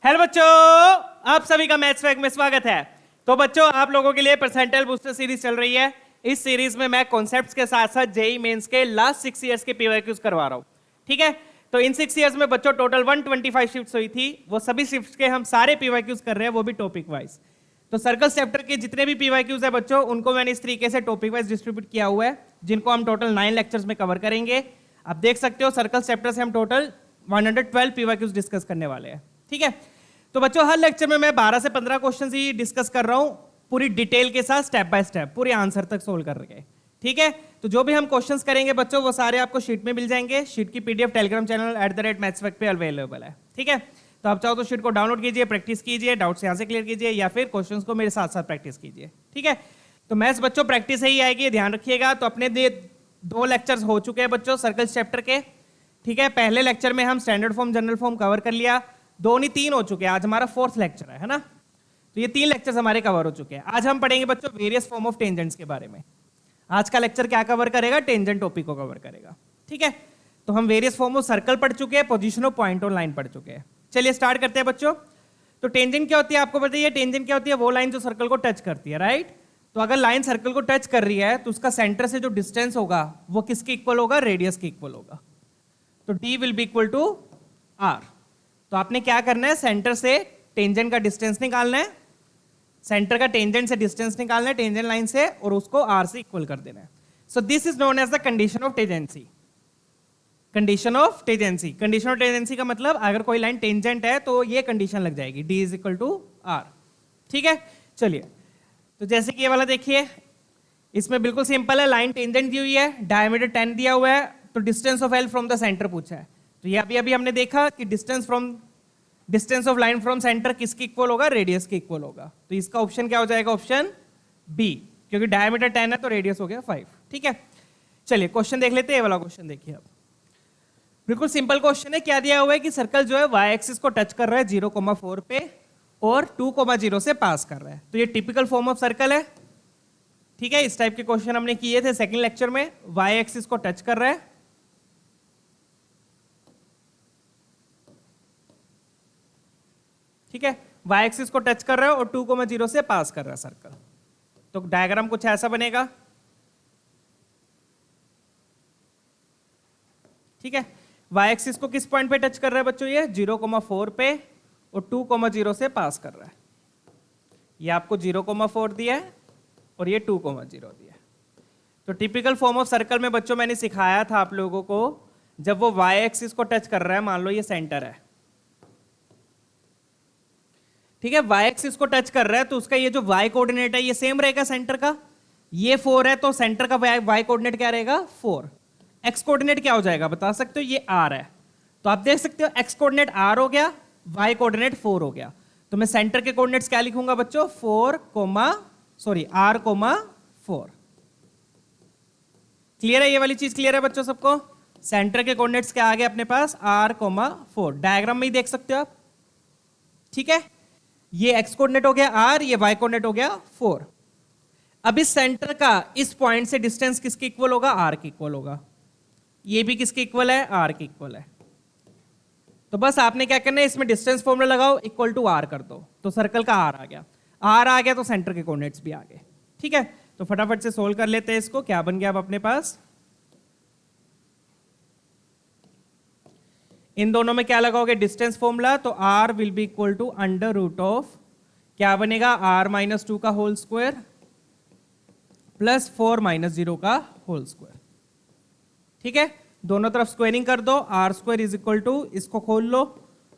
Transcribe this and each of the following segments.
Hello बच्चों, आप सभी का मैथ्स फैक्ट में स्वागत है। तो बच्चों, आप लोगों के लिए परसेंटाइल बूस्टर सीरीज चल रही है। इस सीरीज में मैं कॉन्सेप्ट्स के साथ साथ जेई मेंस के लास्ट 6 इयर्स के पीवाईक्यूज करवा रहा हूं। ठीक है, तो इन 6 इयर्स में बच्चों टोटल 125 शिफ्ट्स हुई थी। वो सभी शिफ्ट्स के हम सारे पीवाईक्यूज कर रहे हैं, वो भी टॉपिक वाइज। तो सर्कल चैप्टर के जितने भी पीवाईक्यूज है बच्चों, उनको मैंने इस तरीके से टॉपिक वाइज डिस्ट्रीब्यूट किया हुआ है, जिनको हम टोटल 9 लेक्चर्स में कवर करेंगे। आप देख सकते हो सर्कल चैप्टर से हम टोटल 112 पीवाईक्यूज डिस्कस करने वाले हैं। ठीक है, तो बच्चों हर लेक्चर में मैं 12 से 15 क्वेश्चन ही डिस्कस कर रहा हूं, पूरी डिटेल के साथ स्टेप बाय स्टेप पूरे आंसर तक सोल्व कर रहे हैं। ठीक है, तो जो भी हम क्वेश्चंस करेंगे बच्चों, वो सारे आपको शीट में मिल जाएंगे। शीट की पीडीएफ टेलीग्राम चैनल @mathsfact पे अवेलेबल है। ठीक है, तो आप चाहो तो शीट को डाउनलोड कीजिए, प्रैक्टिस कीजिए, डाउट्स यहाँ से क्लियर कीजिए, या फिर क्वेश्चंस को मेरे साथ साथ प्रैक्टिस कीजिए। ठीक है, तो मैथ्स बच्चों प्रैक्टिस ही आएगी, ध्यान रखिएगा। तो अपने 2 लेक्चर्स हो चुके हैं बच्चों सर्कल चैप्टर के। ठीक है, पहले लेक्चर में हम standard form general form cover कर लिया, 2 नहीं 3 हो चुके हैं। आज हमारा 4th लेक्चर है ना। तो ये 3 लेक्चर्स हमारे कवर हो चुके हैं। आज हम पढ़ेंगे बच्चों वेरियस फॉर्म ऑफ टेंजेंट्स के बारे में। आज का लेक्चर क्या कवर करेगा? टेंजेंट टॉपिक को कवर करेगा। ठीक है, तो हम वेरियस फॉर्म ऑफ सर्कल पढ़ चुके हैं, पोजीशन ऑफ पॉइंट और लाइन पढ़ चुके हैं। चलिए स्टार्ट करते हैं बच्चों। तो टेंजेंट क्या होती है आपको बताइए? टेंजेंट क्या होती है? वो लाइन जो सर्कल को टच करती है, राइट। तो अगर लाइन सर्कल को टच कर रही है तो उसका सेंटर से जो डिस्टेंस होगा वो किसके इक्वल होगा? रेडियस के इक्वल होगा। तो d will be equal to r। तो आपने क्या करना है? सेंटर से टेंजेंट का डिस्टेंस निकालना है, सेंटर का टेंजेंट से डिस्टेंस निकालना है टेंजेंट लाइन से, और उसको r से इक्वल कर देना है। So this is known as the condition of tangency. Condition of tangency, condition of tangency का मतलब अगर कोई लाइन टेंजेंट है तो ये कंडीशन लग जाएगी, d is equal to r। ठीक है, चलिए तो जैसे कि ये वाला देखिए, इसमें बिल्कुल सिंपल है। लाइन टेंजेंट दी हुई है, डायमीटर 10 दिया हुआ है, तो distance of L from the centre पूछा है। तो ये अभी हमने देखा कि distance of line from centre किसके इक्वल होगा? रेडियस के इक्वल होगा। तो इसका ऑप्शन क्या हो जाएगा? ऑप्शन बी, क्योंकि डायमीटर 10 है तो रेडियस हो गया 5। ठीक है, चलिए क्वेश्चन देख लेते हैं। ये वाला क्वेश्चन देखिए, अब बिल्कुल सिंपल क्वेश्चन है। क्या दिया हुआ है कि सर्कल जो है वाई एक्सिस को टच कर रहा है 0,4 पे और 2,0 से पास कर रहा है। तो ये टिपिकल फॉर्म ऑफ सर्कल है। ठीक है, इस टाइप के क्वेश्चन हमने किए थे सेकंड लेक्चर में। वाई एक्सिस को टच कर रहा है, ठीक है, वाई एक्सिस को टच कर रहा है और 2,0 से पास कर रहा है सर्कल। तो डायग्राम कुछ ऐसा बनेगा। ठीक है, वाई एक्सिस को किस पॉइंट पे टच कर रहा है बच्चों? ये 0,4 पे और 2,0 से पास कर रहा है। ये आपको 0,4 दिया है और ये 2,0 दिया है। तो टिपिकल फॉर्म ऑफ सर्कल में बच्चों मैंने सिखाया था आप लोगों को, जब वो वाई एक्सिस को टच कर रहा है, मान लो ये सेंटर है, ठीक है, वाई एक्सिस को टच कर रहा है, तो उसका ये जो वाई कोऑर्डिनेट है ये सेम रहेगा सेंटर का। ये 4 है तो सेंटर का वाई कोऑर्डिनेट क्या रहेगा? 4। एक्स कोऑर्डिनेट क्या हो जाएगा बता सकते हो? ये r है। तो आप देख सकते हो एक्स कोऑर्डिनेट r हो गया, वाई कोऑर्डिनेट 4 हो गया। तो मैं सेंटर के कोऑर्डिनेट्स क्या लिखूंगा बच्चों? r, 4। क्लियर है? ये वाली चीज क्लियर है बच्चों सबको? सेंटर के कोऑर्डिनेट्स क्या आ गए अपने पास? r, 4। डायग्राम में ही देख सकते हो आप। ठीक है, ये x कोऑर्डिनेट हो गया r, ये y कोऑर्डिनेट हो गया 4। अब इस सेंटर का इस पॉइंट से डिस्टेंस किसके इक्वल होगा? r के इक्वल होगा। ये भी किसके इक्वल है? r के इक्वल है। तो बस आपने क्या करना है, इसमें डिस्टेंस फॉर्मूला लगाओ, इक्वल टू r कर दो, तो सर्कल का r आ गया। r आ गया तो सेंटर के कोऑर्डिनेट्स भी आ गए। ठीक है, तो फटाफट से सोल्व कर लेते हैं इसको। क्या बन गया अब अपने पास? इन दोनों में क्या लगाओगे? Distance formula. तो r will be equal to under root of, क्या बनेगा? r - 2 का होल स्क्वायर प्लस 4 - 0 का होल स्क्वायर। ठीक है, दोनों तरफ स्क्वायरिंग कर दो। r² इज इक्वल टू, इसको खोल लो,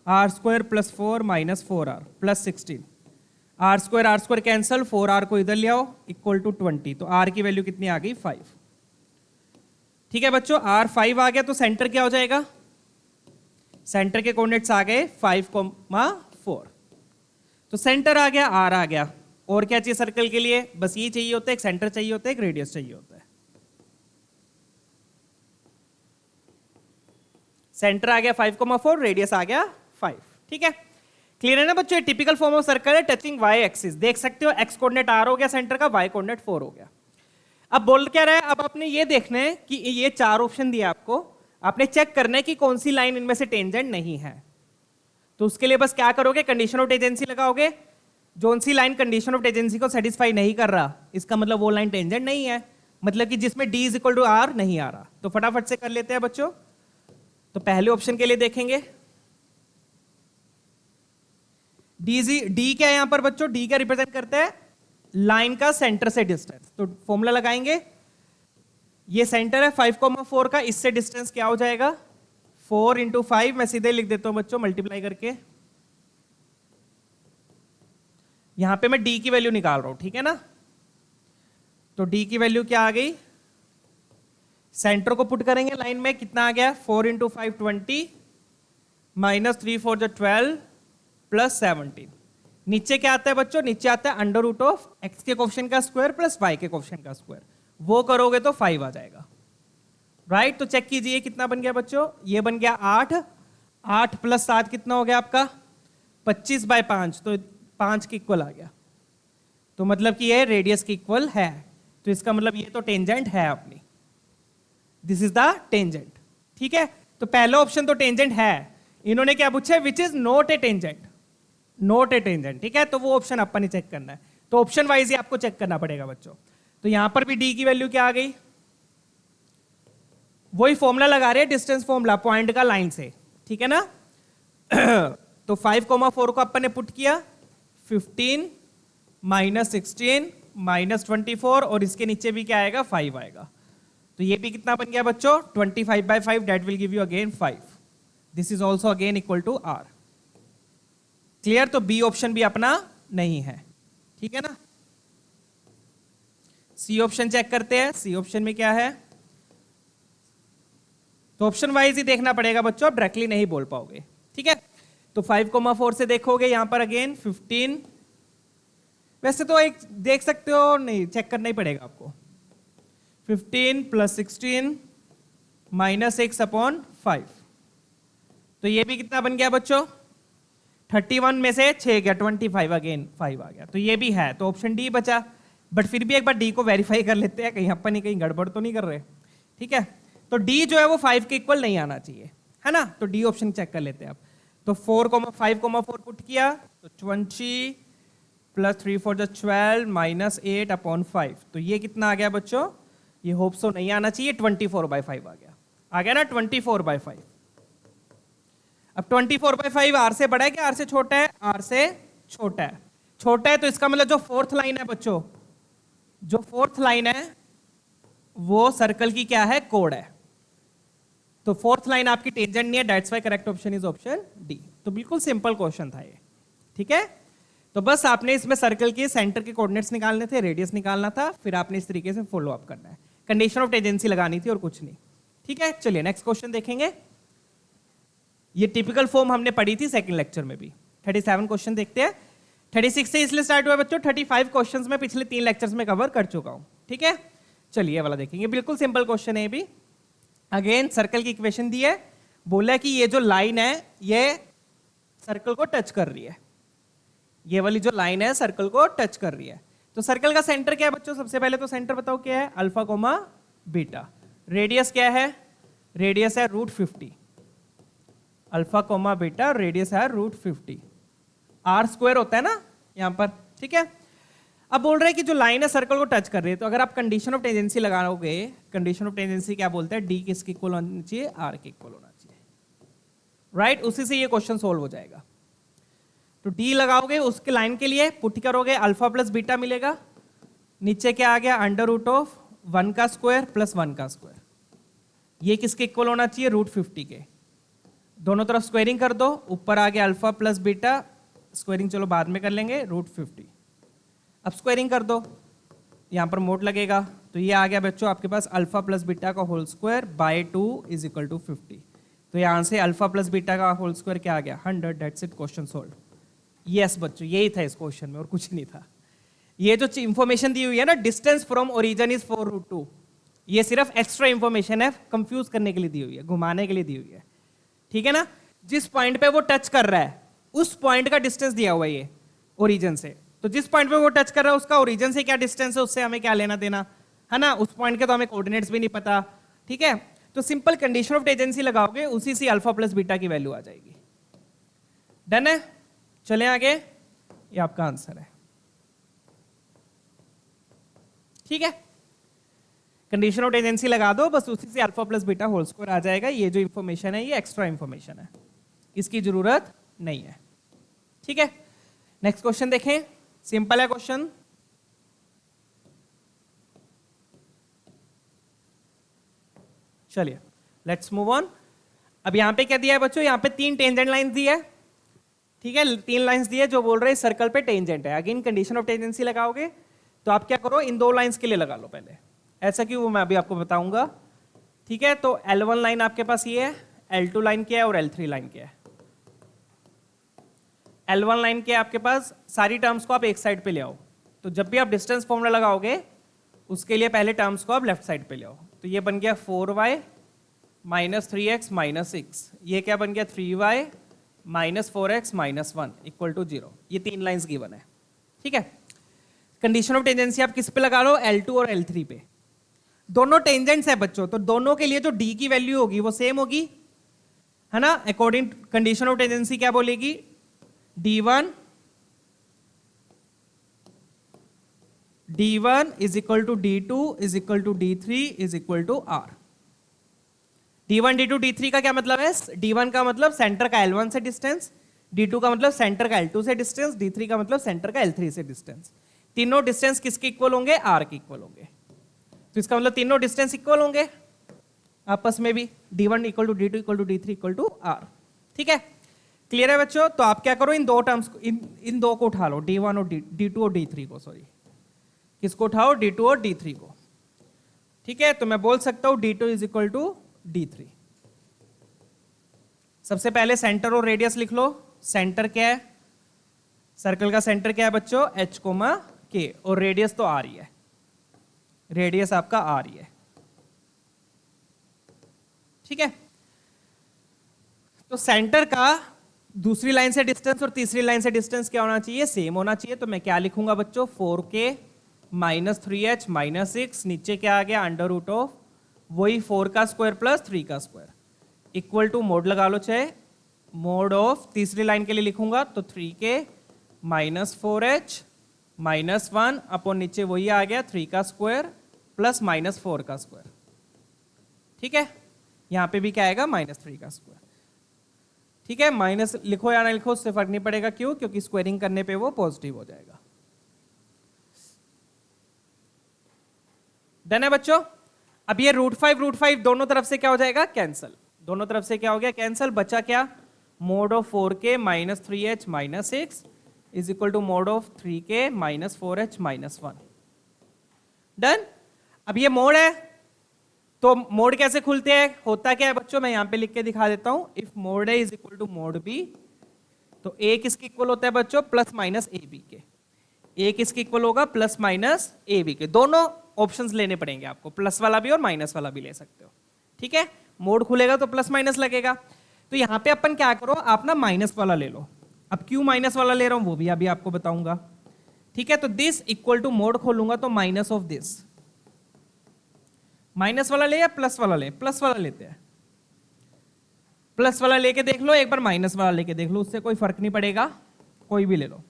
r² plus 4 - 4r plus 16। r² cancel, 4r को इधर ले आओ, इक्वल टू 20। तो r की वैल्यू कितनी आ गई? 5। ठीक है बच्चों, r 5 आ गया तो सेंटर क्या हो जाएगा? सेंटर के कोऑर्डिनेट्स आ गए 5,4। तो सेंटर आ गया, r आ गया। और क्या चाहिए सर्कल के लिए? बस ये चाहिए होता है, एक सेंटर चाहिए होता है, एक रेडियस चाहिए होता है। सेंटर आ गया 5,4, रेडियस आ गया 5। ठीक है, क्लियर है ना बच्चों? ये टिपिकल फॉर्म ऑफ सर्कल है टचिंग वाई एक्सिस। देख सकते हो एक्स कोऑर्डिनेट r हो गया सेंटर का, वाई कोऑर्डिनेट 4 हो गया। अब बोल क्या रहा है? अब आपने ये देखना है कि ये 4 ऑप्शन दिया आपको, आपने चेक करना है कि कौन सी लाइन इनमें से टेंजेंट नहीं है। तो उसके लिए बस क्या करोगे, कंडीशन ऑफ टेंजेंसी लगाओगे। जोन सी लाइन कंडीशन ऑफ टेंजेंसी को सेटिस्फाई नहीं कर रहा, इसका मतलब वो लाइन टेंजेंट नहीं है, मतलब कि जिसमें d is equal to r नहीं आ रहा। तो फटाफट से कर लेते हैं बच्चों। तो पहले ऑप्शन के लिए देखेंगे, डी क्या है यहां पर बच्चों, डी क्या रिप्रेजेंट करता है, लाइन का सेंटर से डिस्टेंस। तो फॉर्मूला लगाएंगे, ये सेंटर है 5,4 का, इससे डिस्टेंस क्या हो जाएगा 4 इंटू 5, मैं सीधे लिख देता हूं बच्चों मल्टीप्लाई करके। यहां पे मैं डी की वैल्यू निकाल रहा हूं, ठीक है ना। तो डी की वैल्यू क्या आ गई, सेंटर को पुट करेंगे लाइन में, कितना आ गया 4 इंटू 5 20 माइनस 3 4 जो 12 प्लस 17। नीचे क्या आता है बच्चों, नीचे आता है अंडर रूट ऑफ एक्स के कोफिशिएंट का स्क्वायर प्लस वाई के कोफिशिएंट का स्क्वायर, वो करोगे तो 5 आ जाएगा, राइट। तो चेक कीजिए कितना बन गया बच्चों, ये बन गया 8, 8 प्लस 7 कितना हो गया आपका 25/5, तो 5 के इक्वल आ गया। तो मतलब कि ये रेडियस के इक्वल है, तो इसका मतलब ये तो टेंजेंट है अपनी, दिस इज द टेंजेंट, ठीक है। तो पहला ऑप्शन तो टेंजेंट है, इन्होंने क्या पूछा है, which is not a tangent, not a tangent, ठीक है। तो वो ऑप्शन अपन ही चेक करना है, तो ऑप्शन वाइज ही आपको चेक करना पड़ेगा बच्चों। तो यहां पर भी डी की वैल्यू क्या आ गई, वही फॉर्मूला लगा रहे हैं, डिस्टेंस फॉर्मूला पॉइंट का लाइन से, ठीक है ना। तो 5,4 को अपन ने पुट किया, 15 माइनस 16 माइनस 24, और इसके नीचे भी क्या आएगा 5 आएगा। तो ये भी कितना बन गया बच्चों 25/5, that will give you again 5, this is also again equal to r. Clear, तो बी ऑप्शन भी अपना नहीं है, ठीक है ना। सी ऑप्शन चेक करते हैं, सी ऑप्शन में क्या है, तो ऑप्शन वाइज ही देखना पड़ेगा बच्चों, आप डायरेक्टली नहीं बोल पाओगे, ठीक है। तो 5,4 से देखोगे यहां पर अगेन 15, वैसे तो एक देख सकते हो, नहीं चेक करना ही पड़ेगा आपको, 15 प्लस 16 माइनस 6/5, तो ये भी कितना बन गया बच्चों 31 में से 6 गया 25, अगेन 5 आ गया, तो ये भी है, तो ऑप्शन डी बचा। बट फिर भी एक बार डी को वेरीफाई कर लेते हैं, कहीं अपन ही कहीं गड़बड़ तो नहीं कर रहे, ठीक है। तो डी जो है वो 5 के इक्वल नहीं आना चाहिए, है ना। तो डी ऑप्शन चेक कर लेते हैं आप। तो 5,4 पुट किया, तो 20 प्लस 3 4 जो 12 माइनस 8/5, तो ये कितना आ गया बच्चों, ये होप सो नहीं आना चाहिए, 24/5 आ गया ना 24/5। अब 24/5 आर से बड़ा है कि आर से छोटा है, आर से छोटा है, छोटा है, तो इसका मतलब जो फोर्थ लाइन है बच्चों, जो फोर्थ लाइन है वो सर्कल की क्या है, कोड है। तो फोर्थ लाइन आपकी टेंजेंट नहीं है, that's why correct option is option D. तो बिल्कुल सिंपल क्वेश्चन था ये, ठीक है। तो बस आपने इसमें सर्कल के सेंटर के कोऑर्डिनेट्स निकालने थे, रेडियस निकालना था, फिर आपने इस तरीके से फॉलो अप करना है, कंडीशन ऑफ टेंजेंसी लगानी थी और कुछ नहीं, ठीक है। चलिए नेक्स्ट क्वेश्चन देखेंगे। ये टिपिकल फॉर्म हमने पढ़ी थी सेकंड लेक्चर में भी। 37 क्वेश्चन देखते हैं, 36 से इसलिए स्टार्ट हुआ बच्चों, 35 क्वेश्चंस में पिछले 3 लेक्चर्स में कवर कर चुका हूं, ठीक है। चलिए ये वाला देखेंगे, बिल्कुल सिंपल क्वेश्चन है ये भी। अगेन सर्कल की इक्वेशन दी है, बोला कि ये जो लाइन है ये सर्कल को टच कर रही है, ये वाली जो लाइन है सर्कल को टच कर रही है। तो सर्कल का सेंटर क्या है बच्चों, सबसे पहले तो सेंटर बताओ क्या है, अल्फा कोमा बीटा। रेडियस क्या है, रेडियस है √50, अल्फा कोमा बीटा, रेडियस है √50, आर स्क्वायर होता है ना यहां पर, ठीक है। अब बोल रहे हैं कि जो लाइन है सर्कल को टच कर रही है, तो अगर आप कंडीशन ऑफ टेंजेंसी लगाओगे, कंडीशन ऑफ टेंजेंसी क्या बोलते हैं, डी किसके इक्वल होना चाहिए, आर के इक्वल होना चाहिए, राइट। उसी से ये क्वेश्चन सोल्व हो जाएगा। तो डी लगाओगे, उसके लाइन के लिए पुट करोगे, अल्फा प्लस बीटा मिलेगा, नीचे क्या आ गया √1 का स्क्वायर प्लस 1 का स्क्वायर, ये किसके इक्वल होना चाहिए, √50 के। दोनों तरफ स्क्वायरिंग कर दो, ऊपर आ गया अल्फा प्लस बीटा, स्क्वायरिंग चलो बाद में कर लेंगे, √50। अब स्क्वायरिंग कर दो, यहां पर मोड लगेगा, तो ये आ गया बच्चों आपके पास अल्फा प्लस बीटा का whole square by 2 is equal to 50। तो यहां से अल्फा प्लस बीटा का होल स्क्वायर क्या आ गया 100, that's it, question solve. Yes बच्चों, यही था इस क्वेश्चन में और कुछ नहीं था। ये जो इंफॉर्मेशन दी हुई है ना, डिस्टेंस फ्रॉम ओरिजिन इज 4√2, ये सिर्फ एक्स्ट्रा इंफॉर्मेशन है, कंफ्यूज करने के लिए दी हुई है, घुमाने के लिए दी हुई है, ठीक है ना। जिस पॉइंट पे वो टच कर रहा है उस पॉइंट का डिस्टेंस दिया हुआ है ये ओरिजिन से, तो जिस पॉइंट पे वो टच कर रहा है उसका ओरिजिन से क्या डिस्टेंस है, उससे हमें क्या लेना देना, है ना। उस पॉइंट के तो हमें कोऑर्डिनेट्स भी नहीं पता, ठीक है। तो सिंपल कंडीशन ऑफ टेंजेंसी लगाओगे, उसी से अल्फा प्लस बीटा की वैल्यू आ जाएगी। डन है, चलें आगे, ये आपका आंसर है। ठीक है, कंडीशन ऑफ टेंजेंसी लगा दो, बस उसी से alpha plus beta whole square आ जाएगा। ये जो इंफॉर्मेशन है ये एक्स्ट्रा इंफॉर्मेशन है, इसकी जरूरत नहीं है। ठीक है, नेक्स्ट क्वेश्चन देखें, सिंपल है क्वेश्चन। चलिए लेट्स मूव ऑन। अब यहां पे क्या दिया है बच्चों, यहां पे 3 टेंजेंट लाइंस दी है। ठीक है, 3 लाइंस दी है जो बोल रहे हैं सर्कल पे टेंजेंट है। अगेन कंडीशन ऑफ टेंजेंसी लगाओगे तो आप क्या करो, इन 2 लाइंस के लिए लगा लो पहले। ऐसा क्यों, वो मैं अभी आपको बताऊंगा। ठीक है, तो L1 लाइन आपके पास ये है, L2 लाइन क्या है और L3 लाइन क्या है। L1 लाइन के आपके पास सारी टर्म्स को आप एक साइड पे ले आओ। तो जब भी आप डिस्टेंस फॉर्मूला लगाओगे उसके लिए पहले टर्म्स को आप लेफ्ट साइड पे ले आओ। तो ये बन गया 4y माइनस 3x माइनस 6, ये क्या बन गया 3y minus 4x minus 1 equal to 0। ये 3 लाइंस गिवन है। ठीक है, कंडीशन ऑफ टेंजेंसी आप किस पे लगा लो, L2 और L3 पे। दोनों टेंजेंट्स है बच्चों, तो दोनों के लिए जो d की वैल्यू होगी वो सेम होगी, है ना। अकॉर्डिंग कंडीशन ऑफ टेंजेंसी क्या बोलेगी, d1 is equal to d2 is equal to d3 is equal to r। d1 d2 d3 का क्या मतलब है, d1 का मतलब सेंटर का L1 से डिस्टेंस, d2 का मतलब सेंटर का L2 से डिस्टेंस, d3 का मतलब सेंटर का L3 से डिस्टेंस। तीनों डिस्टेंस किसके इक्वल होंगे, r के इक्वल होंगे। तो इसका मतलब तीनों डिस्टेंस इक्वल होंगे आपस में भी, d1 equal to d2 equal to d3 equal to r। ठीक है, क्लियर है बच्चों। तो आप क्या करो, इन 2 टर्म्स को, इन 2 को उठा लो, d1 और d2 और d3 को, सॉरी किसको उठाओ, d2 और d3 को। ठीक है, तो मैं बोल सकता हूं d2 is equal to d3। सबसे पहले सेंटर और रेडियस लिख लो। सेंटर क्या है, सर्कल का सेंटर क्या है बच्चों, h कोमा k, और रेडियस तो r ही है, रेडियस आपका r ही है। ठीक है, तो सेंटर का दूसरी लाइन से डिस्टेंस और तीसरी लाइन से डिस्टेंस क्या होना चाहिए, सेम होना चाहिए। तो मैं क्या लिखूंगा बच्चों, 4k माइनस 3h माइनस 6, नीचे क्या आ गया, अंडर रूट ऑफ वही 4 का स्क्वायर प्लस 3 का स्क्वायर इक्वल टू मोड लगा लो, चाहे मोड ऑफ तीसरी लाइन के लिए लिखूंगा तो 3k minus 4h minus 1 upon नीचे वही आ गया 3 का स्क्वायर प्लस माइनस 4 का स्क्वायर। ठीक है, यहां पे भी क्या आएगा, माइनस 3 का स्क्वायर। ठीक है, माइनस लिखो या ना लिखो उससे फर्क नहीं पड़ेगा, क्यों, क्योंकि स्क्वायरिंग करने पे वो पॉजिटिव हो जाएगा। डन है बच्चों। अब ये √5 दोनों तरफ से क्या हो जाएगा, कैंसल। दोनों तरफ से क्या हो गया, कैंसल। बचा क्या, mod of 4k minus 3h minus 6 is equal to mod of 3k minus 4h minus 1। Done. अब ये मोड है, तो मोड कैसे खुलते हैं, होता क्या है बच्चों, मैं यहां पे लिख के दिखा देता हूं। If mod A is equal to mod B, तो ए किसके इक्वल होता है बच्चों, प्लस माइनस ए बी के। ए किसके इक्वल होगा, प्लस माइनस ए बी के। दोनों ऑप्शंस लेने पड़ेंगे आपको, प्लस वाला भी और माइनस वाला भी ले सकते हो। ठीक है, मोड खुलेगा तो प्लस माइनस लगेगा। तो यहां पे अपन क्या करो, आप ना माइनस वाला ले लो। अब क्यों माइनस वाला ले रहा हूं वो भी अभी आपको बताऊंगा। ठीक है, तो दिस इक्वल टू मोड खोलूंगा तो माइनस ऑफ दिस। माइनस वाला ले या प्लस वाला ले, प्लस वाला लेते हैं। प्लस वाला लेके देख लो, एक बार माइनस वाला लेके देख लो, उससे कोई फर्क नहीं पड़ेगा, कोई भी ले लो।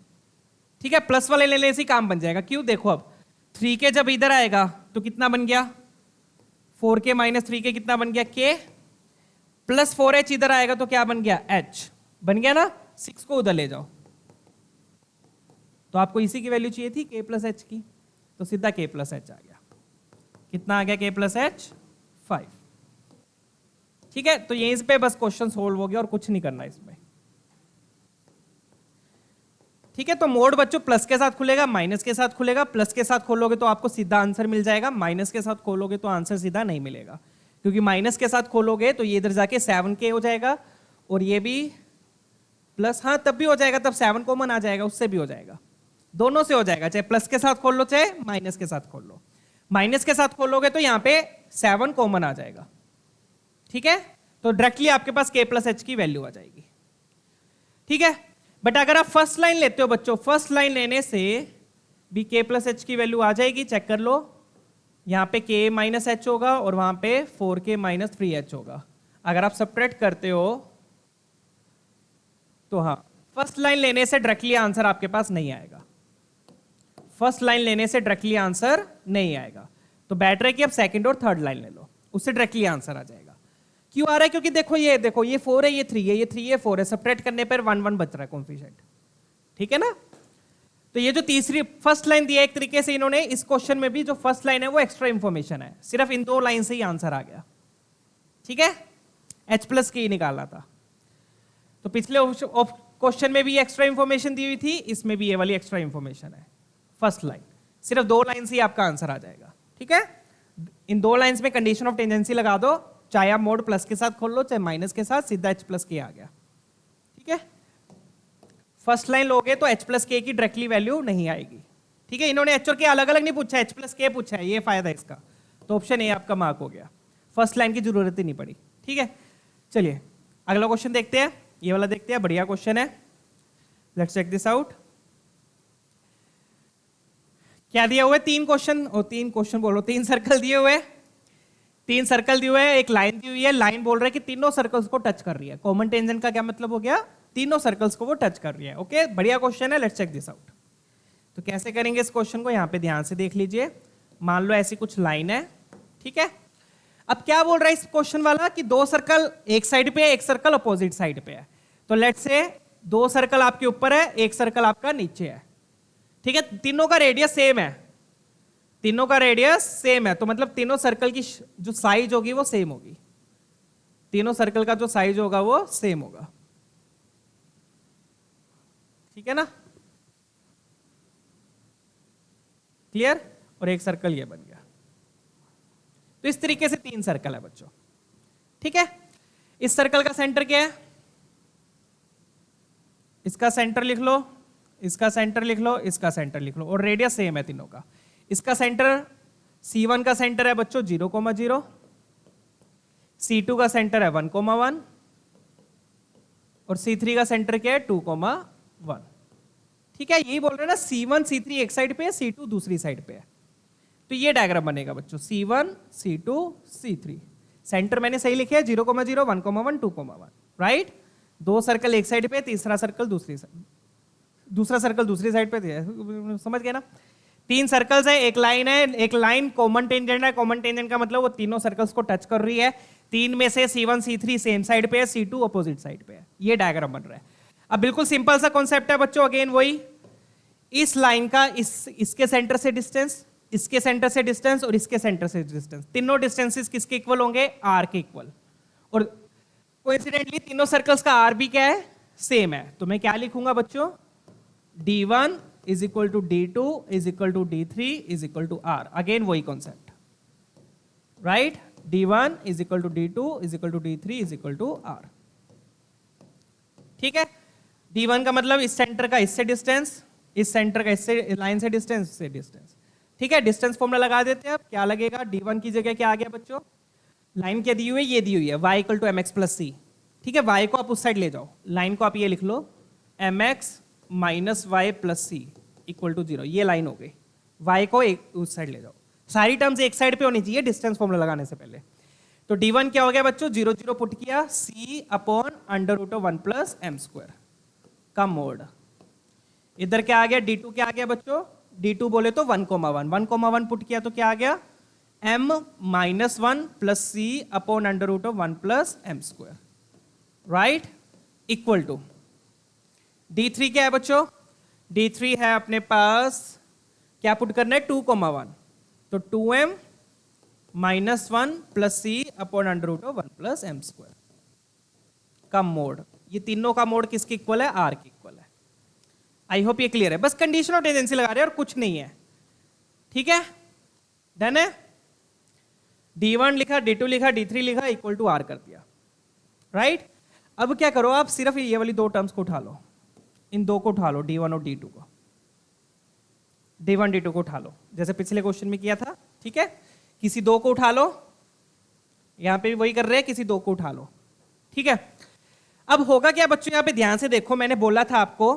ठीक है, प्लस वाले लेने से काम बन जाएगा। क्यों, देखो अब 3k जब इधर आएगा तो कितना बन गया, 4k माइनस 3k कितना बन गया, k प्लस 4h इधर आएगा तो क्या बन गया, h बन गया ना। 6 को उधर ले जाओ, तो आपको इसी की वैल्यू चाहिए थी k प्लस h की, तो सीधा k प्लस h आ गया। कितना आ गया, k प्लस h 5। ठीक है, तो यहीं पे बस क्वेश्चन सोल्व हो गया और कुछ नहीं करना इसमें। ठीक है, तो मोड बच्चों प्लस के साथ खुलेगा, माइनस के साथ खुलेगा। प्लस के साथ खोलोगे तो आपको सीधा आंसर मिल जाएगा, माइनस के साथ खोलोगे तो आंसर सीधा नहीं मिलेगा, क्योंकि माइनस के साथ खोलोगे तो ये इधर जाके 7k हो जाएगा और ये भी प्लस, हाँ तब भी हो जाएगा, तब 7 कॉमन आ जाएगा, उससे भी हो जाएगा, दोनों से हो जाएगा, चाहे प्लस के साथ खोल लो चाहे माइनस के साथ खोल लो। माइनस के साथ खोलोगे तो यहां पे 7 कॉमन आ जाएगा। ठीक है, तो डायरेक्टली आपके पास k प्लस h की वैल्यू आ जाएगी। ठीक है, बट अगर आप फर्स्ट लाइन लेते हो बच्चों, फर्स्ट लाइन लेने से भी k प्लस h की वैल्यू आ जाएगी, चेक कर लो। यहां पे k माइनस h होगा और वहां पे 4k माइनस 3h होगा। अगर आप सब्ट्रैक्ट करते हो तो हाँ फर्स्ट लाइन लेने से डायरेक्टली आंसर आपके पास नहीं आएगा, फर्स्ट लाइन लेने से डायरेक्टली आंसर नहीं आएगा। तो बेटर है कि आप सेकंड और थर्ड लाइन ले लो, उससे डायरेक्टली आंसर आ जाएगा। क्यों आ रहा है? क्योंकि देखो ये 4 है, ये 3 है, ये 3 है, 4 है, सबट्रैक्ट करने पर 1 1 बच रहा है कोएफिशिएंट, ठीक है ना। तो ये जो तीसरी फर्स्ट लाइन दिया एक तरीके से इन्होंने इस क्वेश्चन में भी जो फर्स्ट लाइन है वो एक्स्ट्रा इंफॉर्मेशन है, सिर्फ इन 2 लाइन से ही आंसर आ गया, ठीक है। H+ की निकालना था। तो पिछले क्वेश्चन में भी एक्स्ट्रा इंफॉर्मेशन दी हुई थी, इसमें भी ये वाली एक्स्ट्रा इंफॉर्मेशन है। फर्स्ट लाइन सिर्फ 2 लाइन से ही आपका आंसर आ जाएगा, ठीक है। इन 2 लाइंस में कंडीशन ऑफ टेंजेंसी लगा दो, चाहे आप मोड प्लस के साथ खोल लो चाहे माइनस के साथ, सीधा H+ के आ गया, ठीक है। फर्स्ट लाइन लोगे तो H+ के की डायरेक्टली वैल्यू नहीं आएगी, ठीक है। इन्होंने H और K अलग अलग नहीं पूछा, H+ के पूछा है, ये फायदा है इसका। तो ऑप्शन ए आपका मार्क हो गया, फर्स्ट लाइन की जरूरत ही नहीं पड़ी, ठीक है। चलिए अगला क्वेश्चन देखते हैं, ये वाला देखते हैं, बढ़िया क्वेश्चन है। Let's check this out. क्या दिया हुआ है? 3 क्वेश्चन और 3 सर्कल दिए हुए, 3 सर्कल दिए हुए हैं, एक लाइन दी हुई है। लाइन बोल रहा है कि तीनों सर्कल्स को टच कर रही है। कॉमन टेंजेंट का क्या मतलब हो गया? तीनों सर्कल्स को वो टच कर रही है। ओके, बढ़िया क्वेश्चन है, लेट्स चेक दिस आउट। तो कैसे करेंगे इस क्वेश्चन को, यहां पे ध्यान से देख लीजिए। मान लो ऐसी कुछ लाइन है, ठीक है। अब क्या बोल रहा है इस क्वेश्चन वाला कि 2 सर्कल एक साइड पे है, एक सर्कल अपोजिट साइड पे है। तो लेट्स से 2 सर्कल आपके ऊपर है, एक सर्कल आपका नीचे है, ठीक है। तीनों का रेडियस सेम है, तीनों का रेडियस सेम है, तो मतलब तीनों सर्कल की जो साइज होगी वो सेम होगी, तीनों सर्कल का जो साइज होगा वो सेम होगा, ठीक है ना। क्लियर? और एक सर्कल ये बन गया। तो इस तरीके से 3 सर्कल है बच्चों, ठीक है। इस सर्कल का सेंटर क्या है? इसका सेंटर लिख लो, इसका सेंटर लिख लो, इसका सेंटर लिख लो, और रेडियस सेम है तीनों का। इसका सेंटर C1 का सेंटर है बच्चों 0,0, C2 का सेंटर है 1,1 और C3 का सेंटर क्या है 2,1, ठीक है। यही बोल रहे हैं ना, C1 C3 एक साइड पे है, C2 दूसरी साइड पे है। तो ये डायग्राम बनेगा बच्चों, C1 C2 C3। सेंटर मैंने सही लिखे है 0,0 1,1 2,1, राइट। 2 सर्कल एक साइड पे, तीसरा सर्कल दूसरी साइड, दूसरा सर्कल दूसरी साइड पे, समझ गए ना। 3 सर्कल्स है, एक लाइन है, एक लाइन कॉमन टेंजेंट है। कॉमन टेंजेंट का मतलब वो तीनों सर्कल्स को टच कर रही है। 3 में से C1 C3 सेम साइड पे है, C2 अपोजिट साइड पे है। ये डायग्राम बन रहा है। अब बिल्कुल सिंपल सा कॉन्सेप्ट है बच्चों, अगेन वही, इस लाइन का इसके सेंटर से डिस्टेंस, इसके सेंटर से डिस्टेंस और इसके सेंटर से डिस्टेंस, तीनों डिस्टेंसेस किसके इक्वल होंगे? R के इक्वल। और कोइंसिडेंटली तीनों सर्कल्स का R भी क्या है? सेम है। तो मैं क्या लिखूंगा बच्चों? D1 is equal to D2 is equal to D3 is equal to R. Again वही concept, right. D1 is equal to D2 is equal to D3 is equal to R, ठीक है। D1 का मतलब इस सेंटर का इससे distance, इस centre का इससे लाइन से डिस्टेंस, इससे डिस्टेंस, ठीक है। डिस्टेंस फॉर्मूला लगा देते हैं। अब क्या लगेगा? D1 की जगह क्या आ गया बच्चों? लाइन क्या दी हुई है? ये दी हुई है y equal to mx plus c, ठीक है। y को आप उस साइड ले जाओ, लाइन को आप ये लिख लो mx minus y plus c equal to 0, ये लाइन हो गई। y को एक उस साइड ले जाओ, सारी टर्म्स एक साइड पे होनी चाहिए डिस्टेंस फॉर्मूला लगाने से पहले। तो D1 क्या हो गया बच्चों? 0 0 पुट किया, c upon under root of 1 plus m square का मोड। इधर क्या आ गया? D2 क्या आ गया बच्चों? D2 बोले तो 1,1 पुट किया तो क्या आ गया? m minus 1 plus c upon under root of 1 plus m square, right, equal to D3 क्या है बच्चों? D3 है अपने पास, क्या पुट करना है? 2,1, तो 2m minus 1 plus c upon under root of 1 plus m square का मोड। ये तीनों का मोड किसके इक्वल है? R के इक्वल है। आई होप ये क्लियर है। बस कंडीशन ऑफ टेंजेंसी लगा रहे हैं और कुछ नहीं है, ठीक है। डन है। D1 लिखा, D2 लिखा, D3 लिखा, इक्वल टू R कर दिया, राइट। अब क्या करो आप? सिर्फ ये वाली 2 टर्म्स को उठा लो, इन 2 को उठा लो, D1 और D2 को, D1 D2 को उठा लो, जैसे पिछले क्वेश्चन में किया था, ठीक है। किसी 2 को उठा लो, यहां पे भी वही कर रहे हैं, किसी 2 को उठा लो, ठीक है। अब होगा क्या बच्चों? यहां पे ध्यान से देखो, मैंने बोला था आपको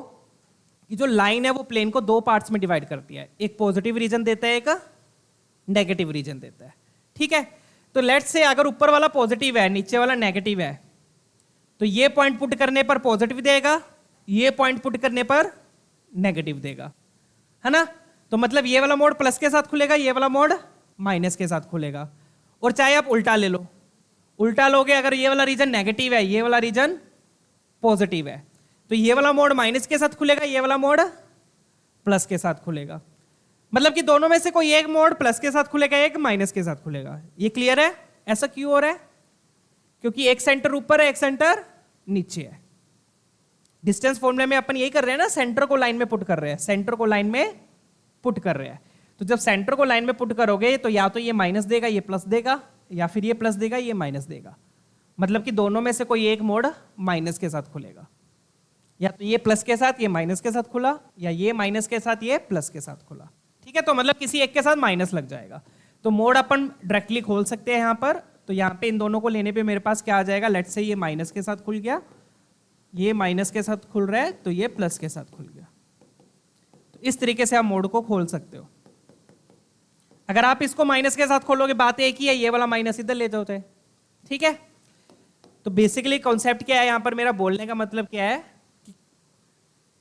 कि जो लाइन है वो प्लेन को 2 पार्ट्स में डिवाइड करती है, एक पॉजिटिव रीजन देता है, एक नेगेटिव रीजन देता है, ठीक है। तो लेट्स से अगर ऊपर वाला पॉजिटिव है, नीचे वाला नेगेटिव है, तो ये पॉइंट पुट करने पर पॉजिटिव देगा, ये पॉइंट पुट करने पर नेगेटिव देगा, है ना। तो मतलब ये वाला मोड प्लस के साथ खुलेगा, ये वाला मोड माइनस के साथ खुलेगा। और चाहे आप उल्टा ले लो, उल्टा लोगे, अगर ये वाला रीजन नेगेटिव है, ये वाला रीजन पॉजिटिव है, तो ये वाला मोड माइनस के साथ खुलेगा, ये वाला मोड प्लस के साथ खुलेगा। मतलब कि दोनों में से कोई एक मोड प्लस के साथ खुलेगा, एक माइनस के साथ खुलेगा। ये क्लियर है? ऐसा क्यों हो रहा है? क्योंकि एक सेंटर ऊपर है, एक सेंटर नीचे है। डिस्टेंस फॉर्मूले में अपन यही कर रहे हैं ना, सेंटर को लाइन में पुट कर रहे हैं, सेंटर को लाइन में पुट कर रहे हैं। तो जब सेंटर को लाइन में पुट करोगे तो या तो ये माइनस देगा, ये प्लस देगा, या फिर ये प्लस देगा, ये माइनस देगा। मतलब कि दोनों में से कोई एक मोड माइनस के साथ खुलेगा, या तो ये प्लस के साथ ये माइनस के साथ खुला, या ये माइनस के साथ ये प्लस के साथ खुला। ठीक है, तो मतलब किसी एक के साथ माइनस लग जाएगा। तो मोड अपन डायरेक्टली खोल सकते हैं यहाँ पर। तो यहाँ पे इन दोनों को लेने पे मेरे पास क्या आ जाएगा, लेट्स से ये माइनस के साथ खुल गया, ये माइनस के साथ खुल रहा है, तो ये प्लस के साथ खुल गया। तो इस तरीके से आप मोड को खोल सकते हो। अगर आप इसको माइनस के साथ खोलोगे, बात एक ही है, ये वाला माइनस इधर ले जाते हैं। ठीक है, तो बेसिकली कॉन्सेप्ट क्या है यहाँ पर, मेरा बोलने का मतलब क्या है,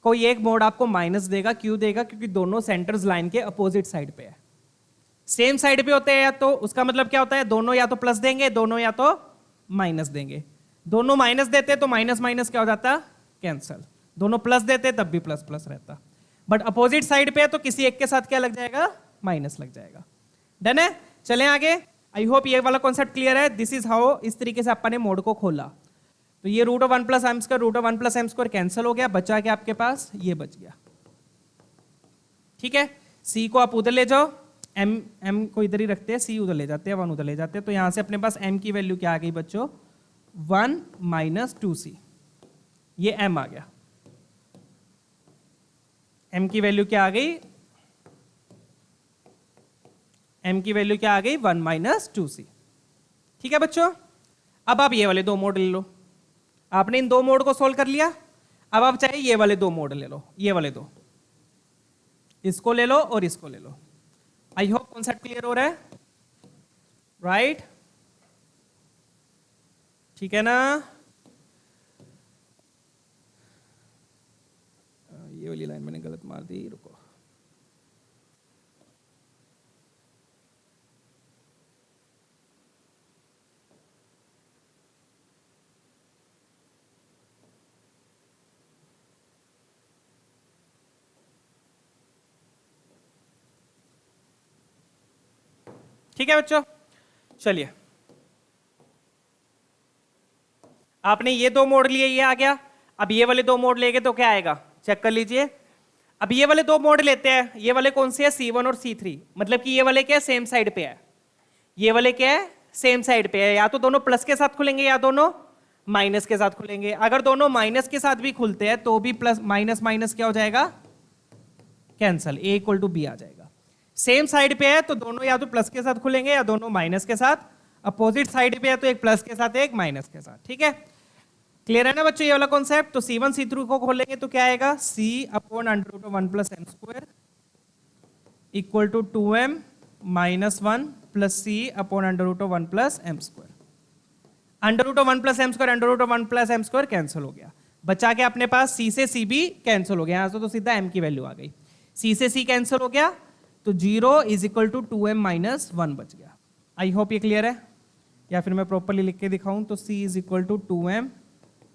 कोई एक मोड आपको माइनस देगा। क्यों देगा? क्योंकि दोनों सेंटर्स लाइन के अपोजिट साइड पे है, सेम साइड पे होते हैं, या तो उसका मतलब क्या होता है, दोनों या तो प्लस देंगे, दोनों या तो माइनस देंगे। दोनों माइनस देते तो माइनस माइनस क्या हो जाता, कैंसल। दोनों प्लस देते तब भी प्लस प्लस रहता। बट अपोजिट साइड पे है तो किसी एक के साथ क्या लग जाएगा, माइनस लग जाएगा। डन है? चलें आगे। आई होप ये वाला कॉन्सेप्ट क्लियर है। दिस इज हाउ, इस तरीके से अपन ने मोड को खोला। तो ये root of 1 plus M square, root of 1 plus M square cancel हो गया, बचा क्या आपके पास, ये बच गया। ठीक है, सी को आप उधर ले जाओ, एम को इधर ही रखते हैं, सी उधर ले जाते हैं, 1 उधर ले जाते हैं। तो यहां से अपने पास एम की वैल्यू क्या आ गई बच्चों, 1 माइनस 2c। ये एम आ गया। एम की वैल्यू क्या आ गई, एम की वैल्यू क्या आ गई, 1 माइनस 2c। ठीक है बच्चों, अब आप ये वाले दो मोड ले लो। आपने इन दो मोड को सोल्व कर लिया। अब आप चाहे ये वाले दो मोड ले लो, ये वाले दो, इसको ले लो और इसको ले लो। आई होप कॉन्सेप्ट क्लियर हो रहा है, राइट? ठीक है ना? ये वाली लाइन मैंने गलत मार दी, रुको। ठीक है बच्चों, चलिए आपने ये दो मोड लिए, ये आ गया। अब ये वाले दो मोड लेंगे तो क्या आएगा, चेक कर लीजिए। अब ये वाले दो मोड लेते हैं, ये वाले कौन से है, C1 और C3। मतलब कि ये वाले क्या है, सेम साइड पे है, ये वाले क्या है, सेम साइड पे है। या तो दोनों प्लस के साथ खुलेंगे या दोनों माइनस के साथ खुलेंगे। अगर दोनों माइनस के साथ भी खुलते हैं तो भी प्लस माइनस माइनस क्या हो जाएगा, cancel, A equal to B आ जाएगा। सेम साइड पे है तो दोनों या तो प्लस के साथ खुलेंगे या दोनों माइनस के साथ। अपोजिट साइड पे है तो एक प्लस के साथ एक माइनस के साथ। ठीक है, क्लियर है ना बच्चों ये वाला कॉन्सेप्ट? तो C1 C3 को खोलेंगे तो क्या आएगा, C upon under root of 1 plus M square equal to 2m minus 1 plus C upon under root of 1 plus M square. Under root of 1 plus M square, under root of 1 plus M square cancel हो गया। बचा के अपने पास C से C भी cancel हो गया, यहां से तो सीधा m की वैल्यू आ गई। C से C कैंसिल हो गया तो 0 is equal to 2m minus 1 बच गया। आई होप ये क्लियर है, या फिर मैं प्रॉपरली लिख के दिखाऊं तो C is equal to 2m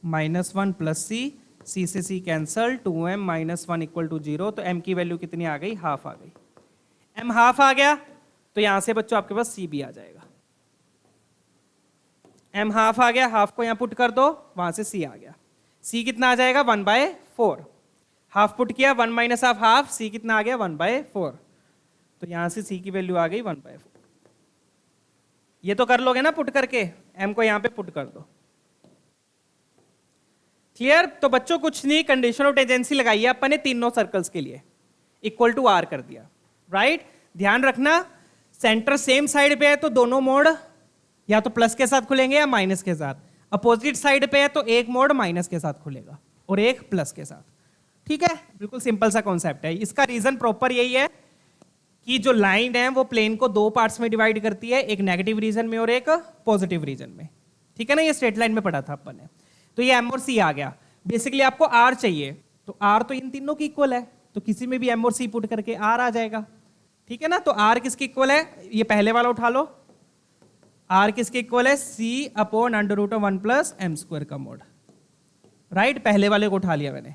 minus 1 plus C से C cancel, 2m minus 1 equal to 0। तो m की वैल्यू कितनी आ गई, हाफ आ गई। m हाफ आ गया तो यहां से बच्चों आपके पास C भी आ जाएगा। m हाफ आ गया, हाफ को यहां पुट कर दो, वहां से C आ गया। C कितना आ जाएगा, 1/4। हाफ पुट किया, 1 माइनस हाफ हाफ, C कितना आ गया, 1/4। तो यहां से C की वैल्यू आ गई 1/4। ये तो कर लोगे ना पुट करके, m को यहां पे पुट कर दो। क्लियर? तो बच्चों कुछ नहीं, कंडीशन ऑफ टेंजेंसी लगाई है अपन ने तीनों सर्कल्स के लिए, इक्वल टू r कर दिया, राइट? ध्यान रखना सेंटर सेम साइड पे है तो दोनों मोड या तो प्लस के साथ खुलेंगे या माइनस के साथ। अपोजिट साइड पे है तो एक मोड माइनस के साथ खुलेगा और एक प्लस के साथ। ठीक है, बिल्कुल सिंपल सा कॉन्सेप्ट है। इसका रीजन प्रॉपर यही है कि जो लाइन है वो प्लेन को दो पार्ट्स में डिवाइड करती है, एक नेगेटिव रीजन में और एक पॉजिटिव रीजन में। ठीक है ना, ये स्ट्रेट लाइन में पढ़ा था अपन ने। तो ये m और c आ गया। बेसिकली आपको आर चाहिए, तो आर तो इन तीनों की इक्वल है, तो किसी में भी एम और सी पुट करके आर आ जाएगा, ठीक है ना। तो आर किसकी इक्वल है, ये पहले वाला उठा लो, आर किसके इक्वल है, C upon under root of 1 plus M square का मोड, राइट। पहले वाले को उठा लिया मैंने,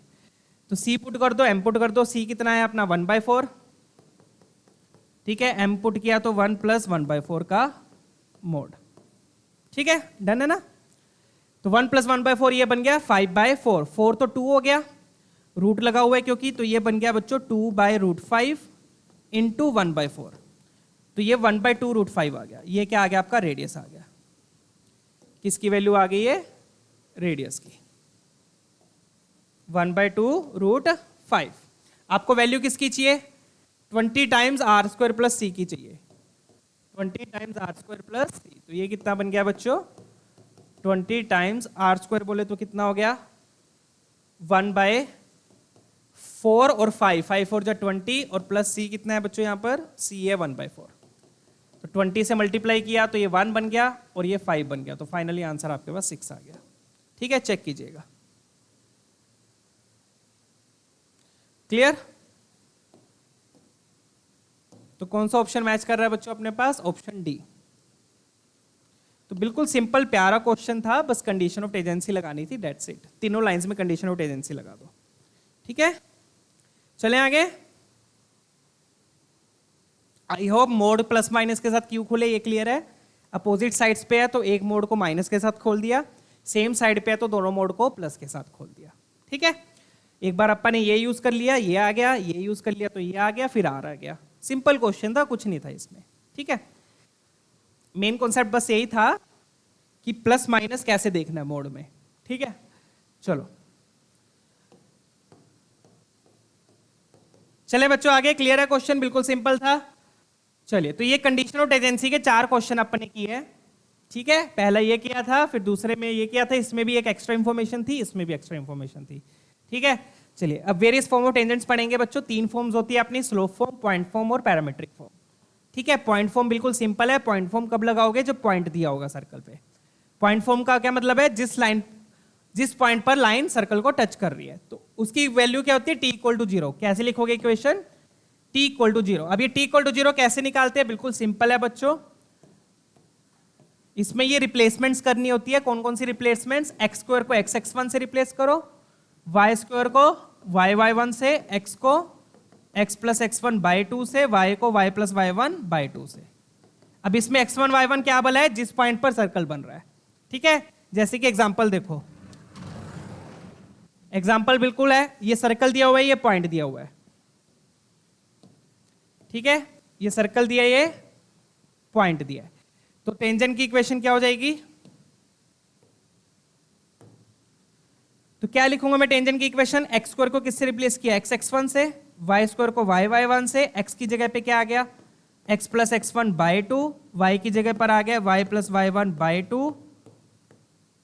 तो सी पुट कर दो, एम पुट कर दो, सी कितना है अपना 1/4, ठीक है, एम पुट किया तो 1 प्लस 1/4 का मोड, ठीक है, डन है ना। तो 1 प्लस 1/4 ये बन गया 5/4, 4 तो 2 हो गया, रूट लगा हुआ है क्योंकि, तो ये बन गया बच्चों 2/√5 इंटू 1/4, तो ये 1/2√5 आ गया, ये क्या आ गया आपका रेडियस आ गया, किसकी वैल्यू आ गई है, रेडियस की, 1/2√5। आपको वैल्यू किसकी चाहिए, 20 टाइम्स आर स्क्वायर प्लस सी की चाहिए, 20 टाइम्स आर स्क्वायर प्लस सी, तो ये कितना बन गया बच्चों, 20 टाइम्स आर स्क्वायर बोले तो कितना हो गया 1/4 और 5 4 जा 20 और प्लस सी कितना है बच्चों, यहाँ पर सी है 1/4, तो 20 से मल्टीप्लाई किया तो ये 1 बन गया और ये 5 बन गया, तो फाइनली आंसर आपके पास 6 आ गया, ठीक है, चेक कीजिएगा। क्लियर। तो कौन सा ऑप्शन मैच कर रहा है बच्चों अपने पास, ऑप्शन डी। तो बिल्कुल सिंपल प्यारा क्वेश्चन था, बस कंडीशन ऑफ टेंजेंसी लगानी थी, डेट्स इट, तीनों लाइंस में कंडीशन ऑफ टेंजेंसी लगा दो, ठीक है। चलें आगे। I hope mode plus minus के साथ क्यों खुले ये क्लियर है, अपोजिट साइड्स पे है तो एक मोड को माइनस के साथ खोल दिया, सेम साइड पे है तो दोनों मोड को प्लस के साथ खोल दिया, ठीक है। एक बार अपन ने ये यूज कर लिया, ये आ गया, ये यूज कर लिया तो ये आ गया, फिर आर आ गया, सिंपल क्वेश्चन था, कुछ नहीं था इसमें, ठीक है। मेन कॉन्सेप्ट बस यही था कि प्लस माइनस कैसे देखना है मोड में, ठीक है। चलो चले बच्चों आगे, क्लियर है क्वेश्चन, बिल्कुल सिंपल था। चलिए, तो ये कंडीशन ऑफ टेंजेंसी के 4 क्वेश्चन अपन ने किए हैं, ठीक है। पहला ये किया था, फिर दूसरे में ये किया था, इसमें भी एक एक्स्ट्रा इंफॉर्मेशन थी, इसमें भी एक्स्ट्रा इंफॉर्मेशन थी, ठीक है। चलिए अब वेरियस फॉर्म ऑफ टेंजेंट्स पढ़ेंगे बच्चों, 3 फॉर्म्स होती है अपनी, स्लोप फॉर्म, पॉइंट फॉर्म और पैरामीट्रिक फॉर्म, ठीक है। पॉइंट फॉर्म बिल्कुल सिंपल है, पॉइंट फॉर्म कब लगाओगे, जब पॉइंट दिया होगा सर्कल पे। पॉइंट फॉर्म का क्या मतलब है, जिस पॉइंट पर लाइन सर्कल को टच कर रही है, तो उसकी वैल्यू क्या होती है, t = 0। कैसे लिखोगे इक्वेशन, t = 0। अब ये t = 0 कैसे निकालते हैं, बिल्कुल सिंपल है बच्चों, इसमें ये रिप्लेसमेंट्स करनी होती है। कौन कौन सी रिप्लेसमेंट्स, x² को x(x1) से रिप्लेस करो, y² को y(y1) से, x को x + x1/2 से, y को y + y1/2 से। अब इसमें x1 y1 क्या बोला है, जिस पॉइंट पर सर्कल बन रहा है, ठीक है। जैसे कि एग्जांपल देखो, एग्जांपल बिल्कुल है, ये सर्कल दिया हुआ है, ये पॉइंट दिया हुआ है, ठीक है, ये सर्कल दिया है, ये पॉइंट दिया है, तो टेंजेंट की इक्वेशन क्या हो जाएगी, तो क्या लिखूंगा मैं टेंजेंट की इक्वेशन, x² को किससे रिप्लेस किया, x(x1) से, y² को y(y1) से, x की जगह पे क्या आ गया, x + x1/2, y की जगह पर आ गया y + y1/2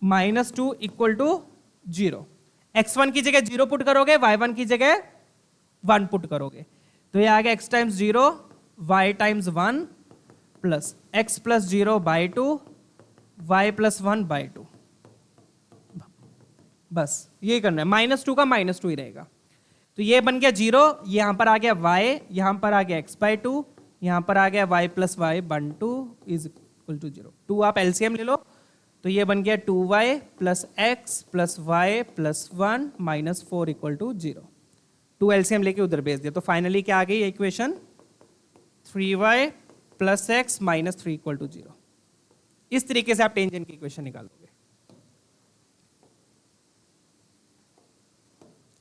-2 = 0। x1 की जगह 0 पुट करोगे, y1 की जगह 1 पुट करोगे, तो ये आ गया x × 0 y × 1 plus x + 0/2 y + 1/2, बस ये करना है, -2 का -2 ही रहेगा, तो ये बन गया 0, यहां पर आ गया y, यहां पर आ गया x/2, यहां पर आ गया y + y/2 = 0। 2 आप एलसीएम ले लो, तो ये बन गया 2y + x + y + 1 -4 = 0। 2 एलसीएम लेके उधर भेज दिया, तो फाइनली क्या आ गई इक्वेशन, 3y + x - 3 = 0। इस तरीके से आप टेंजेंट की इक्वेशन निकालोगे।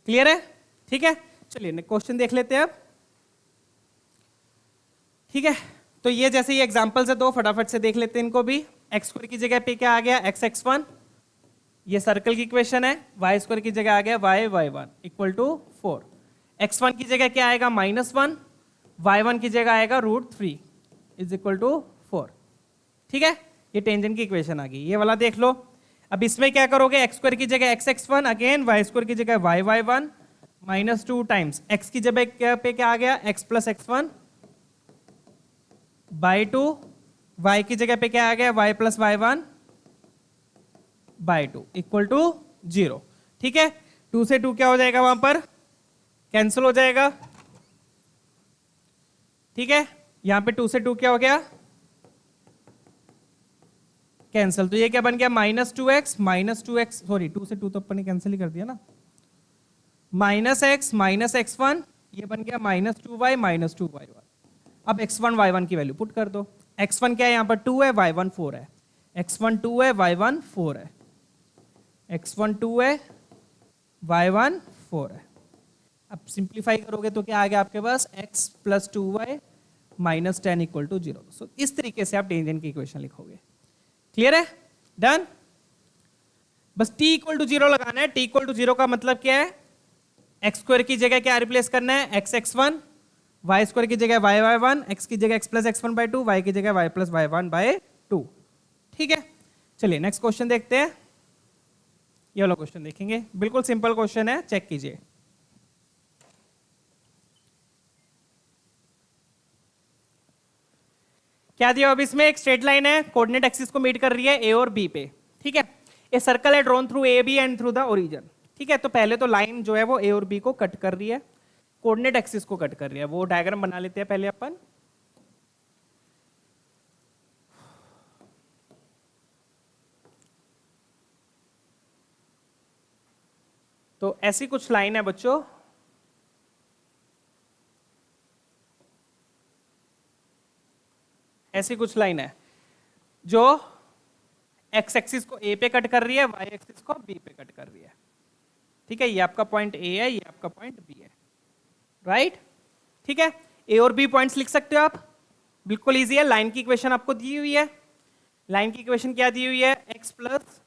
क्लियर है, ठीक है। चलिए क्वेश्चन देख लेते हैं अब, ठीक है। तो ये जैसे ये एग्जांपल्स है दो, फटाफट से देख लेते हैं इनको भी। x² की जगह पे क्या आ गया, x(x1), ये सर्कल की इक्वेशन है, y² की जगह आ गया y(y1) = 4, x1 की जगह क्या आएगा, -1, y1 की जगह आएगा √3 = 4, ठीक है। ये टेंजेंट की इक्वेशन आ गई, ये वाला देख लो। अब इसमें क्या करोगे, x² की जगह x(x1), अगेन y² की जगह y(y1) -2 टाइम्स x की जगह पे क्या आ गया, x + x1/2, y की जगह पे क्या आ गया, y + y1/2 = 0, ठीक है। 2 से 2 क्या हो जाएगा वहां पर, कैंसिल हो जाएगा, ठीक है। यहां पे 2 से 2 क्या हो गया, कैंसिल। तो ये क्या बन गया, -2x, सॉरी 2 से 2 तो अपन ने कैंसिल ही कर दिया ना, -x -x1, ये बन गया -2y -2y1। अब x1 y1 की वैल्यू पुट कर दो। x1 क्या है यहाँ पर 2 है, y1 4 है, x1 2 है, y1 4 है, x1 2 है, y1 4 है। अब सिंप्लीफाई करोगे तो क्या आ गया आपके पास, x + 2y - 10 = 0। सो इस तरीके से आप टेंजेंट की इक्वेशन लिखोगे। क्लियर है, डन। बस t = 0 लगाना है। t = 0 का मतलब क्या है, x² की जगह क्या रिप्लेस करना है, x(x1), y² की जगह y(y1), x की जगह x + x1/2, y की जगह y + y1/2। ठीक है, चलिए नेक्स्ट क्वेश्चन देखते हैं। ये वाला क्वेश्चन देखेंगे, बिल्कुल सिंपल क्वेश्चन है, चेक कीजिए। क्या दिया, अब इसमें एक स्ट्रेट लाइन है, कोऑर्डिनेट एक्सिस को मीट कर रही है ए और बी पे, ठीक है। ए सर्कल है drawn through A B and through the origin, ठीक है। तो पहले तो लाइन जो है वो ए और बी को कट कर रही है, कोऑर्डिनेट एक्सिस को कट कर रही है। वो डायग्राम बना लेते हैं पहले अपन। तो ऐसी कुछ लाइन है बच्चों, ऐसी कुछ लाइन है जो एक्स एक्सिस को ए पे कट कर रही है, वाई एक्सिस को बी पे कट कर रही है, ठीक है। ये आपका पॉइंट ए है, ये आपका पॉइंट बी है, राइट, ठीक है। ए और बी पॉइंट्स लिख सकते हो आप, बिल्कुल इजी है। लाइन की इक्वेशन आपको दी हुई है, लाइन की इक्वेशन क्या दी हुई है, x +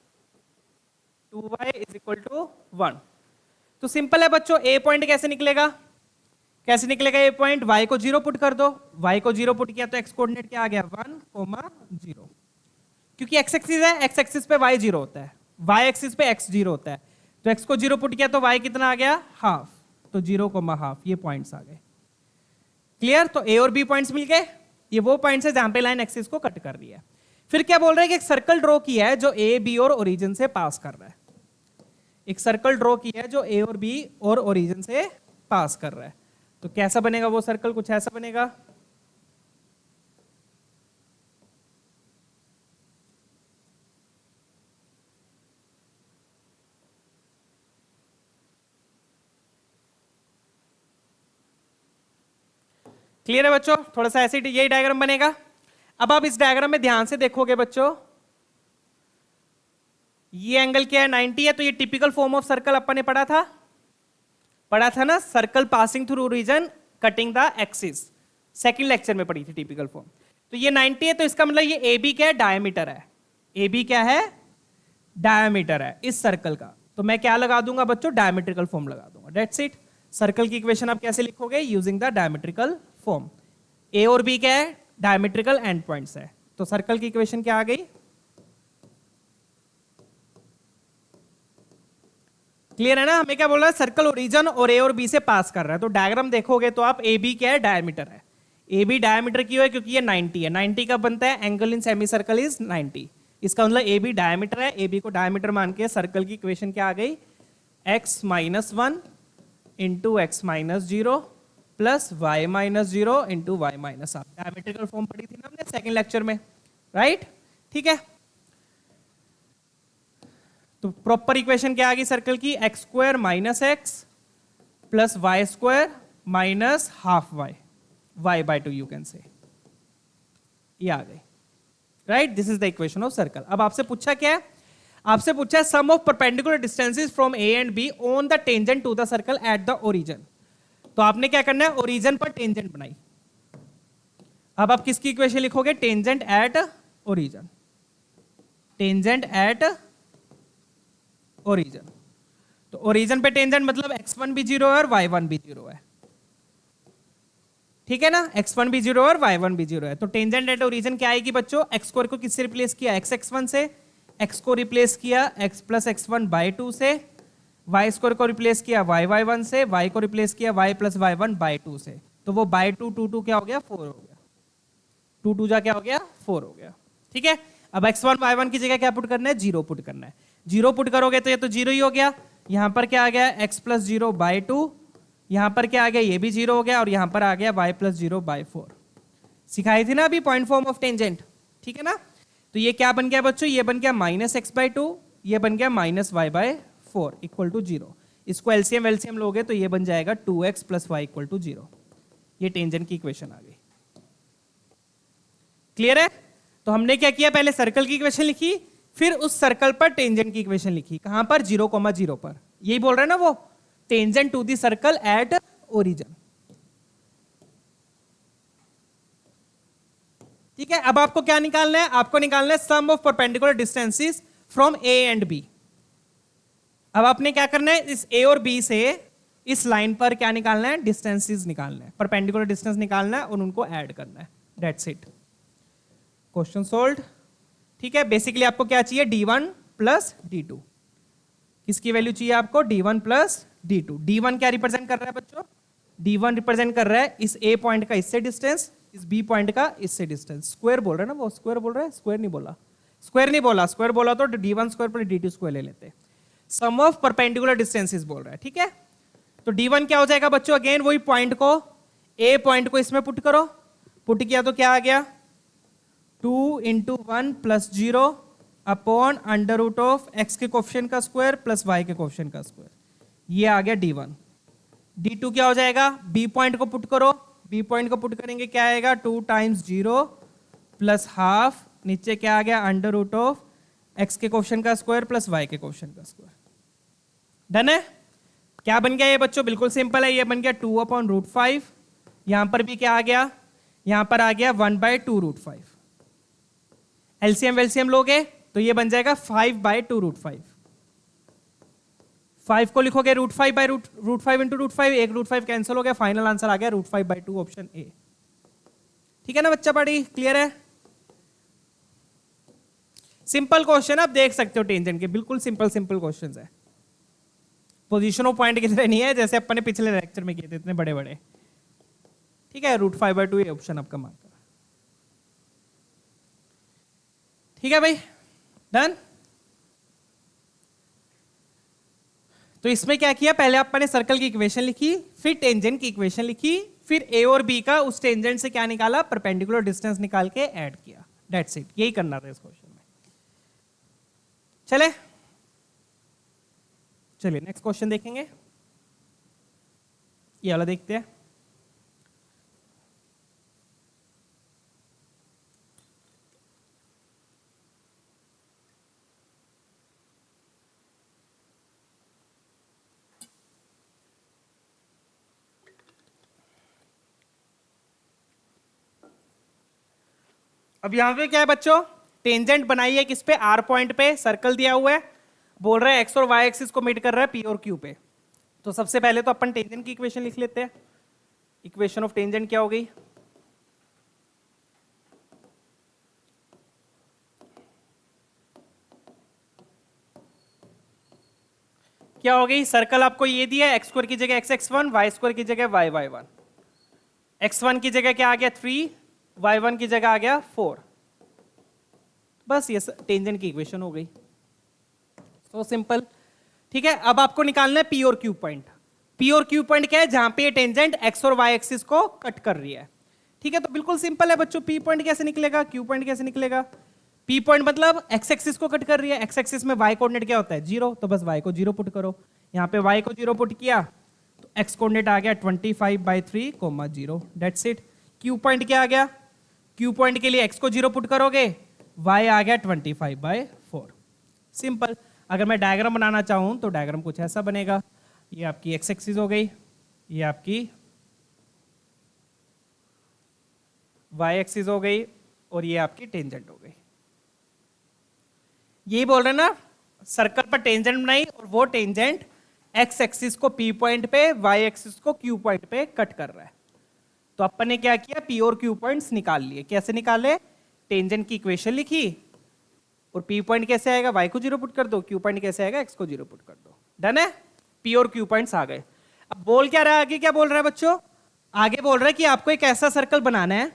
2y = 1। तो सिंपल है बच्चों, ए पॉइंट कैसे निकलेगा, कैसे निकलेगा ए पॉइंट, y को 0 पुट कर दो, y को 0 पुट किया तो x कोऑर्डिनेट क्या आ गया 1, 0, क्योंकि x एक्सिस है, x एक्सिस पे y 0 होता है, y एक्सिस पे x 0 होता है। तो x को 0 पुट किया तो y कितना आ गया, हाफ, तो 0, ½ ये पॉइंट्स आ गए। क्लियर, तो ए और बी पॉइंट्स मिल गए। ये वो पॉइंट्स है जहां पे लाइन एक्सिस को कट कर रही है। फिर क्या बोल रहे हैं कि एक सर्कल ड्रॉ किया है जो ए बी और ओरिजिन से पास कर रहा है। एक सर्कल ड्रॉ किया है जो ए और बी और ओरिजिन से पास कर रहा है। तो कैसा बनेगा वो सर्कल, कुछ ऐसा बनेगा। क्लियर है बच्चों, थोड़ा सा ऐसे यही डायग्राम बनेगा। अब आप इस डायग्राम में ध्यान से देखोगे बच्चों, ये एंगल क्या है, 90 है। तो ये टिपिकल फॉर्म ऑफ सर्कल अपन ने पढ़ा था ना, circle passing through origin cutting the axis, second lecture में पढ़ी थी टिपिकल फॉर्म। तो ये 90 है, तो इसका मतलब ये ए बी क्या है, डायमीटर है। ए बी क्या है, डायमीटर है इस सर्कल का। तो मैं क्या लगा दूंगा बच्चों, डायमेट्रिकल फॉर्म लगा दूंगा, दैट्स इट। सर्कल की इक्वेशन आप कैसे लिखोगे, यूजिंग द डायमेट्रिकल फॉर्म। ए और बी क्या है, डायमेट्रिकल एंड पॉइंट्स है। तो सर्कल की इक्वेशन क्या आ गई, क्लियर है ना। हमें क्या बोल रहा है, सर्कल ओरिजिन और ए और बी से पास कर रहा है। तो डायग्राम देखोगे तो आप ए बी क्या है, डायमीटर है। ए बी डायमीटर क्यों है, क्योंकि ये 90 है। 90 का बनता है, angle in semi circle is 90। इसका मतलब ए बी डायमीटर है। ए बी को डायमीटर मान के सर्कल की इक्वेशन क्या आ गई, x - 1 × x - 0 + y - 0 × y - half. Diametrical form पढ़ी थी ना हमने सेकंड लेक्चर में, राइट, ठीक है। तो प्रॉपर इक्वेशन क्या आ गई सर्कल की, x² - x + y² - ½ y/2 you can say, ये आ गई, right. This is the equation of circle. अब आपसे पूछा क्या है, आपसे पूछा है sum of perpendicular distances from A and B on the tangent to the circle at the origin. तो आपने क्या करना है, ओरिजिन पर टेंजेंट बनाई। अब आप किसकी इक्वेशन लिखोगे, tangent at origin, tangent at origin. तो ओरिजिन पे टेंजेंट मतलब x1 भी 0 है और y1 भी 0 है, ठीक है ना। x1 भी 0 और y1 भी 0 है। तो टेंजेंट एट ओरिजिन क्या आएगी बच्चों, x² को किससे रिप्लेस किया, x(x1) से, x को रिप्लेस किया x + x1/2 से, y² को रिप्लेस किया y(y1) से, y को रिप्लेस किया y + y1/2 से। तो वो बाय 2 2 क्या हो गया, 4 हो गया। 2 2 जा क्या हो गया, 4 हो गया, ठीक है। अब x1 y1 की जगह क्या पुट करना है, 0 पुट करना है। 0 पुट करोगे तो ये तो 0 ही हो गया। यहां पर क्या आ गया x प्लस 0/2, यहां पर क्या आ गया, ये भी 0 हो गया, और यहां पर आ गया y प्लस 0/4। सिखाई थी ना अभी पॉइंट फॉर्म ऑफ टेंजेंट, ठीक है ना। तो ये क्या बन गया बच्चों, ये बन गया -x/2, ये बन गया -y/4 इक्वल टू 0। इसको एलसीएम एलसीएम लोगे तो ये बन जाएगा 2x + y = 0। ये टेंजेंट की इक्वेशन आ गई। क्लियर है। तो हमने क्या किया, पहले सर्कल की इक्वेशन लिखी, फिर उस सर्कल पर टेंजेंट की इक्वेशन लिखी। कहां पर, 0,0 पर। यही बोल रहे हैं ना वो, tangent to the circle at origin. ठीक है। अब आपको क्या निकालना है, आपको निकालना है sum of perpendicular distances from A and B. अब आपने क्या करना है, इस ए और बी से इस लाइन पर क्या निकालना है, डिस्टेंसेस निकालना है, परपेंडिकुलर डिस्टेंस निकालना है और उनको ऐड करना है। That's it, question solved. ठीक है। बेसिकली आपको क्या चाहिए, d1 + d2। किसकी वैल्यू चाहिए आपको, d1 + d2। d1 क्या रिप्रेजेंट कर रहा है बच्चों, d1 रिप्रेजेंट कर रहा है इस a पॉइंट का इससे डिस्टेंस, इस b पॉइंट का इससे डिस्टेंस। स्क्वायर बोल रहा है ना वो, स्क्वायर बोल रहा है, स्क्वायर नहीं बोला, स्क्वायर नहीं बोला, स्क्वायर बोला तो d1 स्क्वायर + d2 स्क्वायर ले लेते। सम ऑफ परपेंडिकुलर डिस्टेंसेस बोल रहा है। ठीक है। तो d1 क्या हो जाएगा बच्चों, अगेन वही पॉइंट को, a पॉइंट को इसमें पुट करो, पुट किया तो क्या आ गया, 2 × 1 + 0 अपॉन √of x के कोफिशिएंट का स्क्वायर प्लस y के कोफिशिएंट का स्क्वायर। ये आ गया d1। d2 क्या हो जाएगा, b पॉइंट को पुट करो, b पॉइंट को पुट करेंगे क्या आएगा, 2 × 0 + ½ नीचे क्या आ गया, √of x के कोफिशिएंट का स्क्वायर प्लस y के कोफिशिएंट का स्क्वायर। डन है। क्या बन गया ये बच्चों, बिल्कुल सिंपल है, ये बन गया 2/√5। यहां पर भी क्या आ गया, यहां पर आ गया 1/2√5। एलसीएम वेलसीएम लोगे तो ये बन जाएगा 5/2√5। 5 को लिखोगे √5/√5 × √5, एक √5 कैंसिल हो गया, फाइनल आंसर आ गया √5/2 ऑप्शन ए। ठीक है ना बच्चा पढ़ी, क्लियर है। सिंपल क्वेश्चन आप देख सकते हो टेंजेंट के, बिल्कुल सिंपल सिंपल क्वेश्चंस है। पोजीशन ऑफ पॉइंट की तरह नहीं है जैसे अपन ने पिछले लेक्चर में किए थे इतने बड़े बड़े। ठीक है, √5/2 ये ऑप्शन आपका मार्क करा। ठीक है भाई, डन। तो इसमें क्या किया, पहले आपने सर्कल की इक्वेशन लिखी, फिर टेंजेंट की इक्वेशन लिखी, फिर ए और बी का उस टेंजेंट से क्या निकाला, परपेंडिकुलर डिस्टेंस निकाल के ऐड किया। दैट्स इट, यही करना था इस क्वेश्चन में। चलिए नेक्स्ट क्वेश्चन देखेंगे, ये वाला देखते हैं। अब यहां पे क्या है बच्चों, टेंजेंट बनाई है किस पे, आर पॉइंट पे, सर्कल दिया हुआ है, बोल रहा है एक्स और वाई एक्सिस को मीट कर रहा है पी और क्यू पे। तो सबसे पहले तो अपन टेंजेंट की इक्वेशन लिख लेते हैं। इक्वेशन ऑफ टेंजेंट क्या हो गई, क्या हो गई, सर्कल आपको ये दिया है, x² की जगह x(x1), y² की जगह y(y1), x1 की जगह क्या आ गया 3, y1 की जगह आ गया 4। बस ये टेंजेंट की इक्वेशन हो गई, तो सिंपल। ठीक है। अब आपको निकालना है पी और क्यू पॉइंट। पी और क्यू पॉइंट क्या है, जहां पे ये टेंजेंट एक्स और वाई एक्सिस को कट कर रही है। ठीक है, तो बिल्कुल सिंपल है बच्चों, पी पॉइंट कैसे निकलेगा, क्यू पॉइंट कैसे निकलेगा। पी पॉइंट मतलब एक्स एक्सिस को कट कर रही है, एक्स एक्सिस में वाई कोऑर्डिनेट क्या होता है 0, तो बस वाई को 0 पुट करो। यहाँ पे वाई को 0 पुट किया तो एक्स कोऑर्डिनेट आ गया 25/3, 0। That's it. क्यू पॉइंट क्या आ गया, क्यू पॉइंट के लिए एक्स को 0 पुट करोगे, वाई आ गया 25/4। सिंपल। अगर मैं डायग्राम बनाना चाहूं तो डायग्राम कुछ ऐसा बनेगा, ये आपकी एक्स एक्सिस हो गई, ये आपकी वाई एक्सिस हो गई, और ये आपकी टेंजेंट हो गई। यही बोल रहे हैं ना, सर्कल पर टेंजेंट बनाई और वो टेंजेंट एक्स एक्सिस को पी पॉइंट पे, वाई एक्सिस को क्यू पॉइंट पे कट कर रहा है। तो अपन ने क्या किया, पी और क्यू पॉइंट्स निकाल लिए। कैसे निकाले, टेंजेंट की इक्वेशन लिखी, और पी पॉइंट कैसे आएगा, वाई को 0 पुट कर दो, क्यू पॉइंट कैसे आएगा, एक्स को 0 पुट कर दो। डन है, पी और क्यू पॉइंट्स आ गए। अब बोल क्या रहा है आगे, क्या बोल रहा है बच्चों, आगे बोल रहा है कि आपको एक ऐसा सर्कल बनाना है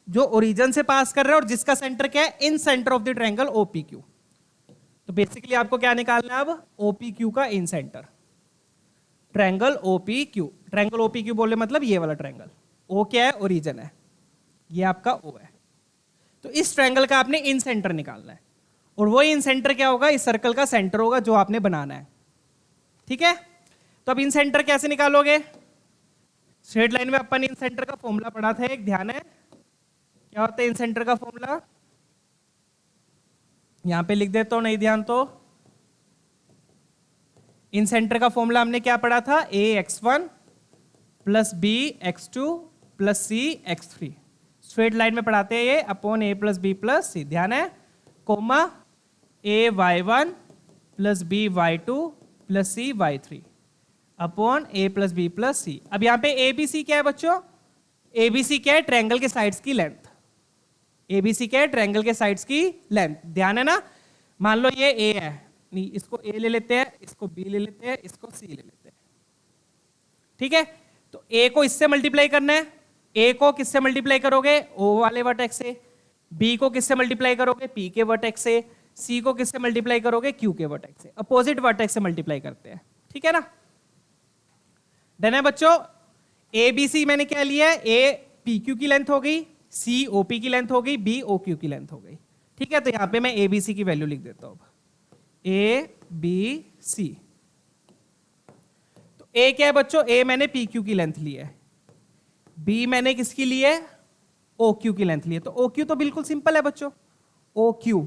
जो ओरिजिन से पास कर रहा है और जिसका सेंटर क्या है, in centre of the triangle OPQ. तो बेसिकली आपको क्या निकालना है अब, ओपीक्यू का in centre. Triangle OPQ। Triangle OPQ बोले मतलब ये वाला ट्रायंगल। O क्या है? ओरिजिन है, ये आपका O है। तो इस ट्रायंगल का आपने इन सेंटर निकालना है, और वो इन सेंटर क्या होगा? इस सर्कल का सेंटर होगा जो आपने बनाना है। ठीक है, तो अब इन सेंटर कैसे निकालोगे? स्ट्रेट लाइन में अपन इन सेंटर का फॉर्मूला पढ़ा था, एक ध्यान है क्या होता है इन सेंटर का फॉर्मूला? यहां पे लिख देता हूं, नहीं ध्यान तो। इन सेंटर का फॉर्मूला हमने क्या पढ़ा था? ax1 plus B x2 plus C x3। Straight line में पढ़ाते हैं ये, upon a plus B plus C, ध्यान है, comma ay1 plus B y2 plus C y3 upon a plus B plus C. अब यहां पे ABC क्या है बच्चों? ABC क्या है? ट्रायंगल के साइड्स की लेंथ। ABC क्या है? ट्रायंगल के साइड्स की लेंथ, ध्यान है ना। मान लो ये A है, नहीं इसको A ले लेते हैं, इसको B ले लेते हैं, इसको C ले लेते हैं। ठीक है, तो A को इससे मल्टीप्लाई करना है। A को किससे मल्टीप्लाई करोगे? O वाले वर्टेक्स से। B को किससे मल्टीप्लाई करोगे? P के वर्टेक्स से। C को किससे मल्टीप्लाई करोगे? Q के वर्टेक्स से। अपोजिट वर्टेक्स से मल्टीप्लाई करते हैं, ठीक है ना। डन है बच्चों। ABC मैंने क्या लिया है? A PQ की लेंथ हो गई, C OP की लेंथ हो गई, B OQ की लेंथ हो गई। ठीक है, तो यहां पे मैं ABC की वैल्यू लिख देता हूं। ABC, तो A क्या है बच्चों? A मैंने PQ की लेंथ ली है, B मैंने किसकी ली है? OQ की लेंथ ली है। तो OQ तो बिल्कुल सिंपल है बच्चों, OQ,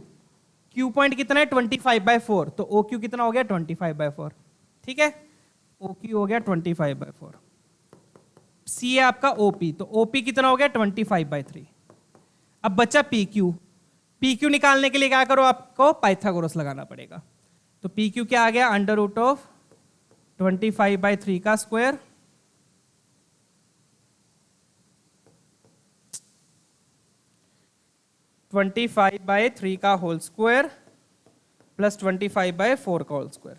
Q पॉइंट कितना है? 25/4, तो OQ कितना हो गया? 25/4। ठीक है, OQ हो गया 25/4। C है आपका OP, तो OP कितना हो गया? 25/3। अब बचा PQ। PQ निकालने के लिए क्या करो? आपको पाइथागोरस लगाना पड़ेगा। तो PQ क्या आ गया? अंडर रूट ऑफ 25/3 का स्क्वायर का होल स्क्वायर प्लस 25/4 का होल स्क्वायर।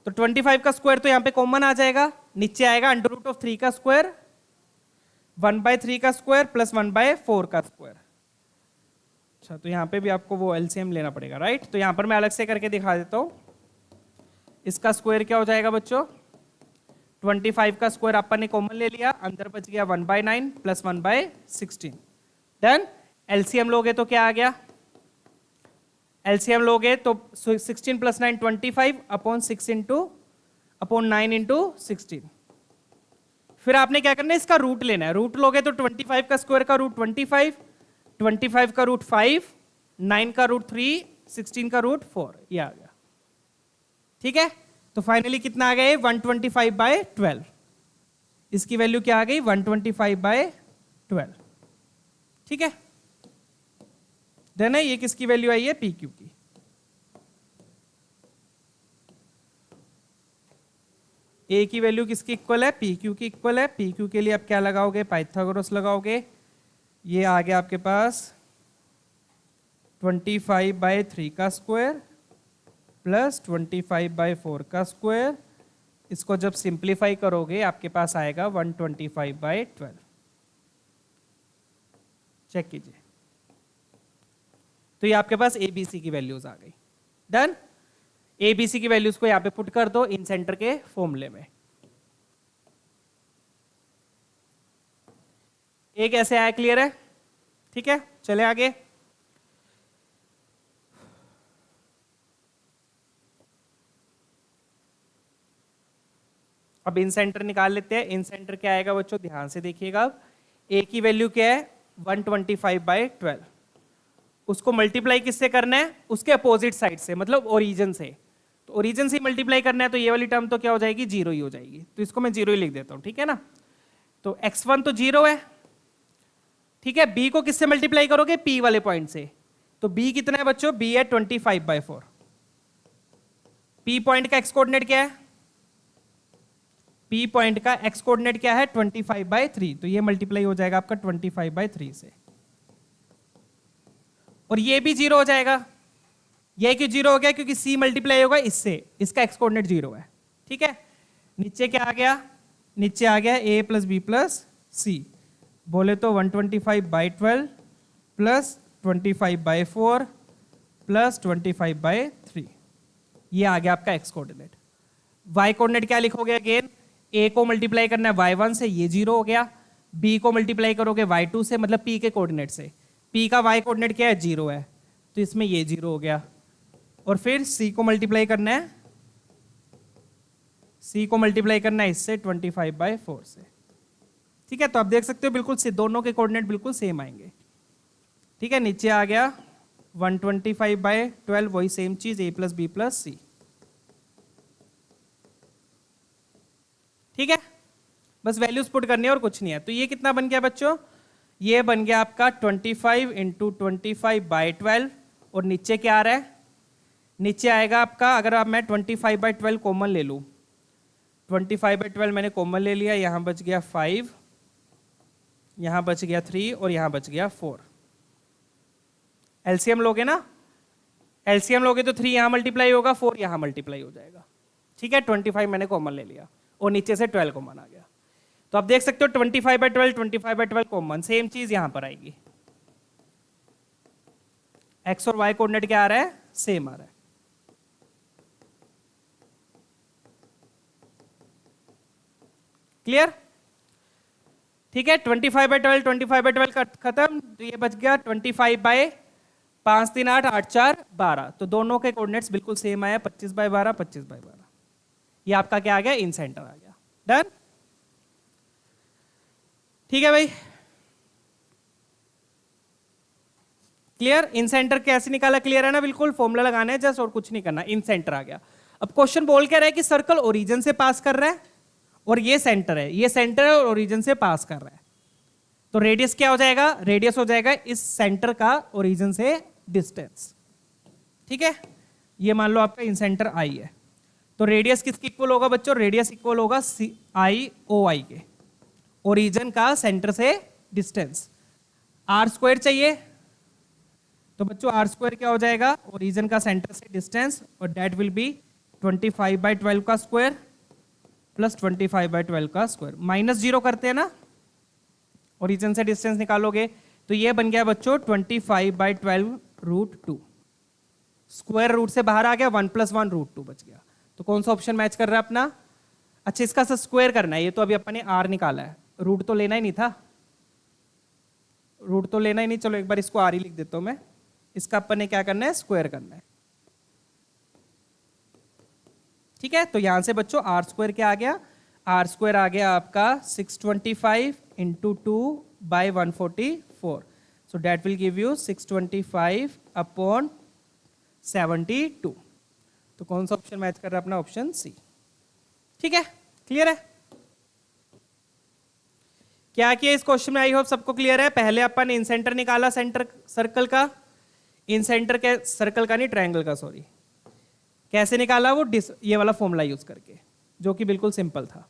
तो 25 का स्क्वायर तो यहां पे कॉमन आ जाएगा, नीचे आएगा अंडर रूट ऑफ 3 का स्क्वायर, 1/3 का स्क्वायर प्लस 1/4 का स्क्वायर। अच्छा, तो यहां पे भी आपको वो एलसीएम लेना पड़ेगा, राइट। तो यहां पर मैं अलग से करके दिखा देता हूं। इसका स्क्वायर क्या हो जाएगा बच्चों? 25 का स्क्वायर अपन ने कॉमन ले लिया, अंदर बच गया 1/9 प्लस 1/16। डन। एलसीएम लोगे तो क्या आ गया? एलसीएम लोगे तो 16 प्लस 9 25 अपॉन 9 इंटू 16। फिर आपने क्या करना है? इसका रूट लेना है। रूट लोगे तो 25 का स्क्वायर का रूट 25, 25 का रूट 5, 9 का रूट 3, 16 का रूट 4, ये आ गया। ठीक है, तो फाइनली कितना आ गया? 125/12। इसकी वैल्यू क्या आ गई? 125/12। ठीक है, देन है ये किसकी वैल्यू आई है? PQ की। A की वैल्यू किसकी इक्वल है? PQ की इक्वल है। PQ के लिए आप क्या लगाओगे? पाइथागोरस लगाओगे। ये आ गया आपके पास 25/3 का स्क्वायर प्लस 25/4 का स्क्वायर। इसको जब सिंप्लीफाई करोगे आपके पास आएगा 125/12। चेक कीजिए, तो ये आपके पास ABC की वैल्यूज आ गई। डन। ABC की वैल्यूज को यहां पे पुट कर दो इन सेंटर के फॉर्मूले में। एक ऐसे आया, क्लियर है? ठीक है, चले आगे। अब इन सेंटर निकाल लेते हैं। इन सेंटर क्या आएगा बच्चों? ध्यान से देखिएगा। अब A की वैल्यू क्या है? 125/12। उसको मल्टीप्लाई किससे करना है? उसके अपोजिट साइड से, मतलब ओरिजिन से। तो ओरिजिन से मल्टीप्लाई करना है, तो ये वाली टर्म तो क्या हो जाएगी? 0 ही हो जाएगी। तो इसको मैं 0 ही लिख देता हूं, ठीक है ना। तो x1 तो 0 है, ठीक है। B को किससे मल्टीप्लाई करोगे? P वाले पॉइंट से। तो B कितना है बच्चों? B है 25/4। P पॉइंट का x कोऑर्डिनेट क्या है? P पॉइंट का x कोऑर्डिनेट क्या है? 25/3। तो ये मल्टीप्लाई हो जाएगा आपका 25/3 से, और ये भी 0 हो जाएगा। ये क्यों 0 हो गया? क्योंकि C मल्टीप्लाई होगा इससे, इसका x कोऑर्डिनेट 0 है, ठीक है। नीचे क्या आ गया? नीचे आ गया A plus B plus C। बोले तो 125/12 प्लस 25/4 प्लस 25/3, ये आ गया आपका x कोऑर्डिनेट। y कोऑर्डिनेट क्या लिखोगे अगेन, a को मल्टीप्लाई करना है y1 से, ये 0 हो गया, b को मल्टीप्लाई करोगे y2 से, मतलब p के कोऑर्डिनेट से, p का y कोऑर्डिनेट क्या है 0 है, तो इसमें ये 0 हो गया, और फिर c को मल्टीप्लाई करना है, c को मल्टीप्लाई करना है इससे 25/4 से। ठीक है, तो आप देख सकते हो बिल्कुल से दोनों के कोऑर्डिनेट बिल्कुल सेम आएंगे। ठीक है, नीचे आ गया 125/12, वही सेम चीज a + b + c। ठीक है, बस वैल्यूज पुट करनी है और कुछ नहीं है। तो ये कितना बन गया बच्चों, ये बन गया आपका 25 × 25/12, और नीचे क्या आ रहा है, नीचे आएगा आपका, अगर आप मैं 25/12 कॉमन ले लूँ, 25/12 मैंने कॉमन ले लिया, यहाँ बच गया 5, यहाँ बच गया 3 और यहाँ बच गया 4। एलसीएम लोगे ना, एलसीएम लोगे तो 3 यहाँ मल्टीप्लाई होगा, 4 यहाँ मल्टीप्लाई हो जाएगा। ठीक है, 25 मैंने कॉमन ले लिया और नीचे से 12 कॉमन आ गया। तो आप देख सकते हो 25/12, 25/12 कॉमन, सेम चीज यहां पर आएगी। एक्स और वाई कोऑर्डिनेट क्या आ रहा है, सेम आ रहा है। क्लियर? ठीक है, 25/12, 25/12 खत्म, तो ये बच गया 25/5 3 8 8 4 12। तो दोनों के कोऑर्डिनेट्स बिल्कुल सेम आया, 25/12, 25/12। ये आपका क्या आ गया, इन सेंटर आ गया। डन? ठीक है भाई, क्लियर? इन सेंटर कैसे निकाला, क्लियर है ना? बिल्कुल फॉर्मूला लगाना है जस्ट, और कुछ नहीं करना। इन सेंटर आ गया। अब क्वेश्चन बोल क्या रहा है कि सर्कल ओरिजिन से पास कर रहा है, और ये सेंटर है, ये सेंटर और ओरिजिन से पास कर रहा है, तो रेडियस क्या हो जाएगा, रेडियस हो जाएगा इस सेंटर का ओरिजिन से डिस्टेंस। ठीक है, ये मान लो आपका इन सेंटर आई है, तो रेडियस किसकी इक्वल होगा बच्चों, रेडियस इक्वल होगा CI/OI के, ओरिजिन का सेंटर से डिस्टेंस। r² चाहिए, तो बच्चों r² क्या हो जाएगा, ओरिजिन का सेंटर से डिस्टेंस, और दैट विल बी 25/12 का स्क्वायर प्लस 25/12 का स्क्वायर, -0 करते हैं ना, ओरिजिन से डिस्टेंस निकालोगे, तो ये बन गया बच्चों 25/12√2। स्क्वायर रूट से बाहर आ गया, 1 + 1√2 बच गया। तो कौन सा ऑप्शन मैच कर रहा है अपना? अच्छा, इसका स्क्वायर करना है, ये तो अभी अपन ने r निकाला है, रूट तो लेना ही नहीं था, रूट तो लेना ही नहीं। चलो एक बार इसको r ही लिख देता हूं मैं, इसका अपन ने क्या करना है, स्क्वायर करना है। ठीक है, तो यहां से बच्चों r² क्या आ गया, r² आ गया आपका 625 × 2/144, so that will give you 625/72। तो कौन सा ऑप्शन मैच कर रहा है अपना, ऑप्शन सी। ठीक है, क्लियर है? क्या किया इस क्वेश्चन में, आई होप सबको क्लियर है। पहले अपन इन सेंटर निकाला, सेंटर सर्कल का, इन सेंटर के सर्कल का नहीं, ट्रायंगल का, सॉरी। कैसे निकाला वो, ये वाला फॉर्मूला यूज करके, जो कि बिल्कुल सिंपल था।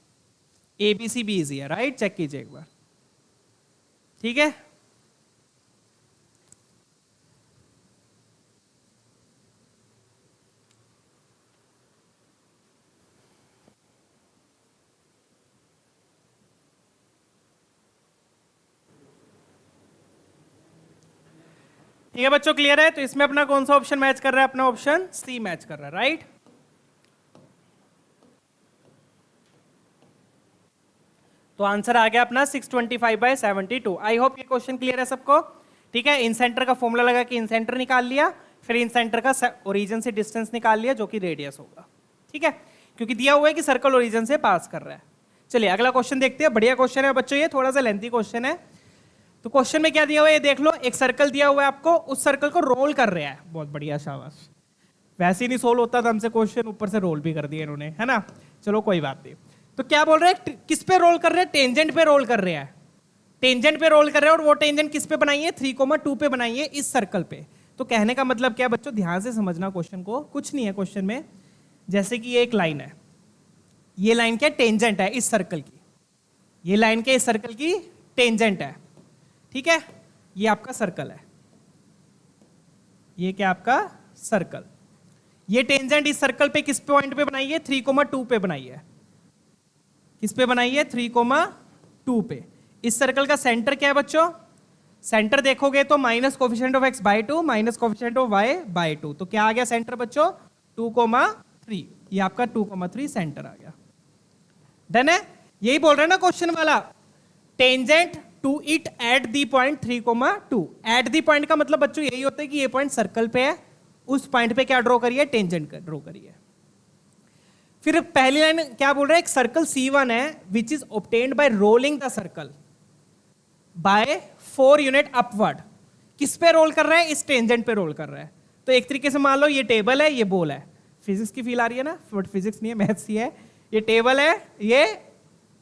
ABC भी इजी है, राइट? चेक कीजिए एक बार। ठीक है, ठीक है बच्चों, क्लियर है? तो इसमें अपना कौन सा ऑप्शन मैच कर रहा है, अपना ऑप्शन सी मैच कर रहा है, राइट? तो आंसर आ गया अपना 625/72। आई होप ये क्वेश्चन क्लियर है सबको। ठीक है, इन सेंटर का फॉर्मूला लगा कि इन सेंटर निकाल लिया, फिर इन सेंटर का ओरिजिन से डिस्टेंस निकाल लिया, जो कि रेडियस होगा। ठीक है, क्योंकि दिया हुआ है कि सर्कल ओरिजिन से पास कर रहा है। चलिए अगला क्वेश्चन देखते हैं। बढ़िया क्वेश्चन है बच्चों, ये थोड़ा सा लेंथी क्वेश्चन है। तो क्वेश्चन में क्या दिया हुआ है, ये देख लो। एक सर्कल दिया हुआ है आपको, उस सर्कल को रोल कर रहा है। बहुत बढ़िया, शाबाश। वैसे ही नहीं सोल्व होता था हमसे क्वेश्चन, ऊपर से रोल भी कर दिया इन्होंने, है ना? चलो कोई बात नहीं। तो क्या बोल रहे हैं, किस पे रोल कर रहे हैं, टेंजेंट पे रोल कर रहे हैं। टेंजेंट पे रोल कर रहे हैं, और वो टेंजेंट किस पे बनाई है, 3,2 पे बनाई है, इस सर्कल पे। तो कहने का मतलब क्या बच्चों, ध्यान से समझना क्वेश्चन को। कुछ नहीं है क्वेश्चन में, जैसे कि ये एक लाइन है, ये लाइन क्या टेंजेंट है इस सर्कल की, ये लाइन क्या इस सर्कल की टेंजेंट है। ठीक है, ये आपका सर्कल है, ये क्या आपका सर्कल। ये टेंजेंट इस सर्कल पे किस पॉइंट पे बनाई है, 3,2 पे बनाई है। किस पे बनाई है, 3,2 पे। इस सर्कल का सेंटर क्या है बच्चों, सेंटर देखोगे तो minus coefficient of x/2 minus coefficient of y/2। तो क्या आ गया सेंटर बच्चों, 2,3। ये आपका 2,3 सेंटर आ गया। डन है? यही बोल रहे हैं ना क्वेश्चन वाला, tangent to it at the point 3,2। At the point का मतलब बच्चों यही होता है कि ये पॉइंट सर्कल पे है, उस पॉइंट पे क्या ड्रॉ करिए, टेंजेंट ड्रॉ करिए। फिर पहली लाइन क्या बोल रहा है, एक सर्कल C1 है which is obtained by rolling the circle by 4 unit upward. किस पे रोल कर रहा है, इस टेंजेंट पे रोल कर रहा है। तो एक तरीके से मान लो ये टेबल है, ये बॉल है। फिजिक्स की फील आ रही है ना, बट फिजिक्स नहीं है, मैथ्स ही है। ये टेबल है, ये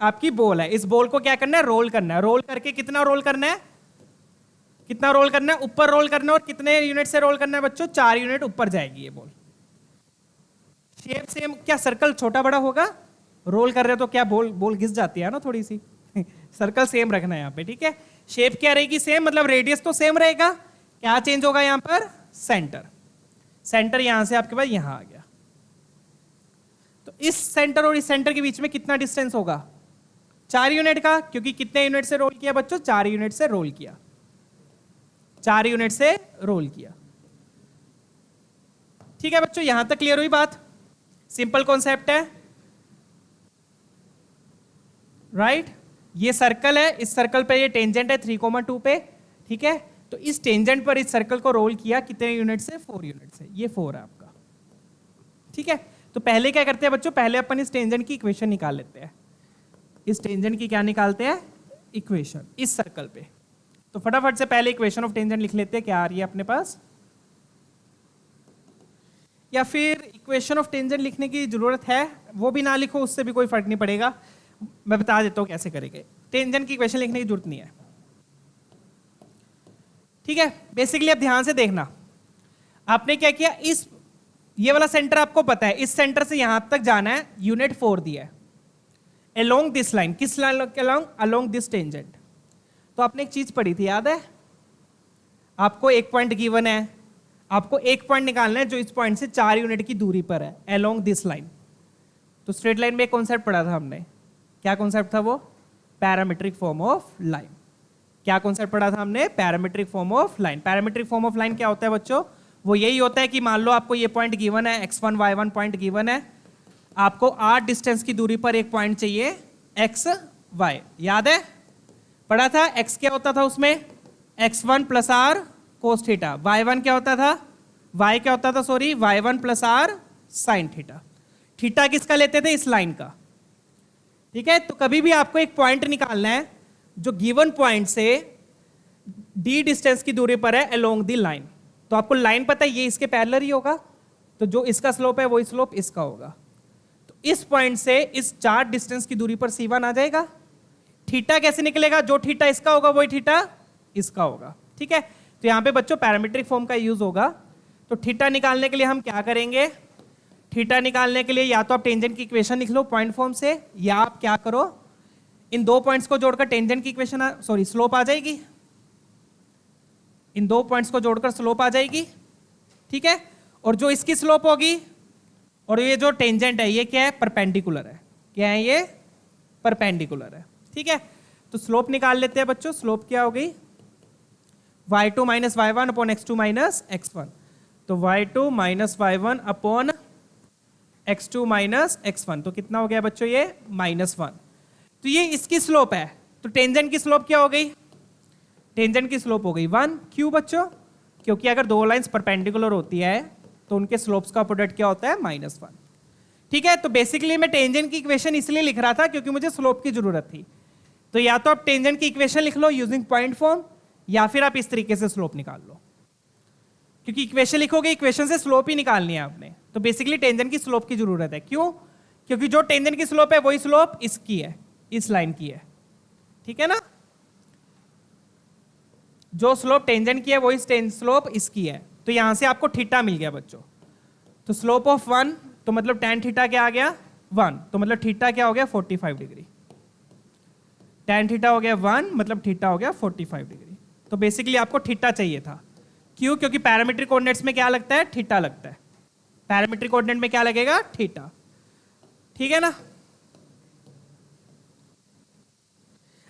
आपकी बॉल है। इस बॉल को क्या करना है, रोल करना है। रोल करके कितना रोल करना है, कितना रोल करना है, ऊपर रोल करना है। और कितने यूनिट से रोल करना है बच्चों, 4 यूनिट ऊपर जाएगी ये बॉल। शेप सेम, क्या सर्कल छोटा बड़ा होगा, रोल कर रहे हो तो क्या बॉल घिस जाती है ना थोड़ी सी। सर्कल सेम रखना है यहाँ पे, ठीक है। शेप क्या रहेगी, सेम, मतलब रेडियस तो सेम रहेगा। क्या चेंज होगा यहाँ पर, सेंटर। सेंटर यहां से आपके पास यहां आ गया। तो इस सेंटर और इस सेंटर के बीच में कितना डिस्टेंस होगा, 4 यूनिट का, क्योंकि कितने यूनिट से रोल किया बच्चों, 4 यूनिट से रोल किया, 4 यूनिट से रोल किया। ठीक है बच्चों, यहां तक क्लियर हुई बात। सिंपल कॉन्सेप्ट है, राइट। ये सर्कल है, इस सर्कल पे ये टेंजेंट है 3,2 पे, ठीक है। तो इस टेंजेंट पर इस सर्कल को रोल किया कितने यूनिट से, 4 यूनिट से। ये 4 है आपका, ठीक है। तो पहले क्या करते हैं बच्चों, पहले अपन इस टेंजेंट की इक्वेशन निकाल लेते हैं। इस टेंजेंट की क्या निकालते हैं, इक्वेशन, इस सर्कल पे। तो फटाफट से पहले इक्वेशन ऑफ टेंजेंट लिख लेते हैं, क्या आ रही है अपने पास। या फिर इक्वेशन ऑफ टेंजेंट लिखने की जरूरत है, वो भी ना लिखो, उससे भी कोई फर्क नहीं पड़ेगा। मैं बता देता हूं कैसे करेंगे। टेंजेंट की इक्वेशन लिखने की जरूरत नहीं है, ठीक है। बेसिकली अब ध्यान से देखना, आपने क्या किया, इस ये वाला सेंटर आपको पता है, इस सेंटर से यहां तक जाना है, यूनिट 4 दिया है। अलोंग दिस लाइन, किस लाइन के अलोंग, अलोंग दिस टेंजेंट। तो आपने एक चीज पढ़ी थी, याद है आपको, एक पॉइंट गिवन है, आपको एक पॉइंट निकालना है जो इस पॉइंट से 4 यूनिट की दूरी पर है, अलोंग दिस लाइन। तो स्ट्रेट लाइन में एक कॉन्सेप्ट पढ़ा था हमने, क्या कॉन्सेप्ट था वो, पैरामीट्रिक फॉर्म ऑफ लाइन। क्या कॉन्सेप्ट पढ़ा था हमने, parametric form of line. Parametric form of line क्या होता है बच्चों, वो यही होता है कि मान लो आपको ये पॉइंट गिवन है, x1 y1 पॉइंट गिवन है, आपको r डिस्टेंस की दूरी पर एक पॉइंट चाहिए x y। याद है पढ़ा था, x क्या होता था उसमें, x1 plus are cos theta, y1 क्या होता था, y क्या होता था, sorry, y1 plus r sine theta. Theta किसका लेते थे, इस लाइन का, ठीक है। तो कभी भी आपको एक पॉइंट निकालना है जो गिवन पॉइंट से d डिस्टेंस की दूरी पर है अलोंग दी लाइन। तो आपको लाइन पता है, ये इसके पैरेलल ही होगा, तो जो इसका स्लोप है वही स्लोप इसका होगा। तो इस पॉइंट से इस 4 डिस्टेंस की दूरी पर C1 आ जाएगा। थीटा कैसे निकलेगा, जो थीटा इसका होगा वही थीटा इसका होगा, ठीक है। तो यहां पे बच्चों पैरामीट्रिक फॉर्म का यूज होगा। तो थीटा निकालने के लिए हम क्या करेंगे, थीटा निकालने के लिए या तो आप टेंजेंट की इक्वेशन लिख लो पॉइंट फॉर्म से, या आप क्या करो, इन 2 पॉइंट्स को जोड़कर टेंजेंट की इक्वेशन, सॉरी, स्लोप आ जाएगी। इन 2 पॉइंट्स को जोड़कर स्लोप आ जाएगी, ठीक है। और जो इसकी स्लोप होगी और ये जो टेंजेंट है ये क्या है, परपेंडिकुलर है। क्या है ये, परपेंडिकुलर है, ठीक है। तो स्लोप निकाल लेते हैं बच्चों। स्लोप क्या हो गई, y2 minus y1 upon x2 minus x1। तो y2 minus y1 upon x2 minus x1, तो कितना हो गया बच्चों ये, -1। तो ये इसकी स्लोप है। तो टेंजेंट की स्लोप क्या हो गई, टेंजेंट की स्लोप हो गई 1। क्यों बच्चों, क्योंकि अगर 2 लाइंस परपेंडिकुलर होती है तो उनके स्लोप्स का प्रोडक्ट क्या होता है, -1, ठीक है। तो बेसिकली मैं टेंजेंट की इक्वेशन इसलिए लिख रहा था क्योंकि मुझे स्लोप की जरूरत थी। तो या तो आप टेंजेंट की इक्वेशन लिख लो यूजिंग पॉइंट फॉर्म, या फिर आप इस तरीके से स्लोप निकाल लो, क्योंकि इक्वेशन लिखोगे, इक्वेशन से स्लोप ही निकालनी है आपने। तो बेसिकली टेंजेंट की स्लोप की जरूरत है। क्यों, क्योंकि जो टेंजेंट की स्लोप है वही स्लोप इसकी है, इस लाइन की है, ठीक है ना। जो स्लोप टेंजेंट की है वही स्लोप इसकी है। तो यहां से आपको थीटा मिल गया बच्चों। तो स्लोप ऑफ 1, तो मतलब tan थीटा क्या आ गया, 1, तो मतलब थीटा क्या हो गया, 45 डिग्री। tan थीटा हो गया 1, मतलब थीटा हो गया 45 डिग्री। तो बेसिकली आपको थीटा चाहिए था। क्यों, क्योंकि पैरामीट्रिक कोऑर्डिनेट्स में क्या लगता है, थीटा लगता है। पैरामीट्रिक कोऑर्डिनेट में क्या लगेगा, थीटा, ठीक है ना।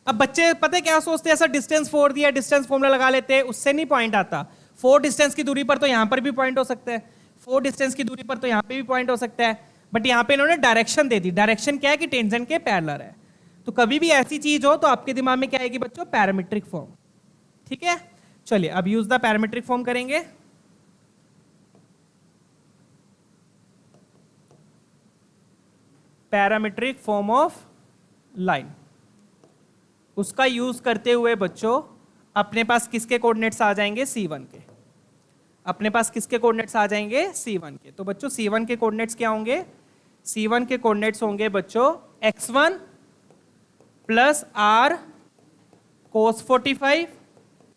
अब बच्चे पता है क्या सोचते हैं, ऐसा डिस्टेंस 4 दिया, डिस्टेंस फॉर्मूला लगा लेते हैं, उससे नहीं पॉइंट आता। 4 डिस्टेंस की दूरी पर तो यहां पर भी पॉइंट हो सकता है, 4 डिस्टेंस की दूरी पर तो यहां पे भी पॉइंट हो सकता है। बट यहाँ पे इन्होंने डायरेक्शन दे दी। डायरेक्शन क्या है कि टेंजेंट के पैरेलल है। तो कभी भी ऐसी चीज हो तो आपके दिमाग में क्या आएगी बच्चों? Parametric form. ठीक है, चलिए अब यूज द पैरामीट्रिक फॉर्म करेंगे। पैरामीट्रिक फॉर्म ऑफ लाइन, उसका यूज करते हुए बच्चों अपने पास किसके कोऑर्डिनेट्स आ जाएंगे? C1 के। अपने पास किसके कोऑर्डिनेट्स आ जाएंगे? C1 के। तो बच्चों C1 के कोऑर्डिनेट्स क्या होंगे? C1 के कोऑर्डिनेट्स होंगे बच्चों x1 प्लस r cos 45,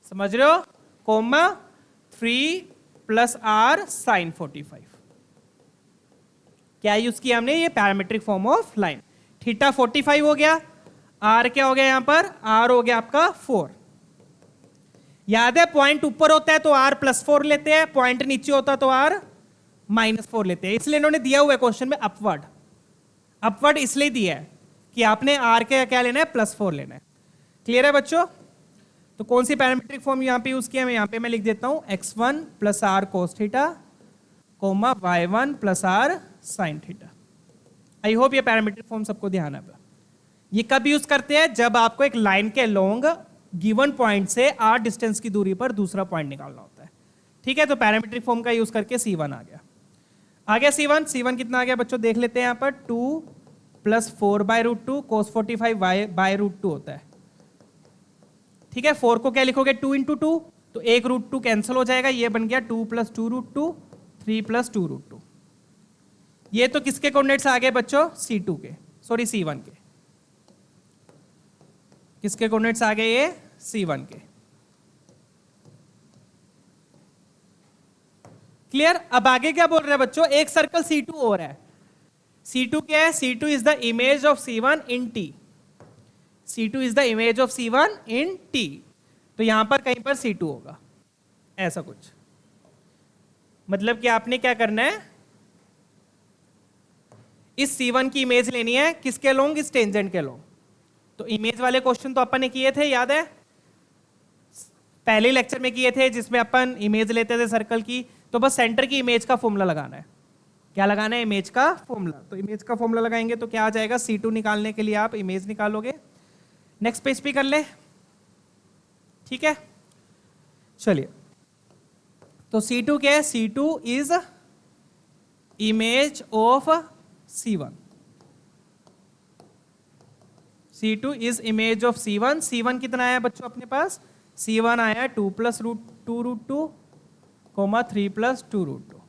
समझ रहे हो, कोमा 3 प्लस r sin 45। क्या यूज किया हमने? ये parametric form of line. Theta 45 हो गया, r क्या हो गया यहां पर? r हो गया आपका 4। याद है पॉइंट ऊपर होता है तो r +4 लेते हैं, पॉइंट नीचे होता है तो r -4 लेते हैं। इसलिए इन्होंने दिया हुआ है क्वेश्चन में अपवर्ड। अपवर्ड इसलिए दिया है कि आपने r के क्या लेना है? +4 लेना है। क्लियर है बच्चों? तो कौन सी पैरामीट्रिक फॉर्म यहां पे यूज किया? मैं यहां पे मैं लिख देता हूं x1 plus r cos theta coma y1 plus r sin theta. I hope ये पैरामीट्रिक फॉर्म सबको ध्यान है। ये कब यूज करते हैं? जब आपको एक लाइन के लॉन्ग गिवन पॉइंट से r डिस्टेंस की दूरी पर दूसरा पॉइंट निकालना होता है। ठीक है, तो पैरामीट्रिक फॉर्म का यूज करके C1 आ गया। आ गया C1 कितना आ गया बच्चों? देख लेते हैं यहाँ पर 2 प्लस 4/√2 cos 45 y/√2 होता है। ठीक है, 4 को क्या लिखोगे? 2 इंटू 2, तो 1√2 कैंसिल हो जाएगा, ये बन गया 2 प्लस 2√2 3 प्लस 2√2। ये तो किसके कोऑर्डिनेट्स आ गए बच्चों? C2 के, सॉरी C1 के। किसके कोऑर्डिनेट्स आ गए? ये C1 के। क्लियर? अब आगे क्या बोल रहे हैं बच्चों? एक सर्कल C2 और है। C2 क्या है? C2 is the image of C1 in T। C2 is the image of C1 in T। तो यहां पर कहीं पर C2 होगा, ऐसा कुछ। मतलब कि आपने क्या करना है? इस C1 की इमेज लेनी है, किसके लॉन्ग? इस टेंजेंट के लॉन्ग। तो इमेज वाले क्वेश्चन तो अपन ने किए थे, याद है? पहले लेक्चर में किए थे, जिसमें अपन इमेज लेते थे सर्कल की। तो बस सेंटर की इमेज का फॉर्मूला लगाना है। क्या लगाना है? इमेज का फॉर्मूला। तो इमेज का फॉर्मूला लगाएंगे तो क्या आ जाएगा? C2 निकालने के लिए आप इमेज निकालोगे। नेक्स्ट पेज पे कर ले। ठीक है, चलिए। तो C2 क्या है? C2 is image of C1। C2 is image of C1। C1 कितना आया बच्चों अपने पास? C1 आया 2 प्लस √2 कोमा 3 प्लस 2√2।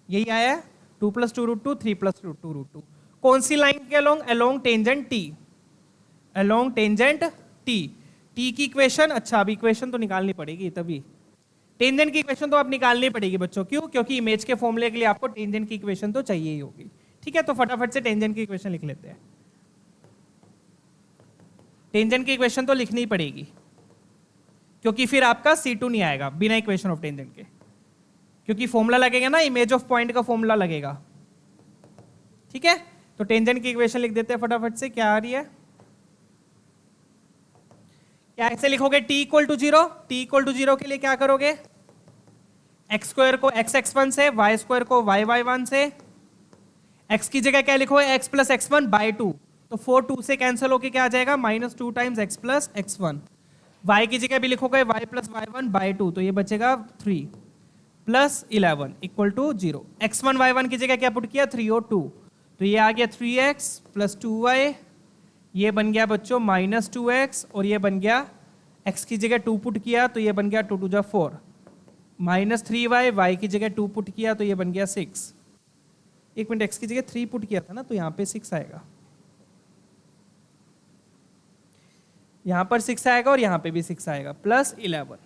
यही आया 2 प्लस 2√2 3 प्लस 2√2। कौन सी लाइन के along? Along tangent T। Along tangent T। T की इक्वेशन, अच्छा अभी इक्वेशन तो निकालनी पड़ेगी, तभी टेंजेंट की इक्वेशन तो आप निकालनी पड़ेगी बच्चों। क्यों? क्योंकि इमेज के फॉर्मूले के लिए आपको टेंजेंट की इक्वेशन तो चाहिए ही होगी। ठीक है, तो फटाफट से टेंजेंट की इक्वेशन लिख लेते हैं। टेंजेंट की इक्वेशन तो लिखनी ही पड़ेगी, क्योंकि फिर आपका C2 नहीं आएगा बिना इक्वेशन ऑफ टेंजेंट के, क्योंकि फॉर्मूला लगेगा ना, इमेज ऑफ पॉइंट का फॉर्मूला लगेगा। ठीक है, तो टेंजेंट की इक्वेशन लिख देते हैं फटाफट से। क्या आ रही है? क्या ऐसे लिखोगे? T equal to 0। T equal to 0 के लिए क्या करोगे? एक्स स्क्वायर को x(x1) से, y स्क्वायर को y(y1) से। x की जगह क्या लिखो? x plus x1 by 2। तो 4 2 से कैंसिल होके क्या आ जाएगा? -2 times x plus x1। y की जगह भी लिखोगे y प्लस y1 बाई 2, तो ये बचेगा 3 plus 11 equal to 0। x1 y1 की जगह क्या पुट किया? 3 और 2, तो ये आ गया 3x प्लस 2y। ये बन गया बच्चों -2x, और ये बन गया x की जगह 2 पुट किया तो ये बन गया 2 2 4 -3y। y की जगह 2 पुट किया तो ये बन गया 6। एक मिनट, x की जगह 3 पुट किया था ना, तो यहाँ पे 6 आएगा। यहाँ पर 6 आएगा और यहाँ पे भी 6 आएगा, प्लस 11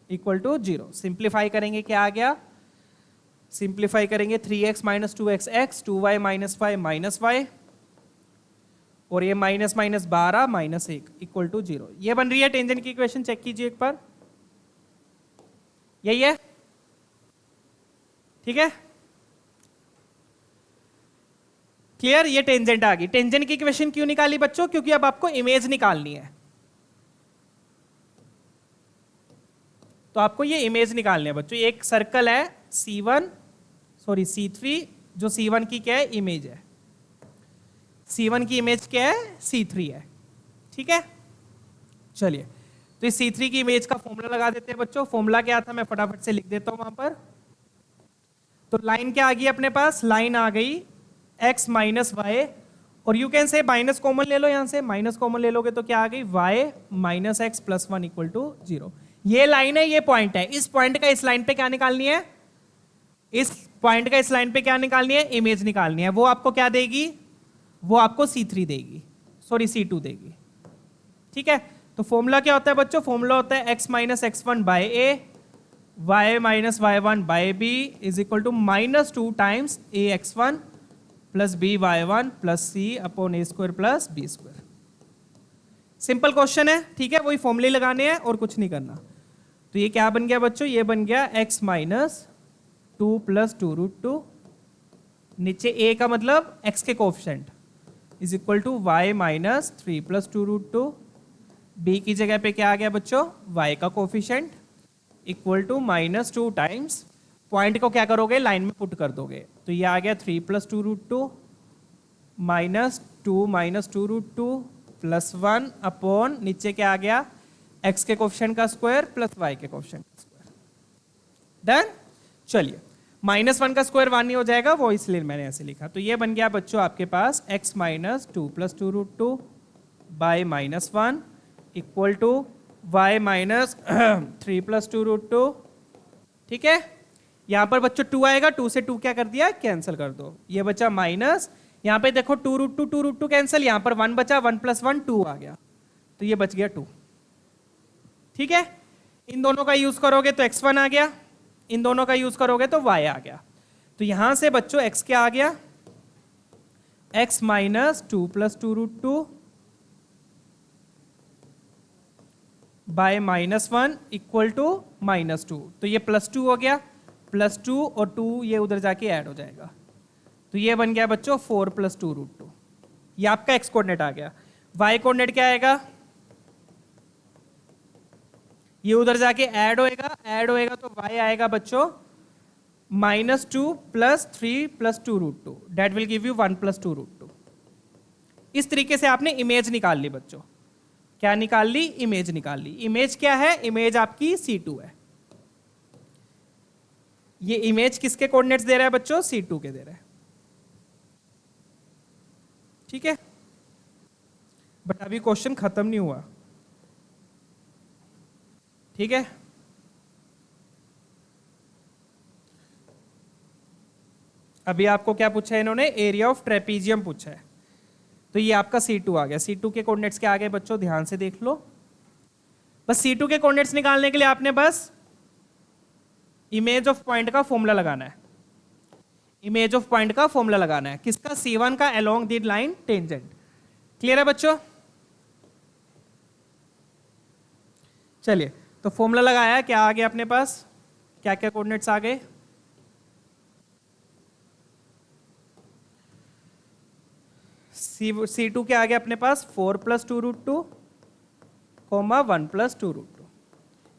इक्वल टू 0। सिंप्लीफाई करेंगे, क्या आ गया? सिंप्लीफाई करेंगे 3x minus 2x x, 2y minus 5 minus y, और ये minus minus 12 minus 1 equal to 0। ये बन रही है टेंजेंट की इक्वेशन। चेक कीजिए एक बार, यही है। ठीक है, क्लियर? ये टेंजेंट आ गई। टेंजेंट की इक्वेशन क्यों निकाली बच्चों? क्योंकि अब आपको इमेज निकालनी है। तो आपको ये इमेज निकालनी है बच्चों। एक सर्कल है C3 जो C1 की क्या है, इमेज है। C1 की इमेज क्या है, C3 है। ठीक है, चलिए तो इस C3 की इमेज का फॉर्मूला लगा देते हैं बच्चों। फॉर्मूला क्या था मैं फटाफट से लिख देता हूं वहां पर। तो लाइन क्या आ गई अपने पास, लाइन आ गई x माइनस वाई, और you can say minus common ले लो, यहां से माइनस कॉमन ले लोगे तो क्या आ गई, y minus x plus 1 equal to 0। ये लाइन है, ये पॉइंट है। इस पॉइंट का इस लाइन पे क्या निकालनी है, इस पॉइंट का इस लाइन पे क्या निकालनी है, इमेज निकालनी है। वो आपको क्या देगी, वो आपको C3 देगी, सॉरी C2 देगी। ठीक है, तो फॉर्मूला क्या होता है बच्चों, फॉर्मूला होता है x minus x1 by a, y minus y1 by b is equal to minus 2 times a x1 plus b y1 plus c upon a square plus b square. Simple question है, ठीक है, वही फॉर्मूले लगाने हैं और कुछ नहीं करना। तो ये क्या बन गया बच्चों, ये बन गया x माइनस 2 प्लस 2 रूट 2, नीचे a का मतलब x के coefficient is equal to y minus 3 plus 2 root 2, b की जगह पे क्या आ गया बच्चों, y का coefficient equal to minus 2 times, point को क्या करोगे, लाइन में पुट कर दोगे, तो ये आ गया 3 plus 2 root 2 minus 2 root 2 plus 1 upon नीचे क्या आ गया, x के कोफिशिएंट का स्क्वायर प्लस y के कोफिशिएंट का स्क्वायर। डन। चलिए -1 का स्क्वायर 1 ही हो जाएगा, वो इसलिए मैंने ऐसे लिखा। तो ये बन गया बच्चों आपके पास x minus 2 plus 2 root 2 by -1 equal to y minus 3 plus 2 root 2। ठीक है, यहां पर बच्चों 2 आएगा, 2 से 2 क्या कर दिया, कैंसिल कर दो, ये बचा माइनस, यहां पे देखो 2 रूट 2 कैंसिल, यहां पर 1 बचा, 1 प्लस 1 2 आ गया, तो ये बच गया 2। ठीक है, इन दोनों का यूज करोगे तो x1 आ गया, इन दोनों का यूज करोगे तो y आ गया। तो यहां से बच्चों x क्या आ गया, x minus 2 plus 2 root 2 by -1 equal to -2, तो ये +2 हो गया, +2 और 2 ये उधर जाके ऐड हो जाएगा, तो ये बन गया बच्चों 4 प्लस 2 रूट 2। ये आपका x कोऑर्डिनेट आ गया। y कोऑर्डिनेट क्या आएगा, ये उधर जाके ऐड होएगा तो y आएगा बच्चों -2 plus 3 plus 2 root 2, that will give you 1 plus 2 root 2। इस तरीके से आपने इमेज निकाल ली बच्चों। क्या निकाल ली, इमेज निकाल ली। इमेज क्या है, इमेज आपकी C2 है। ये इमेज किसके कोऑर्डिनेट्स दे रहा है बच्चों, C2 के दे रहा है। ठीक है, बट अभी क्वेश्चन खत्म नहीं हुआ। ठीक है, अभी आपको क्या पूछा है इन्होंने, एरिया ऑफ ट्रेपीजियम पूछा है। तो ये आपका C2 आ गया। C2 के कोऑर्डिनेट्स क्या आ गए बच्चों, ध्यान से देख लो। बस C2 के कोऑर्डिनेट्स निकालने के लिए आपने बस इमेज ऑफ पॉइंट का फॉर्मूला लगाना है। इमेज ऑफ पॉइंट का फॉर्मूला लगाना है किसका, C1 का along the line tangent. Clear है बच्चों। चलिए तो फॉर्मूला लगाया, क्या आ गया अपने पास, क्या क्या कोऑर्डिनेट्स आ गए, C2 क्या आ गया अपने पास, 4 plus 2 root 2 comma 1 plus 2 root 2,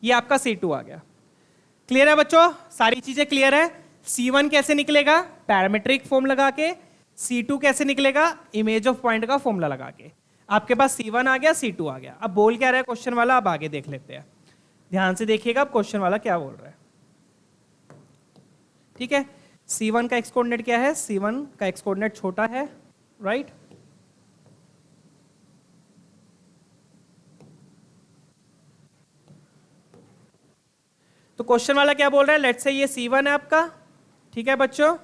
ये आपका C2 आ गया। क्लियर है बच्चों, सारी चीजें क्लियर है। C1 कैसे निकलेगा, पैरामीट्रिक फॉर्म लगा के। C2 कैसे निकलेगा, इमेज ऑफ पॉइंट का फॉर्मूला लगा के। आपके पास C1 आ गया, C2 आ गया। अब बोल क्या रहा है क्वेश्चन वाला, अब आगे देख लेते हैं। ध्यान से देखिएगा अब क्वेश्चन वाला क्या बोल रहा है। ठीक है, C1 का x कोऑर्डिनेट क्या है, C1 का x कोऑर्डिनेट छोटा है, राइट। तो क्वेश्चन वाला क्या बोल रहा है, लेट्स से ये C1 है आपका, ठीक है बच्चों,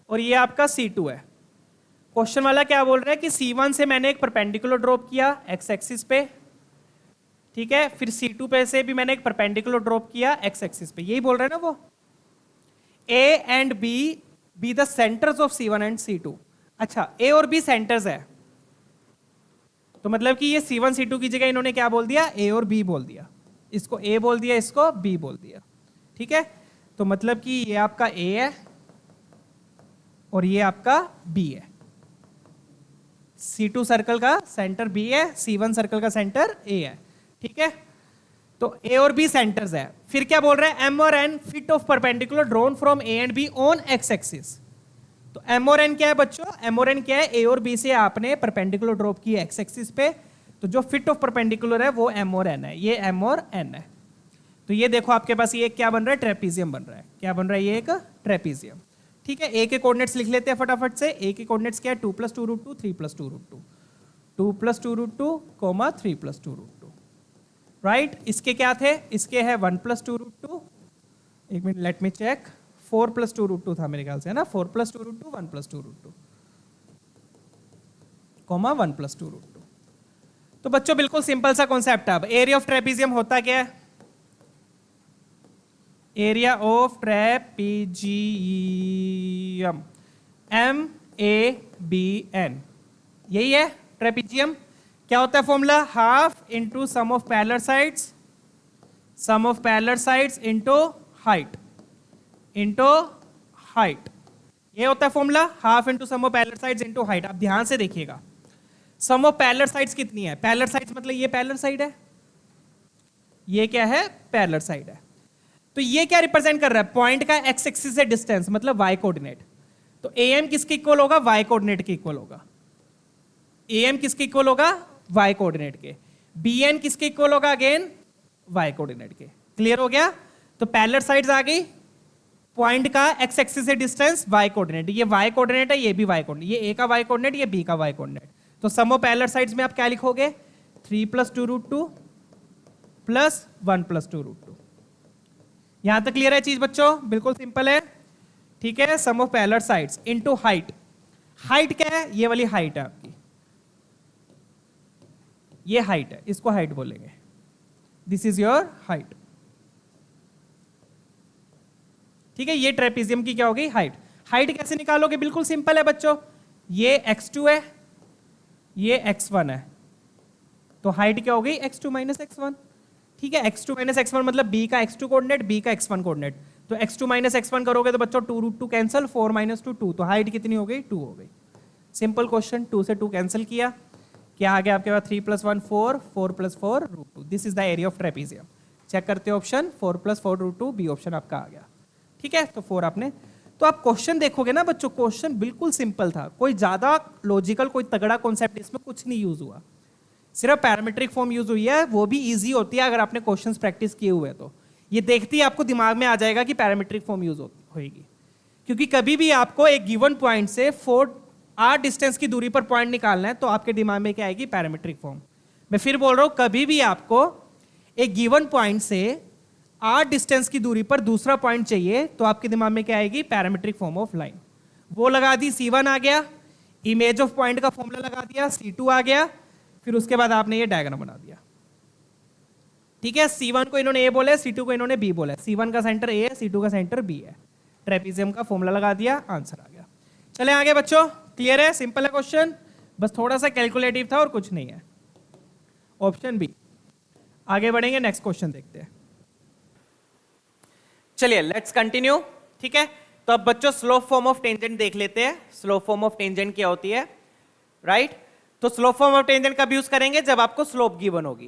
और ये आपका C2 है। क्वेश्चन वाला क्या बोल रहा है कि C1 से मैंने एक परपेंडिकुलर ड्रॉप किया x एक्सिस पे, ठीक है, फिर C2 पे से भी मैंने एक परपेंडिकुलर ड्रॉप किया x एक्सिस पे, यही बोल रहे हैं ना वो। A and B be the centres of C1 and C2। अच्छा, A और B सेंटर्स है, तो मतलब कि ये C1 C2 की जगह इन्होंने क्या बोल दिया, A और B बोल दिया। इसको A बोल दिया, इसको B बोल दिया। ठीक है, तो मतलब कि ये आपका A है और ये आपका B है। C2 सर्कल का सेंटर B है, C1 सर्कल का सेंटर A है। ठीक है, तो ए और बी सेंटर्स है। फिर क्या बोल रहा है, एम और N foot of perpendicular drawn from A and B on x axis. तो एम और एन क्या है बच्चों, एम और एन क्या है, ए और बी से आपने परपेंडिकुलर ड्रॉप की एक्स एक्सिस पे, तो जो फिट ऑफ परपेंडिकुलर है वो एम और एन है, ये एम और एन है। तो ये देखो आपके पास ये क्या बन रहा है, ट्रेपीजियम बन रहा है। क्या बन रहा है, ये एक ट्रेपीजियम। ठीक है, ए के कोऑर्डिनेट्स लिख लेते हैं फटाफट से। ए के कोऑर्डिनेट्स क्या है, 2 + 2√2 3 + 2√2, 2 + 2√2, 3 + 2√2, राइट। इसके क्या थे, इसके है 1 + 2√2, एक मिनट लेट मी चेक, 4 + 2√2 था मेरे ख्याल से, है ना, 4 + 2√2, 1 + 2√2, 1 + 2√2। तो बच्चों बिल्कुल सिंपल सा कॉन्सेप्ट। अब एरिया ऑफ ट्रेपीजियम होता क्या है, एरिया ऑफ ट्रेपीजियम MABN, यही है ट्रेपीजियम। क्या होता है formula, half into sum of parallel sides, sum of parallel sides into height, into height, ये होता है formula, half into sum of parallel sides into height. आप ध्यान से देखिएगा, सम ऑफ पैरेलल साइड्स कितनी है, पैरेलल साइड्स मतलब ये पैरेलल साइड है, ये क्या है, पैरेलल साइड है। तो ये क्या रिप्रेजेंट कर रहा है, पॉइंट का एक्स एक्सिस से डिस्टेंस, मतलब वाई कोऑर्डिनेट। तो AM किसके इक्वल होगा, वाई कोऑर्डिनेट के इक्वल होगा। AM किसके इक्वल होगा, वाई कोऑर्डिनेट के। BN किसके इक्वल होगा, अगेन वाई कोऑर्डिनेट के। क्लियर हो गया। तो पैरेलल साइड्स आ गई, पॉइंट का एक्स एक्सिस से डिस्टेंस वाई कोऑर्डिनेट, ये वाई कोऑर्डिनेट है, ये भी वाई कोऑर्डिनेट, ये ए का वाई कोऑर्डिनेट, ये बी का वाई कोऑर्डिनेट। तो सम ऑफ पैरेलल साइड्स में आप क्या लिखोगे, 3 + 2√2 प्लस 1 + 2√2। यहां तक क्लियर है चीज बच्चों, बिल्कुल सिंपल है। ठीक है, sum of parallel sides into height. Height क्या है, ये वाली हाइट है आपकी, ये हाइट है, इसको हाइट बोलेंगे, दिस इज योर हाइट। ठीक है, ये ट्रेपीजियम की क्या होगी, हाइट। हाइट कैसे निकालोगे, बिल्कुल सिंपल है बच्चों, ये x2 है, ये x1 है, तो हाइट क्या होगी, x2 - x1। ठीक है, x2 - x1 मतलब b का x2 कोऑर्डिनेट, b का x1 कोऑर्डिनेट। तो x2 - x1 करोगे तो बच्चों 2√2 कैंसिल, 4 - 2 2, तो हाइट कितनी हो गई, 2 हो गई। सिंपल क्वेश्चन, 2 से 2 कैंसिल किया, क्या आ गया आपके पास, 3 + 1 4, 4 + 4 √2। This is the area of trapezium. Check करते हो ऑप्शन, 4 + 4 √2, बी ऑप्शन आपका आ गया। ठीक है, तो 4 आपने, तो आप क्वेश्चन देखोगे ना बच्चों, क्वेश्चन बिल्कुल सिंपल था, कोई ज्यादा लॉजिकल कोई तगड़ा कॉन्सेप्ट इसमें कुछ नहीं यूज हुआ, सिर्फ पैरामीट्रिक फॉर्म यूज हुई है, वो भी इजी होती है अगर आपने क्वेश्चंस प्रैक्टिस किए हुए तो। ये देखते ही आपको दिमाग में आ जाएगा कि पैरामीट्रिक फॉर्म यूज होगी, क्योंकि कभी भी आपको एक गिवन पॉइंट से 4r डिस्टेंस की दूरी पर पॉइंट निकालना है तो आपके दिमाग में क्या आएगी, पैरामीट्रिक फॉर्म। मैं फिर बोल रहा हूं, कभी भी आपको एक गिवन पॉइंट से r डिस्टेंस की दूरी पर दूसरा पॉइंट चाहिए तो आपके दिमाग में क्या आएगी, पैरामीट्रिक फॉर्म ऑफ लाइन। वो लगा दी, C1 आ गया, इमेज ऑफ पॉइंट का फॉर्मूला लगा दिया, C2 आ गया, फिर उसके बाद आपने ये डायग्राम बना दिया। ठीक है, C1 को इन्होंने A बोला, C2 को इन्होंने B बोला, C1 का सेंटर A है, C2 का सेंटर B है, ट्रेपीजियम का फॉर्मूला लगा दिया, आंसर आ गया। चले आगे बच्चों, क्लियर है, सिंपल है क्वेश्चन, बस थोड़ा सा कैलकुलेटिव था और कुछ नहीं है। Option B. आगे बढ़ेंगे, नेक्स्ट क्वेश्चन देखते हैं। चलिए लेट्स कंटिन्यू। ठीक है, तो अब बच्चों स्लोप फॉर्म ऑफ टेंजेंट देख लेते हैं। स्लोप फॉर्म ऑफ टेंजेंट क्या होती है, राइट। तो स्लोप फॉर्म ऑफ टेंजेंट कब यूज करेंगे, जब आपको स्लोप गिवन होगी।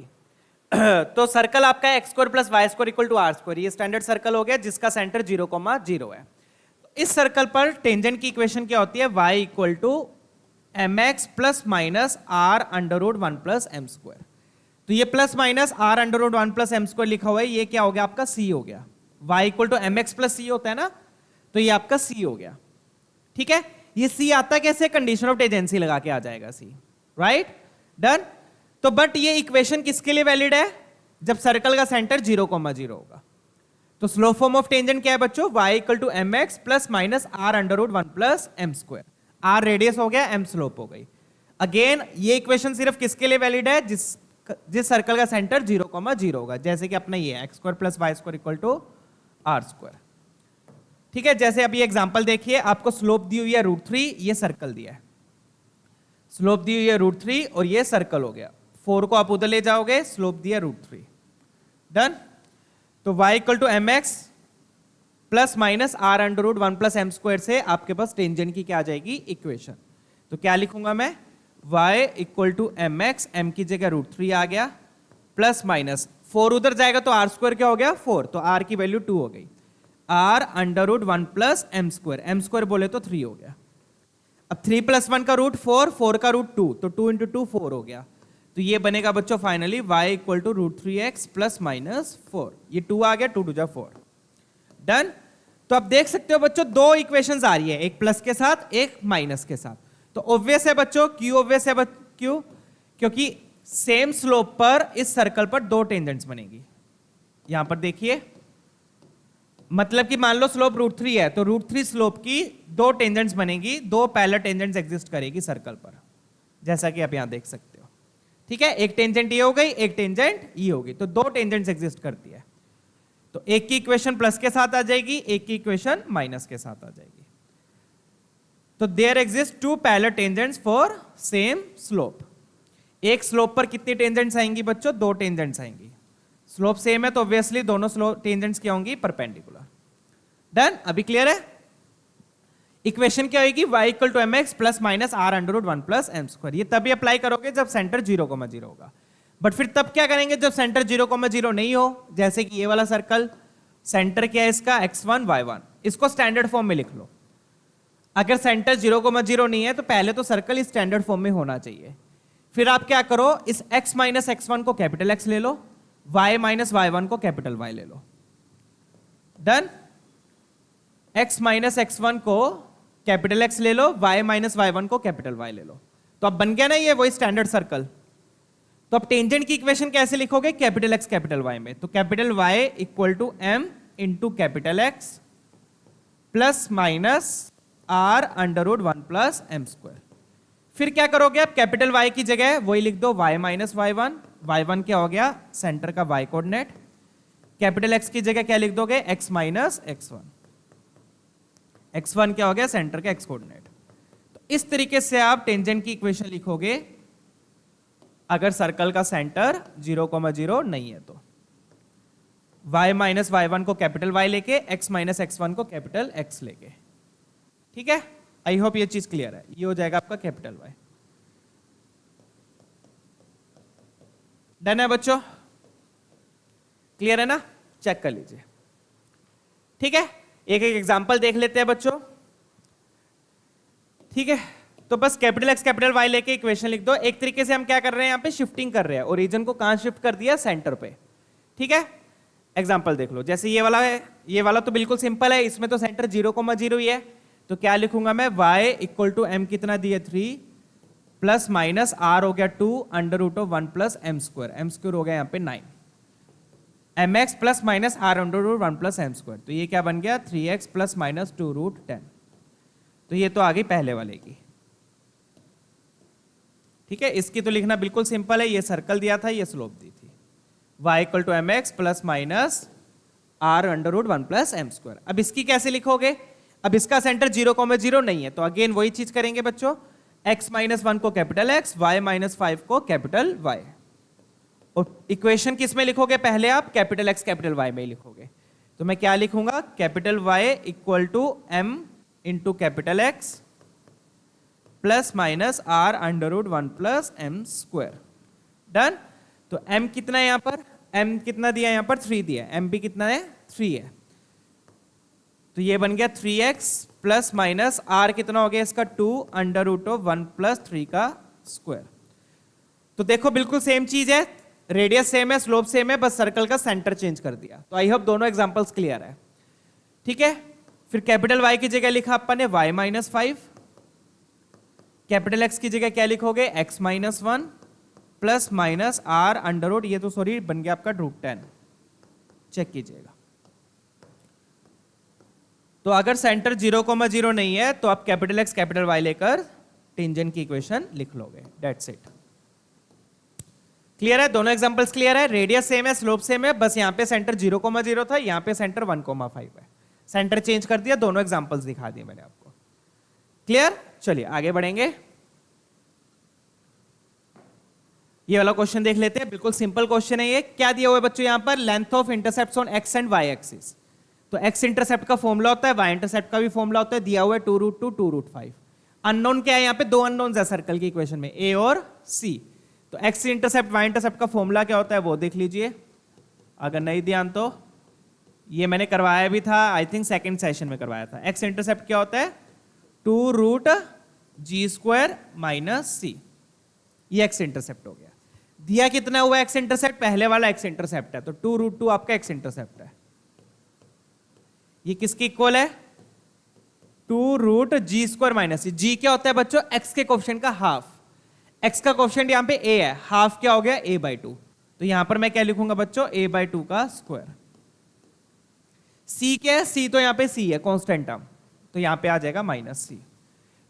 तो सर्कल आपका x² + y² = r², ये स्टैंडर्ड सर्कल हो गया जिसका सेंटर 0,0 है। इस सर्कल पर टेंजेंट की इक्वेशन क्या होती है, y = mx ± r√1 + m²। तो ये प्लस माइनस r√1 + m² लिखा हुआ है, ये क्या हो गया आपका c हो गया। y = mx + c होता है ना, तो ये आपका c हो गया। ठीक है, ये c आता कैसे, कंडीशन ऑफ टेंजेंसी लगा के आ जाएगा c, राइट, डन। तो बट ये इक्वेशन किसके लिए वैलिड है, जब सर्कल का सेंटर 0,0 होगा। तो स्लोप फॉर्म ऑफ टेंजेंट क्या है बच्चों, y = mx ± r√1 + m²। r radius हो गया, m स्लोप हो गई। अगेन ये इक्वेशन सिर्फ किसके लिए वैलिड है, जिस सर्कल का सेंटर 0,0 होगा, जैसे कि अपना ये x² + y² = r²। ठीक है, जैसे अभी एग्जांपल देखिए, आपको स्लोप दी हुई है √3, ये सर्कल दिया है, स्लोप दी हुई है √3 और ये सर्कल हो गया। 4 को आप उधर ले जाओगे, स्लोप दिया √3, डन। तो y = mx ± r√1 + m² से आपके पास टेंजेंट की क्या आ जाएगी, इक्वेशन। तो क्या लिखूंगा मैं, y = mx, m की जगह √3 आ गया, प्लस माइनस 4 उधर जाएगा तो आर स्क्वायर क्या हो गया 4, तो आर की वैल्यू 2 हो गई, r under root 1 plus M square बोले तो 3 हो गया। अब 3 + 1 का रूट 4, 4 का रूट 2, तो 2 × 2 4 हो गया। तो ये बनेगा बच्चों finally y equal to √3x plus minus 4, ये 2 आ गया, 2 × 2 = 4। डन। तो आप देख सकते हो बच्चों दो इक्वेशंस आ रही है, एक प्लस के साथ एक माइनस के साथ। तो ऑब्वियस है बच्चों, क्यों ऑब्वियस है क्यों? क्योंकि सेम स्लोप पर इस सर्कल पर दो टेंजेंट्स बनेगी। यहां पर देखिए, मतलब कि मान लो स्लोप √3 है, तो √3 स्लोप की दो टेंजेंट्स बनेगी, दो पैरेलल टेंजेंट्स एग्जिस्ट करेगी सर्कल पर, जैसा कि आप यहां देख सकते हो। ठीक है, एक टेंजेंट ये हो गई, एक टेंजेंट ये होगी, तो दो टेंजेंट्स एग्जिस्ट करती है। तो एक की इक्वेशन प्लस के साथ आ जाएगी, एक की इक्वेशन माइनस के साथ आ जाएगी। तो there exist two parallel tangents for same slope. एक स्लोप पर कितनी टेंजेंट्स आएंगी बच्चों? दो टेंजेंट्स आएंगी। स्लोप सेम है तो ऑब्वियसली दोनों स्लोप टेंजेंट्स क्या होंगी? परपेंडिकुलर। डन। अभी क्लियर है? इक्वेशन क्या होगी? y equal to mx plus minus r under root 1 plus M square. ये तभी अप्लाई करोगे जब सेंटर 0,0 होगा। बट फिर तब क्या करेंगे जब सेंटर 0,0 नहीं हो? जैसे कि ये वाला सर्कल, सेंटर क्या है इसका? x1 y1। इसको स्टैंडर्ड फॉर्म में लिख लो। अगर सेंटर 0,0 नहीं है तो पहले तो सर्कल इस स्टैंडर्ड फॉर्म में होना चाहिए। फिर आप क्या करो, इस x माइनस x1 को कैपिटल X ले लो, y माइनस y1 को कैपिटल Y ले लो। डन। x माइनस x1 को कैपिटल X ले लो, y माइनस y1 को कैपिटल Y ले लो। तो अब बन गया ना ये वही स्टैंडर्ड सर्कल। तो अब टेंजेंट की इक्वेशन कैसे लिखोगे? कैपिटल X कैपिटल Y में। तो capital Y equal to m into capital X plus minus r under root 1 plus M square. फिर क्या करोगे? अब कैपिटल Y की जगह वही लिख दो, y माइनस y1। y1 क्या हो गया? सेंटर का y कोऑर्डिनेट। कैपिटल X की जगह क्या लिख दोगे? x minus x1। x1 क्या हो गया? सेंटर का x कोऑर्डिनेट। तो इस तरीके से आप टेंजेंट की इक्वेशन लिखोगे अगर सर्कल का सेंटर 0,0 नहीं है तो। y माइनस y1 को कैपिटल Y लेके, x माइनस x1 को कैपिटल X लेके। ठीक है, आई होप ये चीज क्लियर है। ये हो जाएगा आपका कैपिटल Y। डन है बच्चों? क्लियर है ना? चेक कर लीजिए। ठीक है, एक एक एग्जांपल देख लेते हैं बच्चों। ठीक है, तो बस कैपिटल X कैपिटल Y लेके इक्वेशन लिख दो। एक तरीके से हम क्या कर रहे हैं, यहाँ पे शिफ्टिंग कर रहे हैं। ओरिजिन को कहां शिफ्ट कर दिया? सेंटर पे। ठीक है, एग्जांपल देख लो। जैसे ये वाला है, ये वाला तो बिल्कुल सिंपल है, इसमें तो सेंटर 0,0 ही है। तो क्या लिखूंगा मैं? y इक्वल टू m कितना दिया 3 प्लस माइनस r हो गया 2 under root of 1 plus M square हो गया यहाँ पे 9, mx plus minus r under root 1 plus M square. तो ये क्या बन गया? 3x plus minus 2 root 10। तो ये तो आ गई पहले वाले की। ठीक है, इसकी तो लिखना बिल्कुल सिंपल है। ये सर्कल दिया था, ये स्लोप दी थी। y equal to mx plus minus r under root 1 plus M square. अब इसकी कैसे लिखोगे? अब इसका सेंटर 0,0 नहीं है, तो अगेन वही चीज करेंगे बच्चों। x माइनस 1 को कैपिटल X, y माइनस 5 को कैपिटल Y। और इक्वेशन किस में लिखोगे? पहले आप कैपिटल X कैपिटल Y में ही लिखोगे। तो मैं क्या लिखूंगा? Capital Y equal to m into capital X plus minus r under root 1 plus M square. Done. तो m कितना है यहाँ पर? m कितना दिया यहाँ पर? 3 दिया। m भी कितना है? 3 है। तो ये बन गया 3x प्लस माइनस r कितना हो गया इसका? 2 अंडर रूट ऑफ 1 प्लस 3 का स्क्वायर। तो देखो बिल्कुल सेम चीज है, रेडियस सेम है, स्लोप सेम है, बस सर्कल का सेंटर चेंज कर दिया। तो आई होप दोनों एग्जांपल्स क्लियर है। ठीक है, फिर कैपिटल Y की जगह लिखा अपन ने y माइनस 5, कैपिटल X की जगह क्या लिखोगे? x minus 1 plus minus r under root, ये तो सॉरी बन गया आपका रूट 10। चेक कीजिएगा। तो अगर सेंटर 0,0 नहीं है तो आप कैपिटल X कैपिटल Y लेकर टेंजेंट की इक्वेशन लिख लोगे। That's it. क्लियर है? दोनों एग्जांपल्स क्लियर है। रेडियस सेम है, स्लोप सेम है, बस यहां पे सेंटर 0,0 था, यहां पे सेंटर 1,5 है। सेंटर चेंज कर दिया, दोनों एग्जांपल्स दिखा दिए मैंने आपको। क्लियर? चलिए आगे बढ़ेंगे। ये वाला क्वेश्चन देख लेते हैं, बिल्कुल सिंपल क्वेश्चन है ये। क्या दिया हुआ है बच्चों यहां पर? Length of intercepts on x and y axis. तो x इंटरसेप्ट का फॉर्मूला होता है, y इंटरसेप्ट का भी फॉर्मूला होता है। दिया हुआ है 2 रूट 2 2 रूट 5। अननोन क्या है यहाँ पे? दो अननोन्स है सर्कल की इक्वेशन में, a और c। तो x इंटरसेप्ट y इंटरसेप्ट का फॉर्मूला क्या होता है वो देख लीजिए। अगर नहीं ध्यान तो ये मैंने करवाया भी था, आई थिंक सेकंड सेशन में करवाया था। एक्स इंटरसेप्ट क्या होता है? 2√g² माइनस सी, ये एक्स इंटरसेप्ट हो गया। दिया कितना हुआ एक्स इंटरसेप्ट? पहले वाला एक्स इंटरसेप्ट है, तो 2√2 आपका एक्स इंटरसेप्ट है। ये किसके इक्वल है? 2√g² माइनस सी। जी क्या होता है बच्चों? एक्स के कोफिशिएंट का हाफ। एक्स का कोफिशिएंट यहां पे ए है, हाफ क्या हो गया? a/2। तो यहां पर मैं क्या लिखूंगा बच्चों? a/2 का स्क्वायर। सी क्या है? सी तो यहां पे सी है, कांस्टेंट टर्म, तो यहां पे आ जाएगा माइनस सी। तो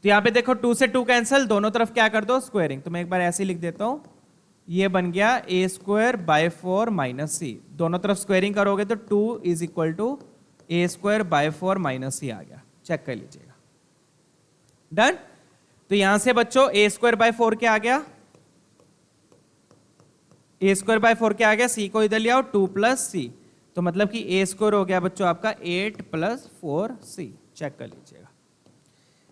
यहां पे देखो 2 से 2 कैंसिल, दोनों तरफ क्या कर दो? स्क्वायरिंग। तो मैं एक बार ऐसे लिख देता हूं, ये बन गया a²/4 माइनस सी। दोनों तरफ स्क्वायरिंग करोगे तो 2 is equal to a²/4 minus C आ गया। चेक कर लीजिएगा। डन। तो यहां से बच्चों a²/4 क्या आ गया? a²/4 क्या आ गया? सी को इधर ले आओ, 2 + c, तो मतलब कि a² हो गया बच्चों आपका 8 + 4c। चेक कर लीजिएगा।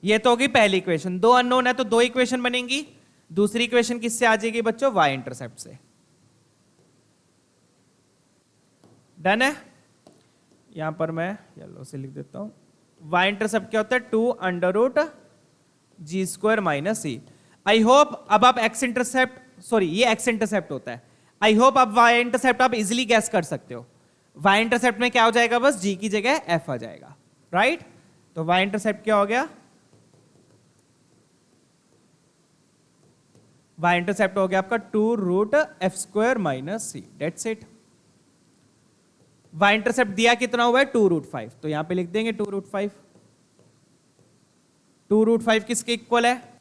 ये तो होगी पहली इक्वेशन। दो अननोन है तो दो इक्वेशन बनेंगी। दूसरी इक्वेशन किससे आ जाएगी बच्चों? y इंटरसेप्ट से। डन है। यहां पर मैं येलो से लिख देता हूं। y इंटरसेप्ट क्या होता है? 2√g² minus C. I hope अब आप x इंटरसेप्ट, सॉरी ये x इंटरसेप्ट होता है। आई होप अब y इंटरसेप्ट आप इजिली गैस कर सकते हो। y इंटरसेप्ट में क्या हो जाएगा? बस g की जगह f आ जाएगा, राइट? तो y इंटरसेप्ट क्या हो गया? y इंटरसेप्ट हो गया आपका 2√f² minus c. That's it. y intercept दिया कितना हुआ है? 2√5, तो यहां पे लिख देंगे 2√5। 2√5 किसके इक्वल है?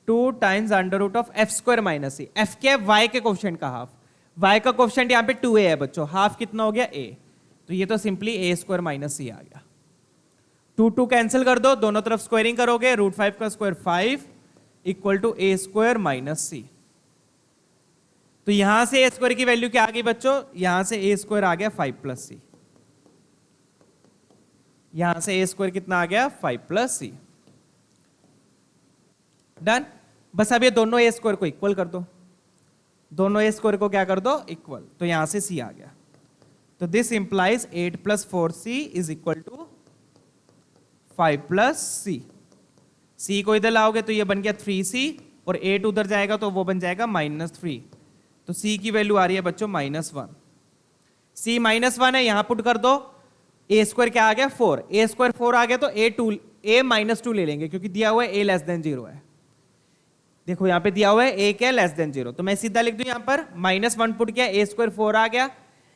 2 टाइम्स √f² माइनस सी। f क्या है? y के कोफिशिएंट का हाफ। y का कोफिशिएंट यहां पे 2a है बच्चों, हाफ कितना हो गया? a, तो ये तो सिंपली a² माइनस सी आ गया। 2 कैंसिल कर दो, दोनों तरफ स्क्वायरिंग करोगे, √5 का square 5 equal to a² minus C. तो यहां से a² की वैल्यू क्या आ गई बच्चों? यहां से a² आ गया 5 + c। यहां से a² कितना आ गया? 5 + c। डन। बस अब ये दोनों a² को इक्वल कर दो। दोनों a² को क्या कर दो? इक्वल। तो यहां से c आ गया। तो this implies 8 + 4c is equal to 5 + c। c को इधर लाओगे तो ये बन गया 3c, और 8 उधर जाएगा तो वो बन जाएगा -3। तो c की वैल्यू आ रही है बच्चों -1। c -1 है, यहां पुट कर दो। a² क्या आ गया? 4। a² 4 आ गया तो a-2 ले लेंगे, क्योंकि दिया हुआ है a <0 है। देखो यहां पे दिया हुआ है a क्या? <0, तो मैं सीधा लिख दूं यहां पर -1 पुट किया, a² 4 आ गया।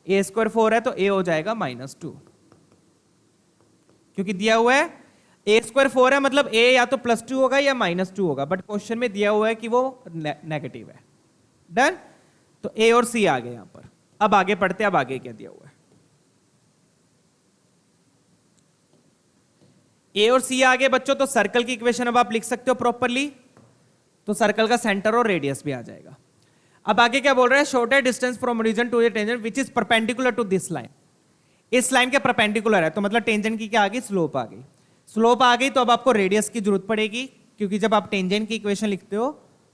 a² 4 है तो a हो जाएगा -2, क्योंकि दिया हुआ है a² 4 है, मतलब a या तो +2 होगा या -2 होगा, बट क्वेश्चन में दिया हुआ है कि वो नेगेटिव है। डन। तो a और c आ गए यहां पर। अब आगे पढ़ते हैं, अब आगे क्या दिया हुआ है। a और c आ गए बच्चों, तो सर्कल की इक्वेशन अब आप लिख सकते हो प्रॉपरली। तो सर्कल का सेंटर और रेडियस भी आ जाएगा। अब आगे क्या बोल रहा है? Shorter distance from origin to the tangent which is perpendicular to this line. इस लाइन के परपेंडिकुलर है, तो मतलब टेंजेंट की क्या आ गई? स्लोप आ गई। स्लोप आ गई तो अब आपको रेडियस की जरूरत पड़ेगी, क्योंकि जब आप टेंजेंट की इक्वेशन लिखते हो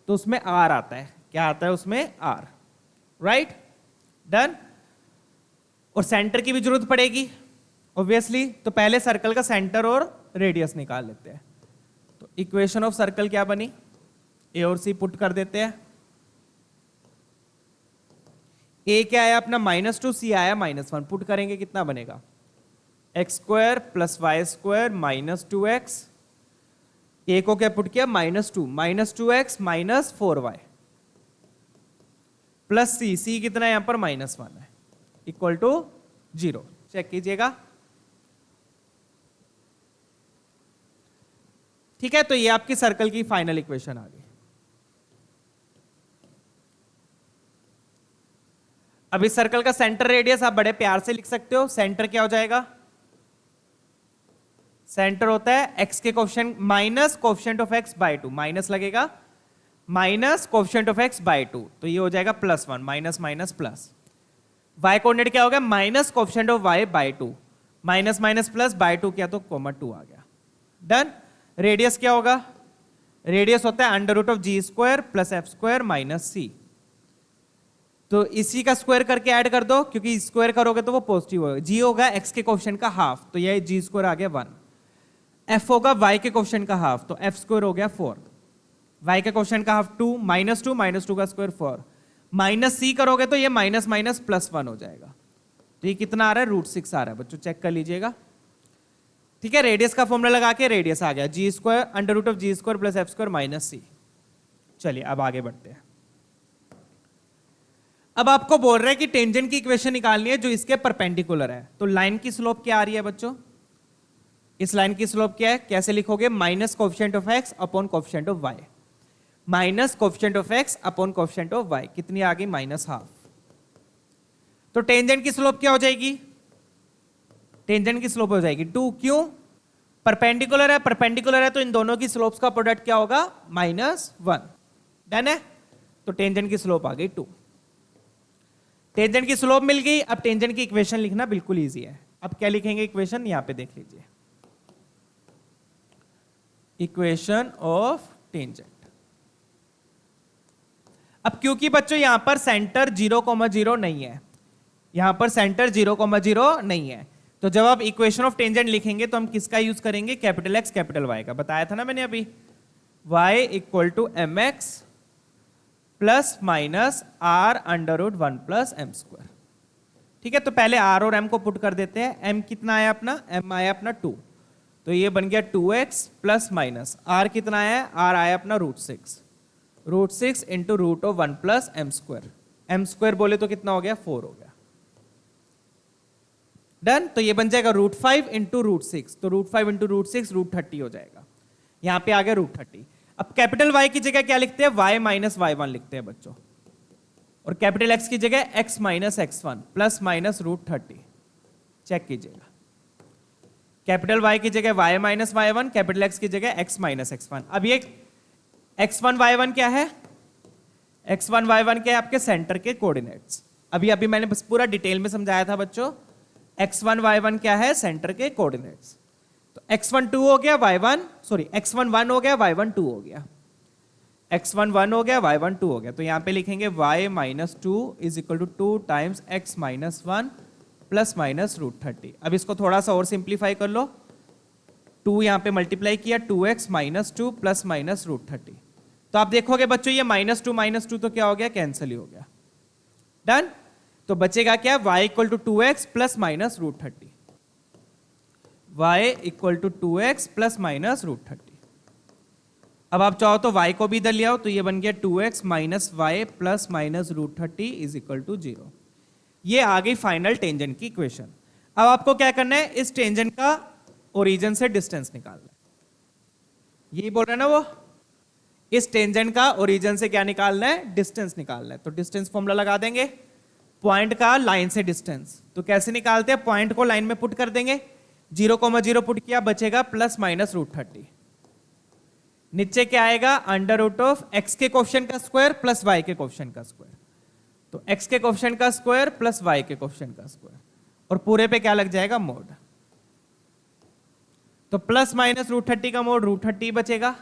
तो उसमें आर आता है। क्या आता है उसमें? R, right? डन। और सेंटर की भी जरूरत पड़ेगी ऑब्वियसली, तो पहले सर्कल का सेंटर और रेडियस निकाल लेते हैं। तो इक्वेशन ऑफ सर्कल क्या बनी? ए और सी पुट कर देते हैं। ए क्या आया अपना? -2, सी आया -1। पुट करेंगे कितना बनेगा? x² + y² - 2x। ए को क्या पुट किया? -2, -2x - 4y प्लस सी कितना है यहां पर? -1 है, इक्वल टू 0। चेक कीजिएगा। ठीक है, तो ये आपकी सर्कल की फाइनल इक्वेशन आ गई। अब इस सर्कल का सेंटर रेडियस आप बड़े प्यार से लिख सकते हो। सेंटर क्या हो जाएगा? सेंटर होता है x के coefficient minus coefficient of x by 2, minus लगेगा, minus coefficient of x by 2, तो ये हो जाएगा +1, minus minus plus. y coordinate क्या हो गया? Minus coefficient of y by 2, minus minus plus by 2 किया तो (2) आ गया। डन। रेडियस क्या होगा? रेडियस होता है √g² + f² - c। तो इसी का स्क्वायर करके ऐड कर दो, क्योंकि स्क्वायर करोगे तो वो पॉजिटिव होगा। जी होगा एक्स के कोएफिशिएंट का हाफ, तो ये जी स्क्वायर आ गया 1। एफ होगा वाई के कोएफिशिएंट का हाफ, तो एफ स्क्वायर हो गया 4। वाई के कोएफिशिएंट का हाफ 2, माइनस टू का स्क्वायर 4। माइनस सी करोगे तो ये माइनस माइनस प्लस 1 हो जाएगा। तो ये कितना आ रहा है, √6 आ रहा है बच्चों, चेक कर लीजिएगा। ठीक है, रेडियस का फॉर्मूला लगा के रेडियस आ गया G square under root of G square plus F square minus C. चलिए अब आगे बढ़ते हैं। अब आपको बोल रहे हैं कि टेंजेंट की इक्वेशन निकालनी है जो इसके परपेंडिकुलर है। तो लाइन की स्लोप क्या आ रही है बच्चों, इस लाइन की स्लोप क्या है, कैसे लिखोगे, minus coefficient of x upon coefficient of y. Minus coefficient of x upon coefficient of y, कितनी आ गई, -½ तो टेंजेंट की स्लोप क्या हो जाएगी, टेंजेंट की स्लोप हो जाएगी 2। क्यों, परपेंडिकुलर है, परपेंडिकुलर है तो इन दोनों की स्लोप्स का प्रोडक्ट क्या होगा, -1। डन है, तो टेंजेंट की स्लोप आ गई 2। टेंजेंट की स्लोप मिल गई। अब टेंजेंट की इक्वेशन लिखना बिल्कुल इजी है। अब क्या लिखेंगे इक्वेशन, यहां पे देख लीजिए, इक्वेशन ऑफ टेंजेंट। अब क्योंकि बच्चों यहां पर सेंटर 0,0 नहीं है, यहां पर सेंटर 0,0 नहीं है, तो जब आप इक्वेशन ऑफ टेंजेंट लिखेंगे तो हम किसका यूज करेंगे, कैपिटल एक्स कैपिटल वाई का। बताया था ना मैंने अभी, y equal to m x plus minus r under root 1 plus M square. ठीक है, तो पहले r और m को पुट कर देते हैं। m कितना आया अपना, m आया अपना 2, तो ये बन गया 2x प्लस माइनस r कितना आया, r आया अपना √6 into root of 1 plus M square. M square बोले तो कितना हो गया, 4 हो गया। डन, तो ये बन जाएगा √5 इंटू √6, तो √5 इंटू √6 √30 हो जाएगा। यहां पे आ गया √30। अब कैपिटल Y की जगह क्या लिखते हैं, y माइनस y1 लिखते हैं बच्चों, और कैपिटल X की जगह x minus x1 plus minus √30। Check कीजिएगा, कैपिटल Y की जगह y minus y1, capital X की जगह x माइनस x1। अब ये x1 y1 क्या है, x1 y1 क्या है, आपके सेंटर के कोऑर्डिनेट्स। अभी मैंने बस पूरा डिटेल में समझाया था बच्चों, x1 y1 क्या है, सेंटर के कोऑर्डिनेट्स। तो x1 2 हो गया, x1 1 हो गया, y1 2 हो गया, x1 1 हो गया, y1 2 हो गया। तो यहां पे लिखेंगे y minus 2 is equal to 2 times x minus 1 plus minus √30। अब इसको थोड़ा सा और सिंप्लीफाई कर लो, 2 यहां पे मल्टीप्लाई किया, 2x माइनस 2 प्लस माइनस √30। तो आप देखोगे बच्चों ये -2 तो क्या हो गया, कैंसिल ही हो गया। डन, तो बचेगा क्या, y equal to 2x plus minus √30, y equal to 2x plus minus √30। अब आप चाहो तो y को भी इधर ले आओ, तो ये बन गया 2x minus y plus minus √30 is equal to 0। ये आ गई फाइनल टेंजेंट की इक्वेशन। अब आपको क्या करना है, इस टेंजेंट का ओरिजिन से डिस्टेंस निकालना है। यही बोल रहे हैं ना वो, इस टेंजेंट का ओरिजिन से क्या निकालना है, डिस्टेंस निकालना है। तो डिस्टेंस फॉर्मूला लगा देंगे, पॉइंट का लाइन से डिस्टेंस। तो कैसे निकालते हैं, पॉइंट को लाइन में पुट कर देंगे, 0,0 पुट किया, बचेगा प्लस माइनस √30। नीचे क्या आएगा, अंडर रूट ऑफ x के कोएफिशिएंट का स्क्वायर प्लस y के कोएफिशिएंट का स्क्वायर। तो x के कोएफिशिएंट का स्क्वायर प्लस y के कोएफिशिएंट का स्क्वायर, और पूरे पे क्या लग जाएगा, मोड। तो प्लस माइनस √30 का मोड √30 बचेगा।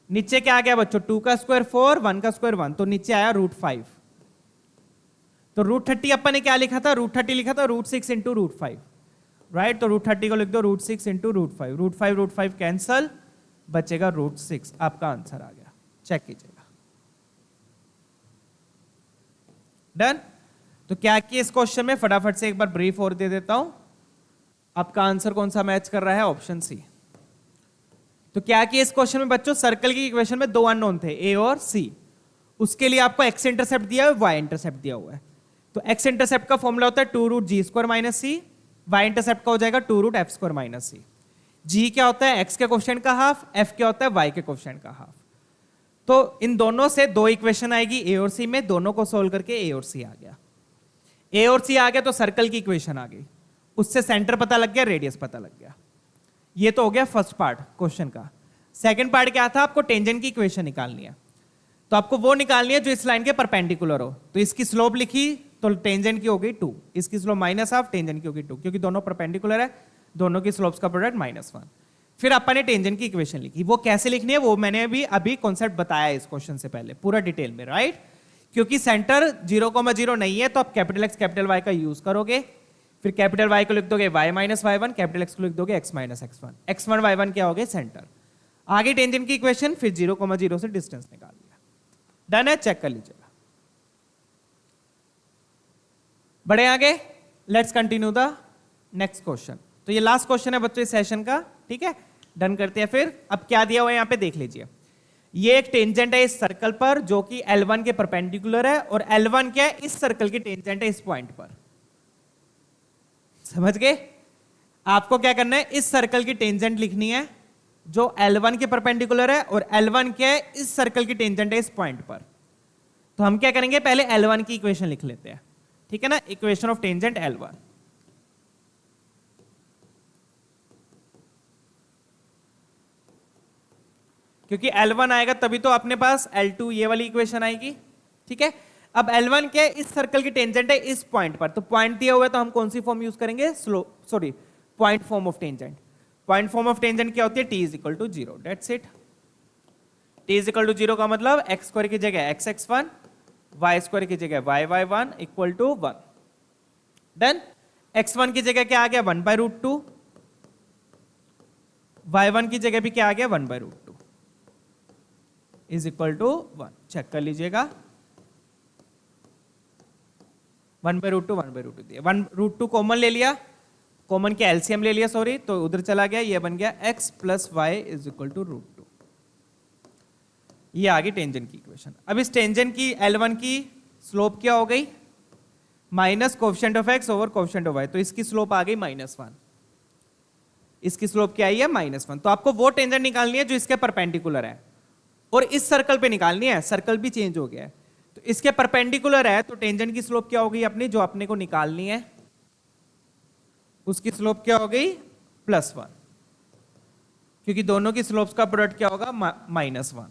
नीचे क्या आ गया बच्चों, 2 का स्क्वायर 4, 1 का स्क्वायर 1, तो नीचे आया √5। तो √30 अपन ने क्या लिखा था, √30 लिखा था √6 इंटू √5, राइट। तो √30 को लिख दो √6 इंटू √5, √5 कैंसल, बचेगा √6। आपका आंसर आ गया, चेक कीजिएगा। डन, तो क्या किया इस क्वेश्चन में, फटाफट से एक बार ब्रीफ और दे देता हूं। आपका आंसर कौन सा मैच कर रहा है, ऑप्शन सी। तो क्या किया इस क्वेश्चन में बच्चों, सर्कल की इक्वेशन में 2 अननोन थे, ए और सी। उसके लिए आपको एक्स इंटरसेप्ट दिया है, वाई इंटरसेप्ट दिया हुआ है। तो एक्स इंटरसेप्ट का फॉर्मूला होता है 2√g² माइनस सी, वाई इंटरसेप्ट का हो जाएगा 2√f² माइनस सी। जी क्या होता है, एक्स के कोएफिशिएंट का हाफ, एफ क्या होता है, वाई के कोएफिशिएंट का हाफ। तो इन दोनों से 2 इक्वेशन आएगी ए और सी में, दोनों को सोल्व करके ए और सी आ गया। ए और सी आ गया तो सर्कल की इक्वेशन आ गई, उससे सेंटर पता लग गया, रेडियस पता लग गया। ये तो हो गया फर्स्ट पार्ट क्वेश्चन का। सेकंड पार्ट क्या था, आपको टेंजेंट की इक्वेशन निकालनी है। तो आपको वो निकालनी है जो इस लाइन के परपेंडिकुलर हो। तो इसकी स्लोप लिखी तो टेंजेंट की हो गई 2, इसकी स्लोप -½ टेंजेंट की हो गई 2, क्योंकि दोनों परपेंडिकुलर है, दोनों की स्लोप्स का प्रोडक्ट -1। फिर अपन ने टेंजेंट की इक्वेशन लिखी, वो कैसे लिखनी है वो मैंने अभी कॉन्सेप्ट बताया इस क्वेश्चन से पहले पूरा डिटेल में, राइट। क्योंकि सेंटर 0,0 नहीं है तो आप कैपिटल एक्स कैपिटल वाई का यूज करोगे, फिर कैपिटल वाई को लिख दोगे वाई माइनस वाई वन, कैपिटल एक्स को लिख दोगे x minus x one, x one y one क्या हो गए सेंटर। आगे टेंजेंट की इक्वेशन, फिर 0,0 से डिस्टेंस निकाल लिया। डन है, चेक कर लीजिएगा। बढ़े आगे, let's continue the next question. तो ये लास्ट क्वेश्चन है बच्चों इस सेशन का, ठीक है। डन करते हैं। फिर अब क्या दिया हुआ है यहां पे देख लीजिए। ये एक टेंजेंट है इस सर्कल पर जो कि L1 के परपेंडिकुलर है, और L1 क्या है, इस सर्कल की टेंजेंट है इस पॉइंट पर। समझ गए? आपको क्या करना है, इस सर्कल की टेंजेंट लिखनी है जो L1 के परपेंडिकुलर है, और L1 क्या है, इस सर्कल की टेंजेंट है इस पॉइंट पर। तो हम क्या करेंगे, पहले L1 की इक्वेशन लिख लेते हैं, ठीक है ना। इक्वेशन ऑफ टेंजेंट L1, क्योंकि L1 आएगा तभी तो अपने पास L2 ये वाली इक्वेशन आएगी, ठीक है। अब L1 क्या है, इस सर्कल की टेंजेंट है इस पॉइंट पर, तो पॉइंट दिया हुआ है तो हम कौन सी फॉर्म यूज करेंगे, point form of tangent. Point form of tangent क्या होती है, t is equal to 0, that's it. t is equal to 0 का मतलब x स्क्वायर की जगह x x1, y स्क्वायर की जगह y y1 equal to 1। Then x1 की जगह क्या आ गया, 1/√2, y1 की जगह भी क्या आ गया, 1/√2 इज इक्वल टू 1। चेक कर लीजिएगा, 1/√2 1/√2 दिया, 1√2 कॉमन ले लिया, कॉमन के एलसीएम ले लिया, सॉरी, तो उधर चला गया, ये बन गया x plus y is equal to √2। ये आ गई टेंजेंट की इक्वेशन। अब इस टेंजेंट की L1 की स्लोप क्या हो गई, minus coefficient of x over coefficient of y, तो इसकी स्लोप आ गई -1। इसकी स्लोप क्या आई है, -1। तो आपको वो टेंजेंट निकालनी है जो इसके परपेंडिकुलर है, और इस सर्कल पे निकालनी है, सर्कल भी चेंज हो गया है, तो इसके परपेंडिकुलर है, तो टेंजेंट की स्लोप क्या हो गई अपनी, जो अपने को निकालनी है उसकी स्लोप क्या हो गई, +1, क्योंकि दोनों की स्लोप्स का प्रोडक्ट क्या होगा, -1।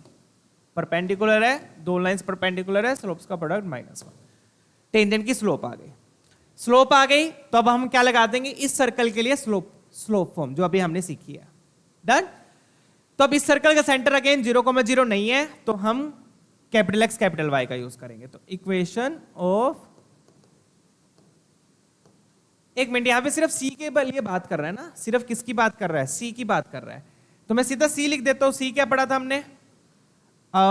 परपेंडिकुलर है, दो लाइंस परपेंडिकुलर है, स्लोप्स का प्रोडक्ट -1। टेंजेंट की स्लोप आ गई। स्लोप आ गई तो अब हम क्या लगा देंगे, इस सर्कल के लिए स्लोप फॉर्म जो अभी हमने सीखी है। डन। तो अब इस सर्कल का सेंटर अगेन 0,0 नहीं है, तो हम कैपिटल एक्स कैपिटल वाई का यूज करेंगे। तो इक्वेशन ऑफ, एक मिनट, यहां पे सिर्फ सी के लिए बात कर रहा है ना, सिर्फ किसकी बात कर रहा है, सी की बात कर रहा है, तो मैं सीधा सी लिख देता हूं। सी क्या पढ़ा था हमने,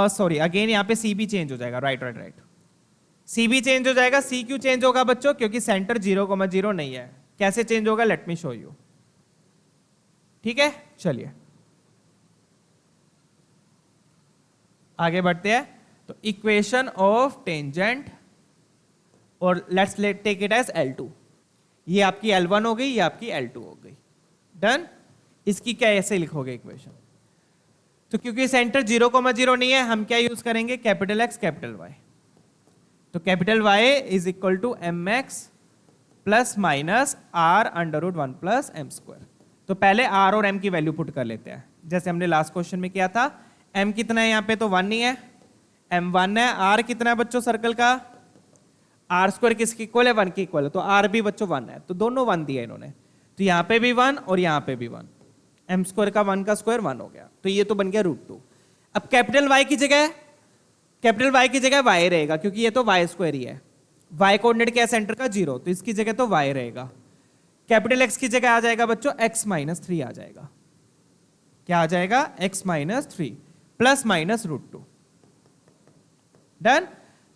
सॉरी अगेन यहां पे सी भी चेंज हो जाएगा, राइट, सी भी चेंज हो जाएगा। सी क्यों चेंज होगा बच्चों, क्योंकि सेंटर 0,0 नहीं है। कैसे चेंज होगा, लेट मी शो यू, ठीक है। चलिए आगे बढ़ते हैं। तो इक्वेशन ऑफ टेंजेंट, और let's take it as L2। ये आपकी L1 हो गई, ये आपकी L2 हो गई। डन। इसकी क्या ऐसे लिखोगे इक्वेशन, तो क्योंकि सेंटर 0,0 नहीं है, हम क्या यूज करेंगे, कैपिटल एक्स कैपिटल वाई। तो capital y is equal to m x plus minus r√1 plus M square. तो पहले r और m की वैल्यू पुट कर लेते हैं, जैसे हमने लास्ट क्वेश्चन में किया था। m कितना है यहाँ पे, तो 1 ही है, m 1 है। r कितना है बच्चों सर्कल का, r स्क्वायर किसके इक्वल है, 1 के इक्वल है, तो r भी बच्चों 1 है, तो दोनों 1 दिया इन्होंने। तो यहाँ पे भी 1 और यहाँ पे भी 1, m स्क्वायर का 1 का स्क्वायर 1 हो गया, तो ये तो बन गया √2। अब कैपिटल y की जगह y रहेगा, क्योंकि ये तो y स्क्वायर ही है। y कोऑर्डिनेट क्या है सेंटर का 0, तो इसकी जगह तो y रहेगा। कैपिटल x की जगह आ जाएगा बच्चों x-3 आ जाएगा। क्या आ जाएगा, x-3 प्लस माइनस √2। डन।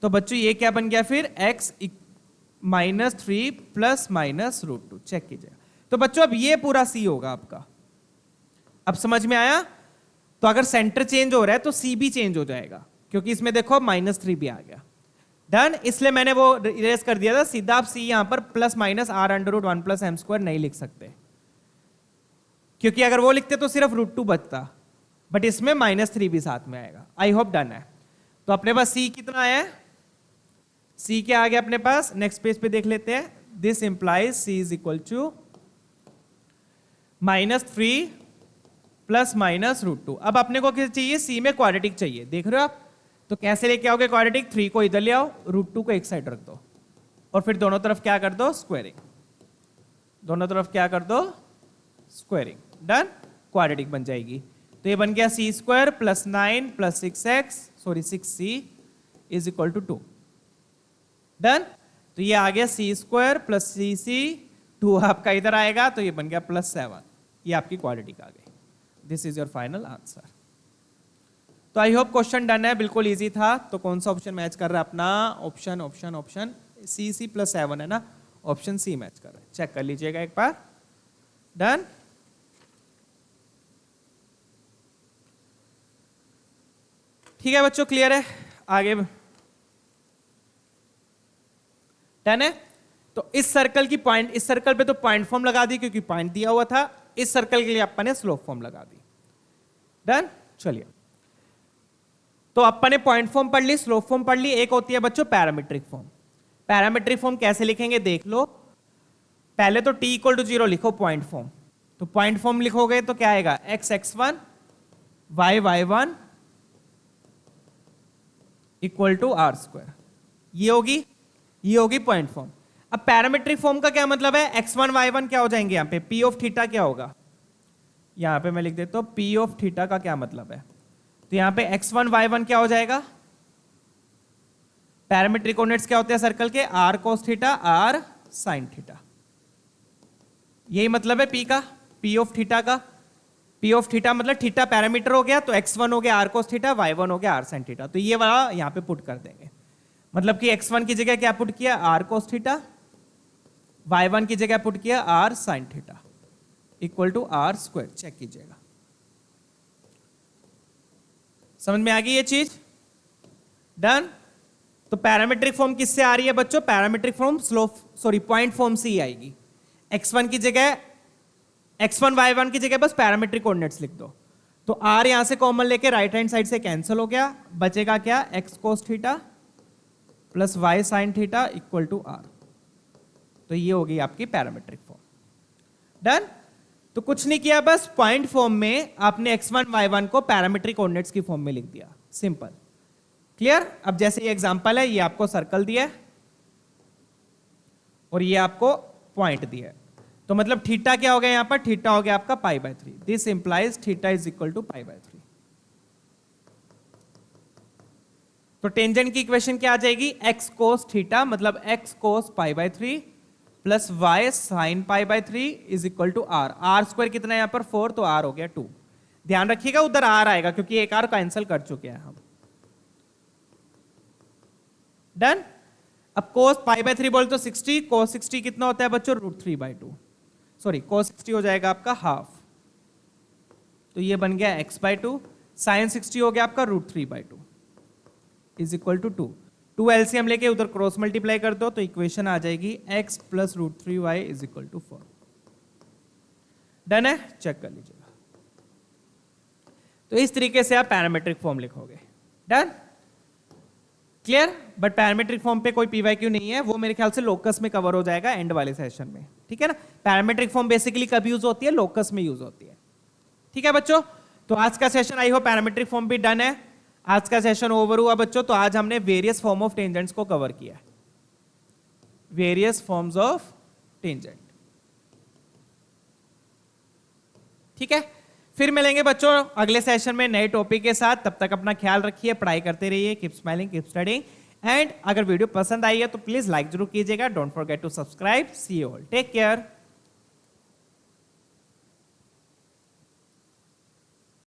तो बच्चों ये क्या बन गया फिर, x-3 प्लस माइनस √2। चेक कीजिए। तो बच्चों अब ये पूरा c होगा आपका। अब समझ में आया। तो अगर सेंटर चेंज हो रहा है तो c भी चेंज हो जाएगा, क्योंकि इसमें देखो -3 भी आ गया। डन। इसलिए मैंने वो इरेज कर दिया था, सीधा आप c यहां पर plus minus r√1 plus M square नहीं लिख सकते, क्योंकि अगर वो लिखते तो सिर्फ √2 बचता, बट इसमें -3 भी साथ में आएगा। आई होप डन है। तो अपने पास c कितना आया, c क्या आ गया अपने पास, नेक्स्ट पेज पे देख लेते हैं। This implies c is equal to -3 plus minus √2। अब अपने को क्या चाहिए, c में क्वाड्रेटिक चाहिए, देख रहे हो आप। तो कैसे लेके आओगे क्वाड्रेटिक, 3 को इधर ले आओ, √2 को एक साइड रख दो, और फिर दोनों तरफ क्या कर दो, स्क्वायरिंग। दोनों तरफ क्या कर दो, स्क्वायरिंग। डन। क्वाड्रेटिक बन जाएगी। तो ये बन गया c² प्लस 9 प्लस 6c is equal to 2। Done. तो ये आ गया सी स्क्वायर प्लस सी सी, 2 आपका इधर आएगा तो ये बन गया +7। ये आपकी क्वालिटी का आ गई। This is your final answer. तो आई होप क्वेश्चन डन है, बिल्कुल इजी था। तो कौन सा ऑप्शन मैच कर रहा है अपना? ऑप्शन ऑप्शन ऑप्शन सी सी +7 है ना, ऑप्शन सी मैच कर रहा है। चेक कर लीजिएगा एक बार। डन। ठीक है बच्चों, क्लियर है? आगे डन है। तो इस सर्कल की पॉइंट, इस सर्कल पे तो पॉइंट फॉर्म लगा दी क्योंकि पॉइंट दिया हुआ था। इस सर्कल के लिए अपन ने स्लोप फॉर्म लगा दी। डन। चलिए, तो अपन ने पॉइंट फॉर्म पढ़ ली, स्लोप फॉर्म पढ़ ली। एक होती है बच्चों पैरामीट्रिक फॉर्म। पैरामीट्रिक फॉर्म कैसे लिखेंगे देख लो। पहले तो t = 0 लिखो पॉइंट फॉर्म। तो पॉइंट फॉर्म लिखोगे तो क्या आएगा? x x1 y y1 = r²। ये होगी पॉइंट फॉर्म। अब पैरामीट्रिक फॉर्म का क्या मतलब है? x1 y1 क्या हो जाएंगे यहां पे? p ऑफ थीटा क्या होगा? यहां पे मैं लिख देता हूं p ऑफ थीटा का क्या मतलब है। तो यहां पे x1 y1 क्या हो जाएगा? पैरामीट्रिक कोऑर्डिनेट्स क्या होते हैं सर्कल के? r cos theta r sin theta. यही मतलब है p का, p ऑफ थीटा का। p ऑफ थीटा मतलब थीटा पैरामीटर हो गया, तो x1 हो गया r cos थीटा, y1 हो गया r sin थीटा। तो ये वाला यहां पे पुट कर देंगे। मतलब कि x1 की जगह क्या पुट किया? r cos theta. y1 की जगह पुट किया r sin theta = r²। Check कीजिएगा, समझ में आ गई ये चीज? डन। तो पैरामीट्रिक फॉर्म किससे आ रही है बच्चों? पैरामीट्रिक फॉर्म पॉइंट फॉर्म से ही आएगी। x1 की जगह, x1 y1 की जगह बस पैरामीट्रिक कोऑर्डिनेट्स लिख दो। तो r यहां से कॉमन लेके राइट हैंड साइड से कैंसिल हो गया, बचेगा क्या? x cos theta plus y sin theta = r। तो ये होगी आपकी पैरामीट्रिक फॉर्म। डन। तो कुछ नहीं किया, बस पॉइंट फॉर्म में आपने x1 y1 को पैरामीट्रिक कोऑर्डिनेट्स की फॉर्म में लिख दिया। Simple, clear? अब जैसे ये एग्जांपल है, ये आपको सर्कल दिया है और ये आपको पॉइंट दिया है। तो मतलब थीटा क्या हो गया यहां पर? थीटा हो गया आपका π/3। This implies theta = π/3। तो टेंजेंट की इक्वेशन क्या आ जाएगी? x cos थीटा मतलब x cos π/3 प्लस y sin π/3 = r। r² कितना है यहां पर? 4, तो r हो गया 2। ध्यान रखिएगा उधर r आएगा क्योंकि एक r कैंसिल कर चुके हैं हम। डन। अब cos π/3 बोल तो 60, cos 60 कितना होता है बच्चों? √3/2। सॉरी, cos 60 हो जाएगा आपका हाफ, तो ये बन गया x/2। sin 60 हो गया आपका √3/2 = 2। 2 एलसीएम लेके उधर क्रॉस मल्टीप्लाई कर दो तो इक्वेशन आ जाएगी x + √3y = 4। डन है? चेक कर लीजिएगा। तो इस तरीके से आप पैरामीट्रिक फॉर्म लिखोगे। Done, clear? But parametric form पे कोई पीवाईक्यू नहीं है, वो मेरे ख्याल से लोकस में कवर हो जाएगा एंड वाले सेशन में। ठीक है ना? पैरामीट्रिक फॉर्म बेसिकली कब यूज होती है? लोकस में यूज होती है। ठीक है बच्चों, तो आज का session I hope parametric form भी डन है। आज का सेशन ओवर हुआ बच्चों। तो आज हमने वेरियस फॉर्म ऑफ टेंजेंट्स को कवर किया है, वेरियस फॉर्म्स ऑफ टेंजेंट। ठीक है, फिर मिलेंगे बच्चों अगले सेशन में नए टॉपिक के साथ। तब तक अपना ख्याल रखिए, पढ़ाई करते रहिए, keep smiling, keep studying. And अगर वीडियो पसंद आई है तो प्लीज लाइक जरूर कीजिएगा। Don't forget to subscribe. See you all, take care.